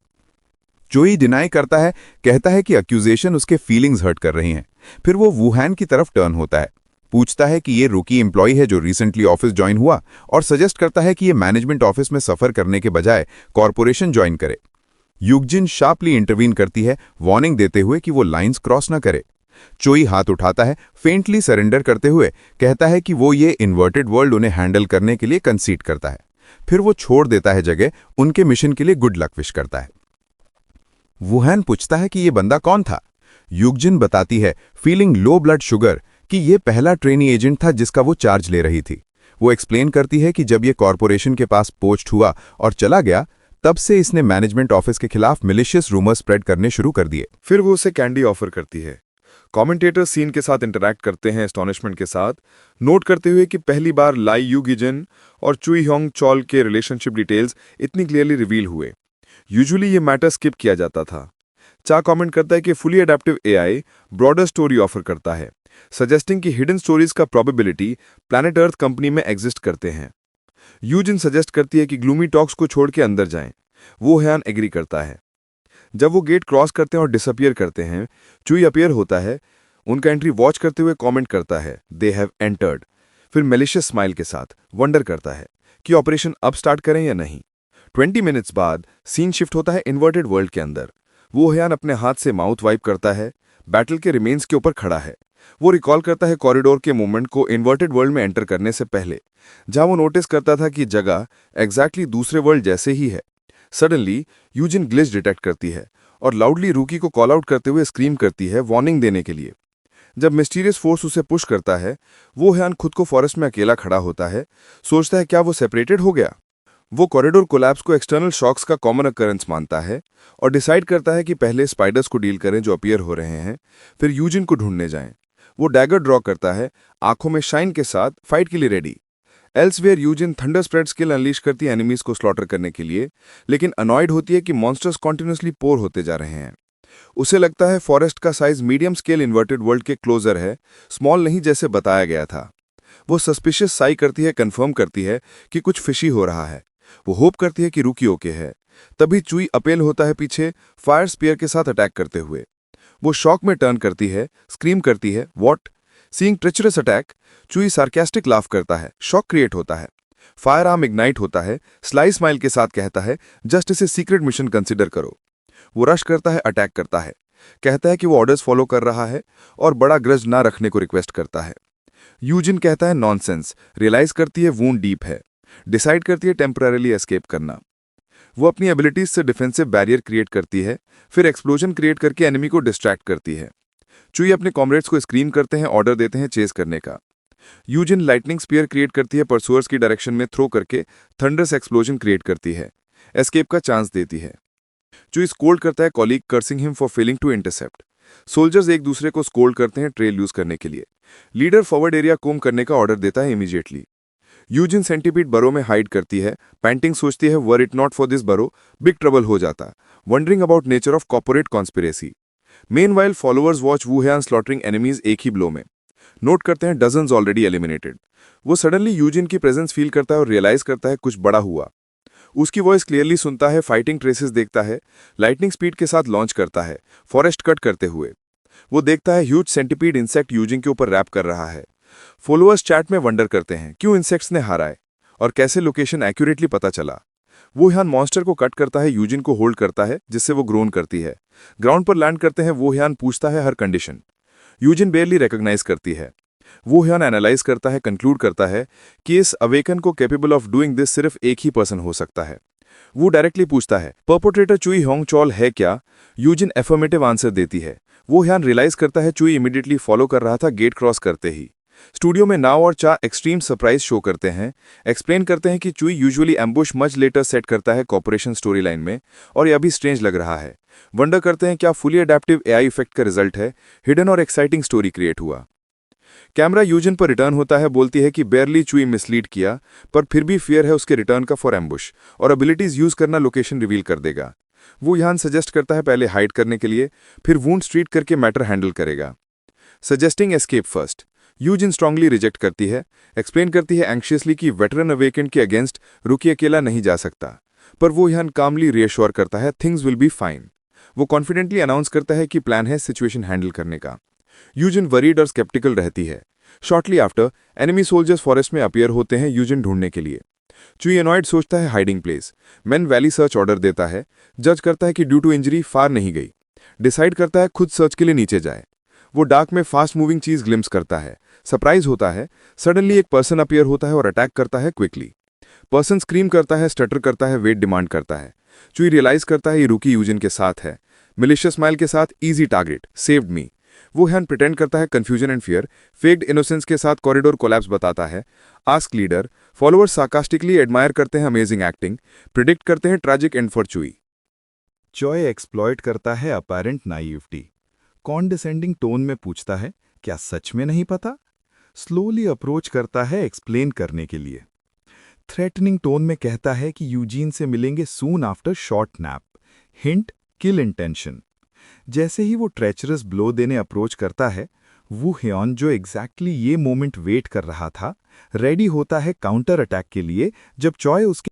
Speaker 3: चोई डिनाई करता है, कहता है कि अक्यूजेशन उसके फीलिंग्स हर्ट कर रही हैं। फिर वो वुहान की तरफ टर्न होता है, पूछता है कि ये रूकी एम्प्लॉय है जो रिसेंटली ऑफिस ज्वाइन हुआ, और सजेस्ट करता है कि ये मैनेजमेंट ऑफिस में सफर करने के बजाय कॉरपोरेशन ज्वाइन करे। युगजिन शार्पली इंटरवीन करती है, वार्निंग देते हुए कि वो लाइंस क्रॉस न करे। चोई हाथ उठाता है, फेंटली सरेंडर करते हुए कहता है कि वो ये इन्वर्टेड वर्ल्ड उन्हें हैंडल करने के लिए कंसीड करता है। फिर वो छोड़ देता है जगह, उनके मिशन के लिए गुड लक विश करता है। वुहान पूछता है कि ये बंदा कौन था। युगजिन बताती है, फीलिंग लो ब्लड शुगर, कि ये पहला ट्रेनी एजेंट था जिसका वो चार्ज ले रही थी। वो एक्सप्लेन करती है कि जब ये कॉरपोरेशन के पास पोस्ट हुआ और चला गया, तब से इसने मैनेजमेंट ऑफिस के खिलाफ मिलिशियस रूमर स्प्रेड करने शुरू कर दिए।
Speaker 5: फिर वो उसे कैंडी ऑफर करती है। कमेंटेटर सीन के साथ इंटरैक्ट करते हैं एस्टोनिशमेंट के साथ, नोट करते हुए कि पहली बार लाई युगिजिन और चुई होंग चॉल के रिलेशनशिप डिटेल्स इतनी क्लियरली रिवील हुए। यूजुअली ये मैटर स्किप किया जाता था। चा कमेंट करता है कि fully adaptive AI broader story offer करता है, सजेस्टिंग कि हिडन स्टोरीज का प्रोबेबिलिटी प्लैनेट अर्थ कंपनी में एग्जिस्ट करते हैं। यूजिन सजेस्ट करती है कि ग्लूमी टॉक्स को छोड़ के अंदर जाएं। वो हैन एग्री करता है। जब वो गेट क्रॉस करते हैं और डिसअपियर करते हैं, चुई अपीयर होता है, उनका एंट्री वॉच करते हुए कमेंट करता है, दे हैव एंटर्ड। फिर मेलिशियस स्माइल के साथ वंडर करता है कि ऑपरेशन अब स्टार्ट करें या नहीं। 20 मिनट्स बाद सीन शिफ्ट होता है इन्वर्टेड वर्ल्ड के अंदर।
Speaker 4: वो हयान अपने हाथ से माउथ वाइप करता है, बैटल के रिमेन्स के ऊपर खड़ा है। वो रिकॉल करता है कॉरिडोर के मूवमेंट को इन्वर्टेड वर्ल्ड में एंटर करने से पहले, जहां वो नोटिस करता था कि जगह एग्जैक्टली दूसरे वर्ल्ड जैसे ही है। सडनली यूजिन ग्लिच डिटेक्ट करती है और लाउडली रूकी को कॉल आउट करते हुए स्क्रीम करती है वार्निंग देने के लिए। जब मिस्टीरियस फोर्स उसे पुश करता है, वो हयान खुद को फॉरेस्ट में अकेला खड़ा होता है, सोचता है क्या वो सेपरेटेड हो गया। वो कॉरिडोर कोलैप्स को एक्सटर्नल शॉक्स का कॉमन अकरेंस मानता है और डिसाइड करता है कि पहले स्पाइडर्स को डील करें जो अपीयर हो रहे हैं, फिर यूजिन को ढूंढने जाएं। वो डैगर ड्रॉ करता है, आंखों में शाइन के साथ फाइट के लिए ready. Elsewhere Eugene thunder spread skill unleash करती है एनिमीज को स्लॉटर करने के लिए, लेकिन अनॉयड होती है कि मॉन्स्टर्स कॉन्टिन्यूसली पोर होते जा रहे हैं। उसे लगता है फॉरेस्ट का size medium scale inverted world के क्लोजर है, स्मॉल नहीं जैसे बताया गया था। वो सस्पिशियस साई करती है, कंफर्म करती है कि कुछ फिशी हो रहा है। वो होप करती है कि रुकी ओके है। तभी चुई अपेल होता है पीछे, फायर स्पीयर के साथ अटैक करते हुए। वो शॉक में टर्न करती है, स्क्रीम करती है, what? Seeing treacherous attack, Choi sarcastic laugh करता है, शॉक क्रिएट होता है। फायर आर्म इग्नाइट होता है, स्लाई स्माइल के साथ कहता है जस्ट इसे सीक्रेट मिशन कंसिडर करो। वो रश करता है, अटैक करता है, कहता है कि वो ऑर्डर्स फॉलो कर रहा है और बड़ा ग्रज ना रखने को रिक्वेस्ट करता है। यूजिन कहता है नॉनसेंस, रियलाइज करती है वूंड डीप है, डिसाइड करती है टेम्पररीली एस्केप करना। वो अपनी एबिलिटीज से डिफेंसिव बैरियर क्रिएट करती है, फिर एक्सप्लोजन क्रिएट करके एनिमी को डिस्ट्रैक्ट करती है। चुई अपने कॉमरेड्स को स्क्रीम करते हैं, ऑर्डर देते हैं चेस करने का। यूजिन लाइटनिंग स्पीयर क्रिएट करती है, परसुअर्स की डायरेक्शन में थ्रो करके थंडरस एक्सप्लोजन क्रिएट करती है, एस्केप का चांस देती है। चुई स्कोल्ड करता है colleague, cursing him for failing to intercept. Soldiers एक दूसरे को स्कोल्ड करते हैं ट्रेल यूज करने के लिए। लीडर फॉरवर्ड एरिया कोम करने का ऑर्डर देता है इमीडिएटली। यूजिन सेंटीपीड बरो में हाइड करती है, पैंटिंग सोचती है were it not for this borrow big trouble हो जाता, wondering about nature of corporate conspiracy. Meanwhile followers watch Woo Hyun slaughtering enemies एक ही ब्लो में। नोट करते हैं डजन्स ऑलरेडी एलिमिनेटेड। वो सडनली यूजिन की प्रेजेंस फील करता है और रियलाइज करता है कुछ बड़ा हुआ। उसकी वॉइस क्लियरली सुनता है, फाइटिंग ट्रेसेस देखता है, लाइटनिंग स्पीड के साथ लॉन्च करता है, फॉरेस्ट कट करते हुए। वो देखता है ह्यूज सेंटीपीड इंसेक्ट यूजिन के ऊपर रैप कर रहा है। फॉलोअर्स चैट में वंडर करते हैं क्यों इंसेक्ट्स ने हारा है और कैसे लोकेशन एक्यूरेटली पता चला। वो ह्यान मॉन्स्टर को कट करता है, यूजिन को होल्ड करता है जिससे वो ग्रोन करती है। ग्राउंड पर लैंड करते हैं, वो ह्यान पूछता है हर कंडीशन। यूजिन बेयरली रिकॉग्नाइज करती है। वो ह्यान एनालाइज करता है, कंक्लूड करता है कि इस अवेकन को कैपेबल ऑफ डूइंग दिस सिर्फ एक ही पर्सन हो सकता है। वो डायरेक्टली पूछता है परपोट्रेटर चुई होंग चॉल है क्या? यूजिन एफर्मेटिव आंसर देती है। वो ह्यान रियलाइज करता है चुई इमीडिएटली फॉलो कर रहा था गेट क्रॉस करते ही। स्टूडियो में नाव और चा एक्सट्रीम सरप्राइज शो करते हैं, एक्सप्लेन करते हैं कि Choi usually ambush much later set करता है कॉर्पोरेशन स्टोरी लाइन में और यह भी स्ट्रेंज लग रहा है। वंडर करते हैं क्या फुली अडेप्टिव एआई इफेक्ट का रिजल्ट है, हिडन और एक्साइटिंग स्टोरी क्रिएट हुआ। कैमरा यूजिन पर रिटर्न होता है, बोलती है कि बेयरली चुई मिसलीड किया पर फिर भी फियर है उसके रिटर्न का फॉर एम्बुश और एबिलिटीज यूज करना लोकेशन रिवील कर देगा। वो यहां सजेस्ट करता है पहले हाइड करने के लिए, फिर वूंड स्ट्रीट करके मैटर हैंडल करेगा। Suggesting escape first, Eugene strongly reject करती है, एक्सप्लेन करती है एंग्शियसली कि वेटरन अवेकेंड के अगेंस्ट रुकी अकेला नहीं जा सकता, पर वो यहां कामली रिएश्योर करता है थिंग्स विल बी फाइन। वो कॉन्फिडेंटली अनाउंस करता है कि प्लान है सिचुएशन हैंडल करने का। यूजिन वरीड और स्केप्टिकल रहती है। Shortly after enemy soldiers forest में अपीयर होते हैं यूजिन ढूंढने के लिए। चुई एनॉयड सोचता है hiding place, man valley search order देता है, जज करता है कि ड्यू टू इंजरी फार नहीं गई, डिसाइड करता है खुद सर्च के लिए नीचे जाए। वो डार्क में फास्ट मूविंग चीज ग्लिम्स करता है, सरप्राइज होता है, सडनली एक पर्सन अपीयर होता है और अटैक करता है क्विकली। पर्सन स्क्रीम करता है, स्टटर करता है, वेट डिमांड करता है। चुई रियलाइज करता है ये रुकी यूजिन के साथ है, मिलिशियस स्माइल के साथ इजी टारगेट, सेव्ड मी। वो हैन प्रिटेंड करता है confusion and fear, faked innocence के साथ कॉरिडोर कोलैप्स बताता है। Ask leader, followers sarcastically admire करते हैं अमेजिंग एक्टिंग, प्रिडिक्ट करते हैं ट्रैजिक एंड फॉर चुई।
Speaker 5: चॉय एक्सप्लॉइट करता है अपैरेंट नाइविटी, कॉन्डिसेंडिंग टोन में पूछता है क्या सच में नहीं पता? स्लोली अप्रोच करता है एक्सप्लेन करने के लिए। थ्रेटनिंग टोन में कहता है कि यूजीन से मिलेंगे soon after short nap, hint kill intention. जैसे ही वो ट्रेचरस ब्लो देने अप्रोच करता है, वू ह्योन जो एग्जैक्टली ये मोमेंट वेट कर रहा था, रेडी होता है काउंटर अटैक के लिए जब चॉय उसके